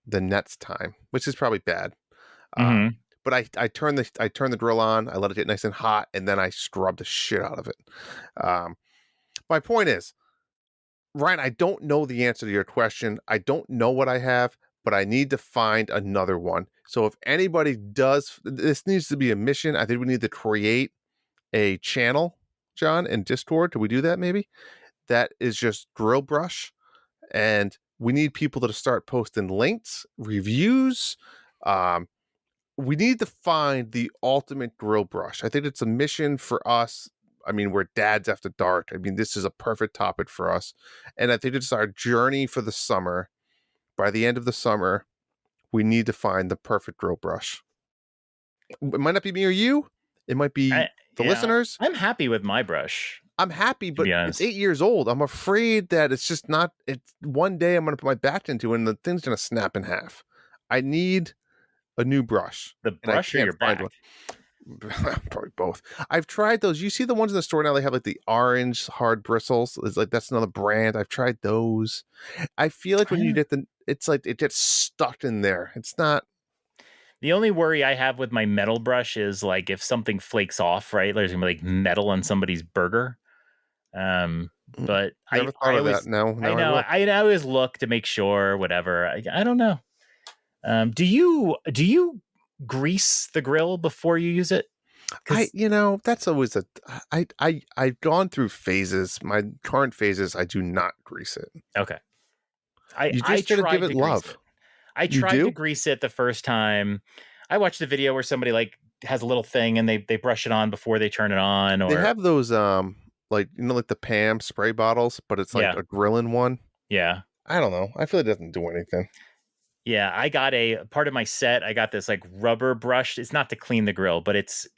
the next time, which is probably bad. Uh,
Hmm.
but I turn the grill on, I let it get nice and hot, and then I scrub the shit out of it. Um, my point is, Ryan, I don't know the answer to your question. I don't know what I have, but I need to find another one. So if anybody does, this needs to be a mission. I think we need to create a channel, John, in Discord. Do we do that maybe? That is just drill brush, and we need people to start posting links, reviews. Um, we need to find the ultimate grill brush. I think it's a mission for us. I mean, we're dads after dark. I mean, this is a perfect topic for us. And I think it's our journey for the summer. By the end of the summer, we need to find the perfect grill brush. It might not be me or you, it might be the
Yeah,
listeners.
I'm happy with my brush,
I'm happy,
to
but
be
it's
honest.
8 years old. I'm afraid that it's just not, it's one day I'm going to put my back into it and the thing's going to snap in half. I need a new brush
The
and I
brush or
can't
your
find
back?
one. Probably both. I've tried those. You see the ones in the store now, they have like the orange hard bristles. It's like that's another brand. I've tried those. I feel like when you get it's like it gets stuck in there. It's not.
The only worry I have with my metal brush is like if something flakes off, right? There's gonna be like metal on somebody's burger. Um, but I
Never thought
I
of that.
always
No,
I
now I
know
will.
I always look to make sure, whatever. I don't know. Do you grease the grill before you use it? Because
That's always I've gone through phases. My current phases, I do not grease it.
okay, I
You
I
just got to give
tried
it
to grease
love.
it. I
You
tried to
do?
grease it the first time. I watched a video where somebody like has a little thing and they brush it on before they turn it on,
They
or
have those like like the Pam spray bottles, but it's like
yeah,
a grilling one.
yeah.
I don't know. I feel it doesn't do anything.
Yeah, I got a part of my set. I got this like rubber brush. It's not to clean the grill, but it's,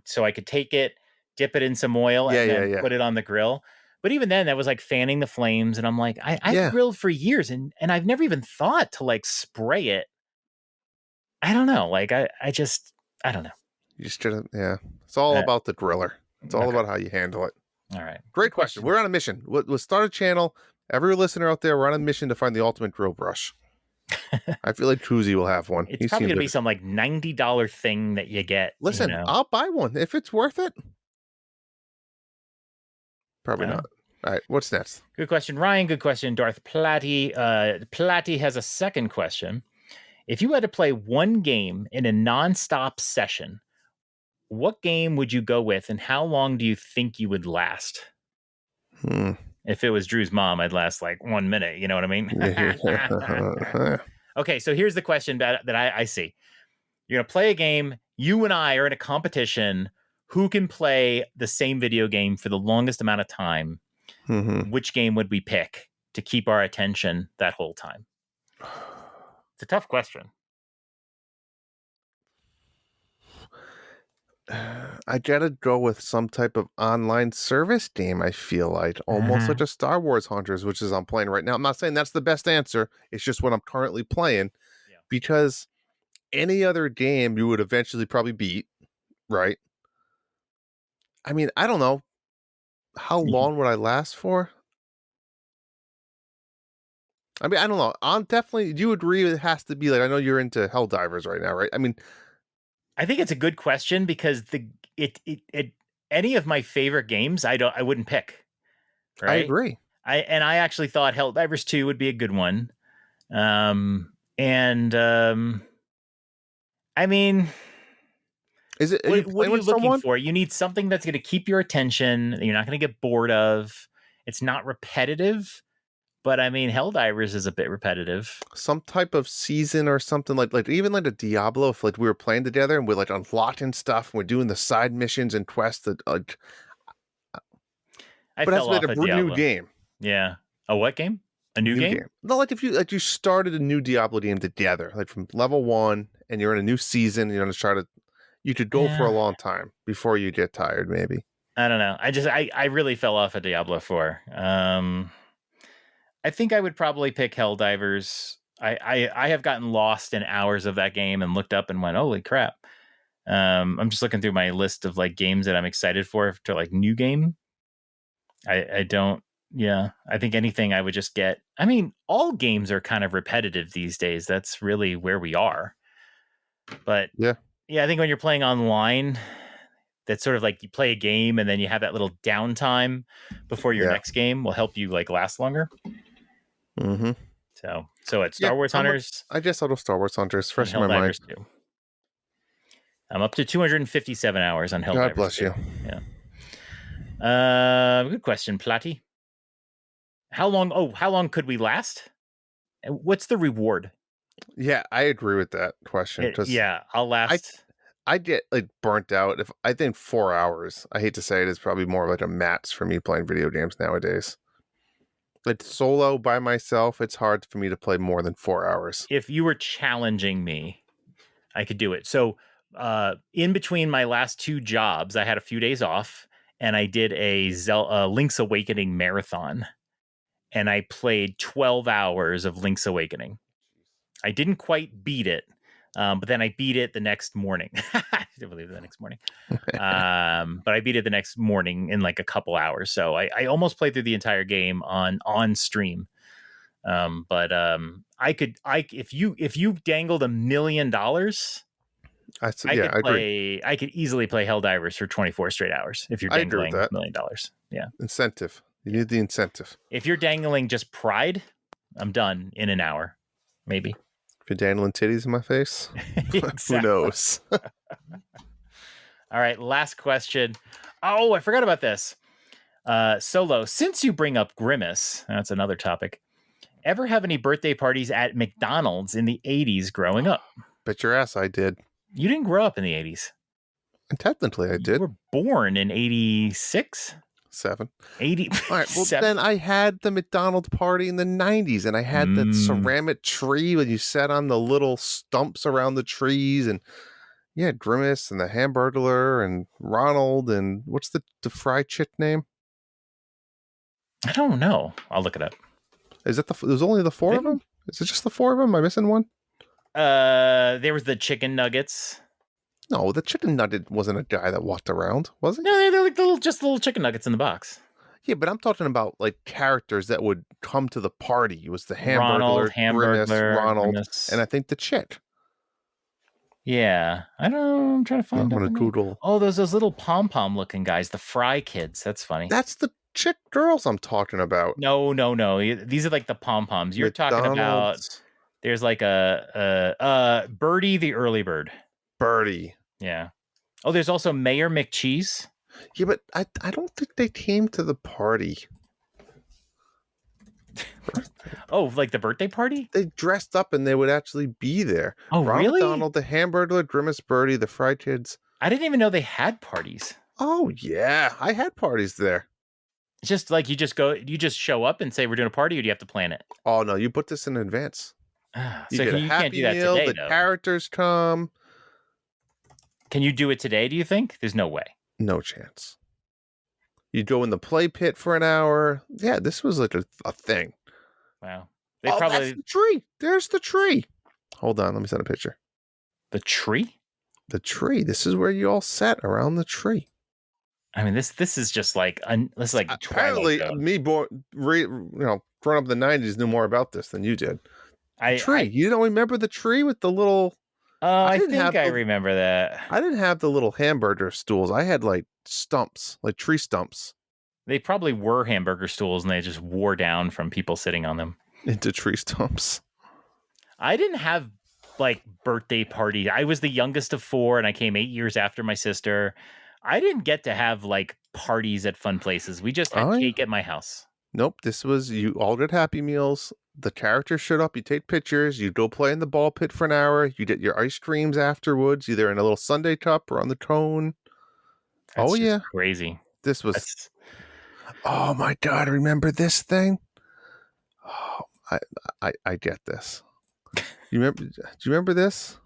so I could take it, dip it in some oil,
Yeah,
and
yeah,
then
yeah.
put it on the grill. But even then, that was like fanning the flames. And I'm like, I've
Yeah.
grilled for years and I've never even thought to like spray it. I don't know. Like, I don't know.
You just gotta, yeah. It's all
Uh,
about the griller. It's all
okay.
about how you handle it.
All right.
Great
Good
question.
question.
We're on a mission. We'll start a channel. Every listener out there, we're on a mission to find the ultimate grill brush. I feel like Koozie will have one.
It's
He
probably
seems
going to
like
be some like $90 thing that you get,
listen, I'll buy one if it's worth it. Probably
Uh,
not. All right, what's next?
Good question, Ryan. Good question, Darth Platty. Platty has a second question. If you had to play one game in a nonstop session, what game would you go with, and how long do you think you would last?
Hmm.
If it was Drew's mom, I'd last like 1 minute. You know what I mean?
Yeah.
Okay, so here's the question that I see. You're gonna play a game. You and I are in a competition. Who can play the same video game for the longest amount of time?
Mhm.
Which game would we pick to keep our attention that whole time? It's a tough question.
I gotta go with some type of online service game, I feel like. Almost like
Hmm.
a Star Wars Hunters, which is I'm playing right now. I'm not saying that's the best answer. It's just what I'm currently playing
Yeah.
because any other game you would eventually probably beat, right? I mean, I don't know. How
Mhm.
long would I last for? I mean, I don't know. I'm definitely you agree it has to be like I know you're into Helldivers right now, right? I mean,
I think it's a good question because it any of my favorite games I wouldn't pick,
I
right?
agree.
I actually thought Helldivers 2 would be a good one. And I mean,
Is it are you
what
playing
are you
with
looking
someone?
for? You need something that's going to keep your attention, that you're not going to get bored of. It's not repetitive, but I mean, Helldivers is a bit repetitive.
Some type of season or something like even like a Diablo if like we were playing together and we're like unlocking stuff and we're doing the side missions and quests that
I
but it has
fell
to be like
off
a
a
new
Diablo.
game.
Yeah. A what game? A new
New
game?
game. Not like if you started a new Diablo game together, like from level one and you're in a new season, you're gonna try to you could go for a
Yeah.
long time before you get tired, maybe.
I don't know. I really fell off a Diablo 4. I think I would probably pick Helldivers. I have gotten lost in hours of that game and looked up and went, "Holy crap." I'm just looking through my list of like games that I'm excited for to like new game. I don't yeah, I think anything I would just get. I mean, all games are kind of repetitive these days. That's really where we are. But
Yeah,
yeah, I think when you're playing online, that's sort of like you play a game and then you have that little downtime before your
yeah.
next game will help you like last longer.
Mm-hmm.
So at
Yeah,
Star Wars Hunters
I guess I'll do Star Wars Hunters,
and
fresh in my mind.
Helldivers 2. I'm up to 257 hours on
God
Helldivers
bless
2.
you.
Yeah. Good question, Platy. How long could we last? What's the reward?
Yeah, I agree with that question because
Yeah, I'll
I
last.
I get like burnt out if I think 4 hours. I hate to say it is probably more like a max for me playing video games nowadays. Like solo by myself, it's hard for me to play more than 4 hours.
If you were challenging me, I could do it. So, in between my last two jobs, I had a few days off, and I did a Link's Awakening marathon, and I played 12 hours of Link's Awakening. I didn't quite beat it, but then I beat it the next morning. I didn't believe it the next morning. But I beat it the next morning in like a couple hours. So I almost played through the entire game on stream. But I if you dangled $1 million,
Yeah, I agree.
I could easily play Helldivers for 24 straight hours if you're
I agree with
dangling
that.
$1 million. Yeah.
Incentive. You
Yeah.
need the incentive.
If you're dangling just pride, I'm done in an hour. Maybe.
If you're dangling titties in my face, who
Exactly.
knows?
All right, last question. Oh, I forgot about this. Solo, since you bring up Grimace, that's another topic. Ever have any birthday parties at McDonald's in the 80s growing up?
Bet your ass I did.
You didn't grow up in the 80s.
And technically I
You
did.
were born in 86?
7.
80
All right. Well, then I had the McDonald's party in the 90s and I had that
Mm,
ceramic tree when you sat on the little stumps around the trees. And yeah, Grimace and the Hamburglar and Ronald. And what's the fried chick name?
I don't know. I'll look it up.
Is that there's only the four of
Maybe.
them? Is it just the four of them? Am I missing one?
There was the chicken nuggets.
No, the chicken nugget wasn't a guy that walked around, was he?
No, they're like just little chicken nuggets in the box.
Yeah, but I'm talking about like characters that would come to the party. It was the
Ronald,
Hamburglar, Grimace,
Hamburglar,
Ronald, and
Grimace.
I think the chick.
Yeah, I don't know. I'm trying to
I'm
find out
gonna
the name.
Google.
Oh, those little pom pom looking guys, the Fry Kids. That's funny.
That's the chick girls I'm talking about.
No, no, no. These are like the pom poms. You're talking about.
McDonald's
There's like Birdie the early bird.
Birdie.
Yeah. Oh, there's also Mayor McCheese.
Yeah, but I don't think they came to the party.
Oh, like the birthday party?
They dressed up and they would actually be there.
Oh,
Ronald
really?
McDonald, the Hamburglar, Grimace, Birdie, the Fried Kids.
I didn't even know they had parties.
Oh yeah, I had parties there.
It's just like you just show up and say we're doing a party, or do you have to plan it?
Oh no, you put this in advance. You
So
get a
you can't do
Happy
that
Meal.
today,
The
though.
characters come.
Can you do it today, do you think? There's no way.
No chance. You go in the play pit for an hour. Yeah, this was like a thing.
Wow.
That's the tree. There's the tree. Hold on, let me send a picture.
The tree?
The tree. This is where you all sat around the tree.
I mean, this is just like this is like
apparently me growing up in the 90s knew more about this than you did. Tree. You don't remember the tree with the little?
Oh, I think I remember that.
I didn't have the little hamburger stools. I had like stumps, like tree stumps.
They probably were hamburger stools, and they just wore down from people sitting on them
into tree stumps.
I didn't have like birthday party. I was the youngest of 4, and I came 8 years after my sister. I didn't get to have like parties at fun places. We just had cake at my house.
Nope. This was, you all did Happy Meals. The characters showed up. You take pictures. You go play in the ball pit for an hour. You get your ice creams afterwards, either in a little sundae cup or on the cone.
That's just crazy.
This was. Oh my God! Remember this thing? Oh, I get this. You remember? Do you remember this?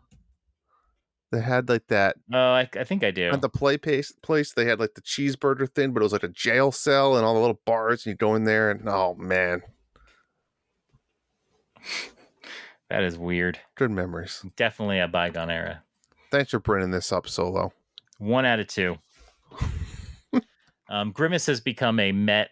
They had like that.
Oh, I think I do.
At the place, they had like the cheeseburger thing, but it was like a jail cell and all the little bars. And you go in there, and oh man,
that is weird.
Good memories.
Definitely a bygone era.
Thanks for bringing this up, Solo.
1 out of 2. Grimace has become a Met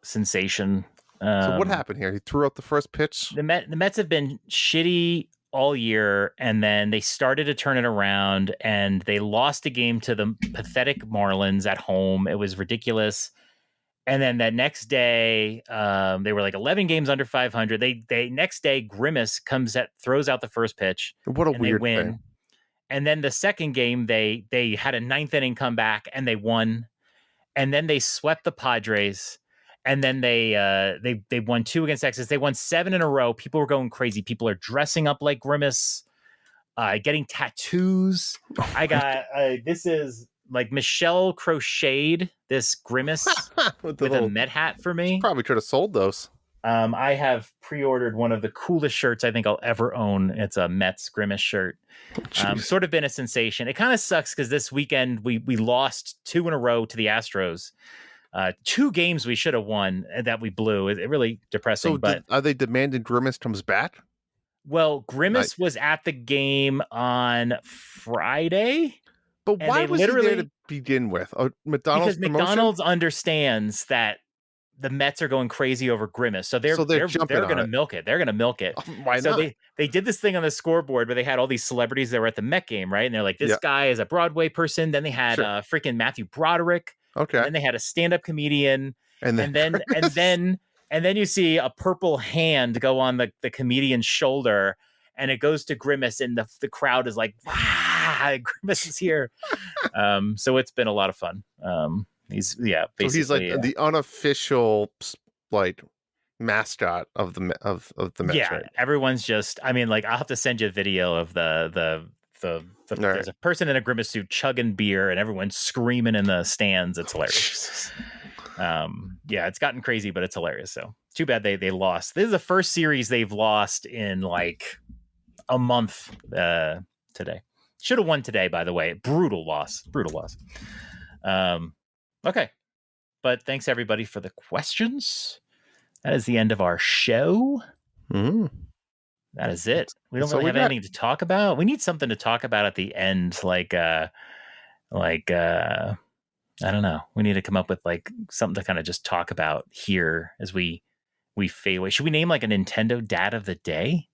sensation.
So what happened here? He threw out the first pitch.
The Mets have been shitty all year, and then they started to turn it around, and they lost a game to the pathetic Marlins at home. It was ridiculous. And then that next day, they were like 11 games under 500. They next day, Grimace throws out the first pitch.
What a weird
win.
thing.
And then the second game, they had a 9th inning comeback, and they won. And then they swept the Padres. And then they won 2 against Texas. They won 7 in a row. People were going crazy. People are dressing up like Grimace, getting tattoos. I got this is like Michelle crocheted this Grimace with a Met hat for me.
Probably could have sold those.
I have pre-ordered one of the coolest shirts I think I'll ever own. It's a Mets Grimace shirt. Sort of been a sensation. It kind of sucks because this weekend we lost 2 in a row to the Astros. 2 games we should have won that we blew. It really depressing.
So are they demanding Grimace comes back?
Well, Grimace was at the game on Friday.
But why was he there to begin with?
Because McDonald's understands that the Mets are going crazy over Grimace, so they're going to milk it. They're going to milk it.
Why not?
So they did this thing on the scoreboard where they had all these celebrities that were at the Met game, right? And they're like, this guy is a Broadway person. Then they had freaking Matthew Broderick.
Okay.
And then they had a stand-up comedian, and then you see a purple hand go on the comedian's shoulder, and it goes to Grimace, and the crowd is like, "Wow, Grimace is here!" So it's been a lot of fun. He's basically
he's like the unofficial like mascot of the Mets.
Yeah,
right?
Everyone's just. I mean, like I'll have to send you a video of there's a person in a Grimace suit chugging beer and everyone's screaming in the stands. It's hilarious. It's gotten crazy, but it's hilarious. So too bad they lost. This is the first series they've lost in like a month today. Should have won today, by the way. Brutal loss. Okay. But thanks everybody for the questions. That is the end of our show. That is it. We don't really have anything to talk about. We need something to talk about at the end, like I don't know. We need to come up with like something to kind of just talk about here as we fade away. Should we name like a Nintendo Dad of the Day?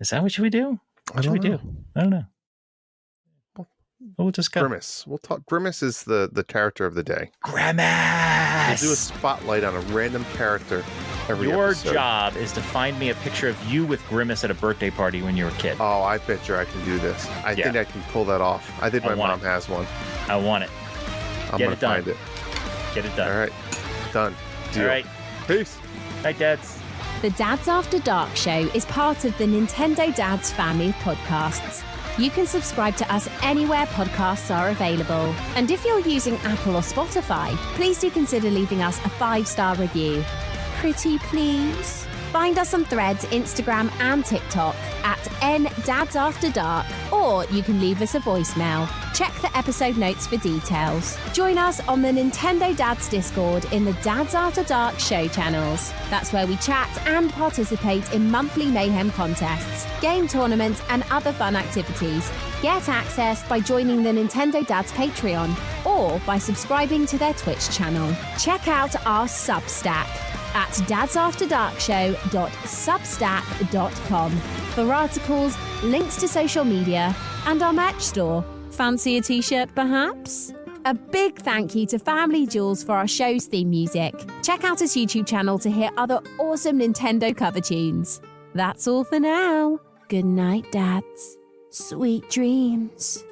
Is that what should we do? What should we do? I don't know. We'll just go.
Grimace. We'll talk. Grimace is the character of the day.
Grimace.
We'll do a spotlight on a random character every episode.
Your job is to find me a picture of you with Grimace at a birthday party when you were a kid.
Oh, I bet you I can do this. I think I can pull that off. I think my mom has one.
I want it.
I'm going to find it.
Get it done.
All right. Done. Deal.
All right.
Peace.
Night, dads.
The Dads After Dark show is part of the Nintendo Dads family of podcasts. You can subscribe to us anywhere podcasts are available. And if you're using Apple or Spotify, please do consider leaving us a 5-star review. Pretty please. Find us on Threads, Instagram and TikTok at @NDadsAfterDark, or you can leave us a voicemail Check the episode notes for details. Join us on the Nintendo Dads Discord in the Dads After Dark show channels. That's where we chat and participate in monthly Mayhem contests, game tournaments, and other fun activities. Get access by joining the Nintendo Dads Patreon or by subscribing to their Twitch channel. Check out our Substack at dadsafterdarkshow.substack.com for articles, links to social media, and our merch store. Fancy a t-shirt, perhaps? A big thank you to Family Jewels for our show's theme music. Check out his YouTube channel to hear other awesome Nintendo cover tunes. That's all for now. Good night, Dads. Sweet dreams.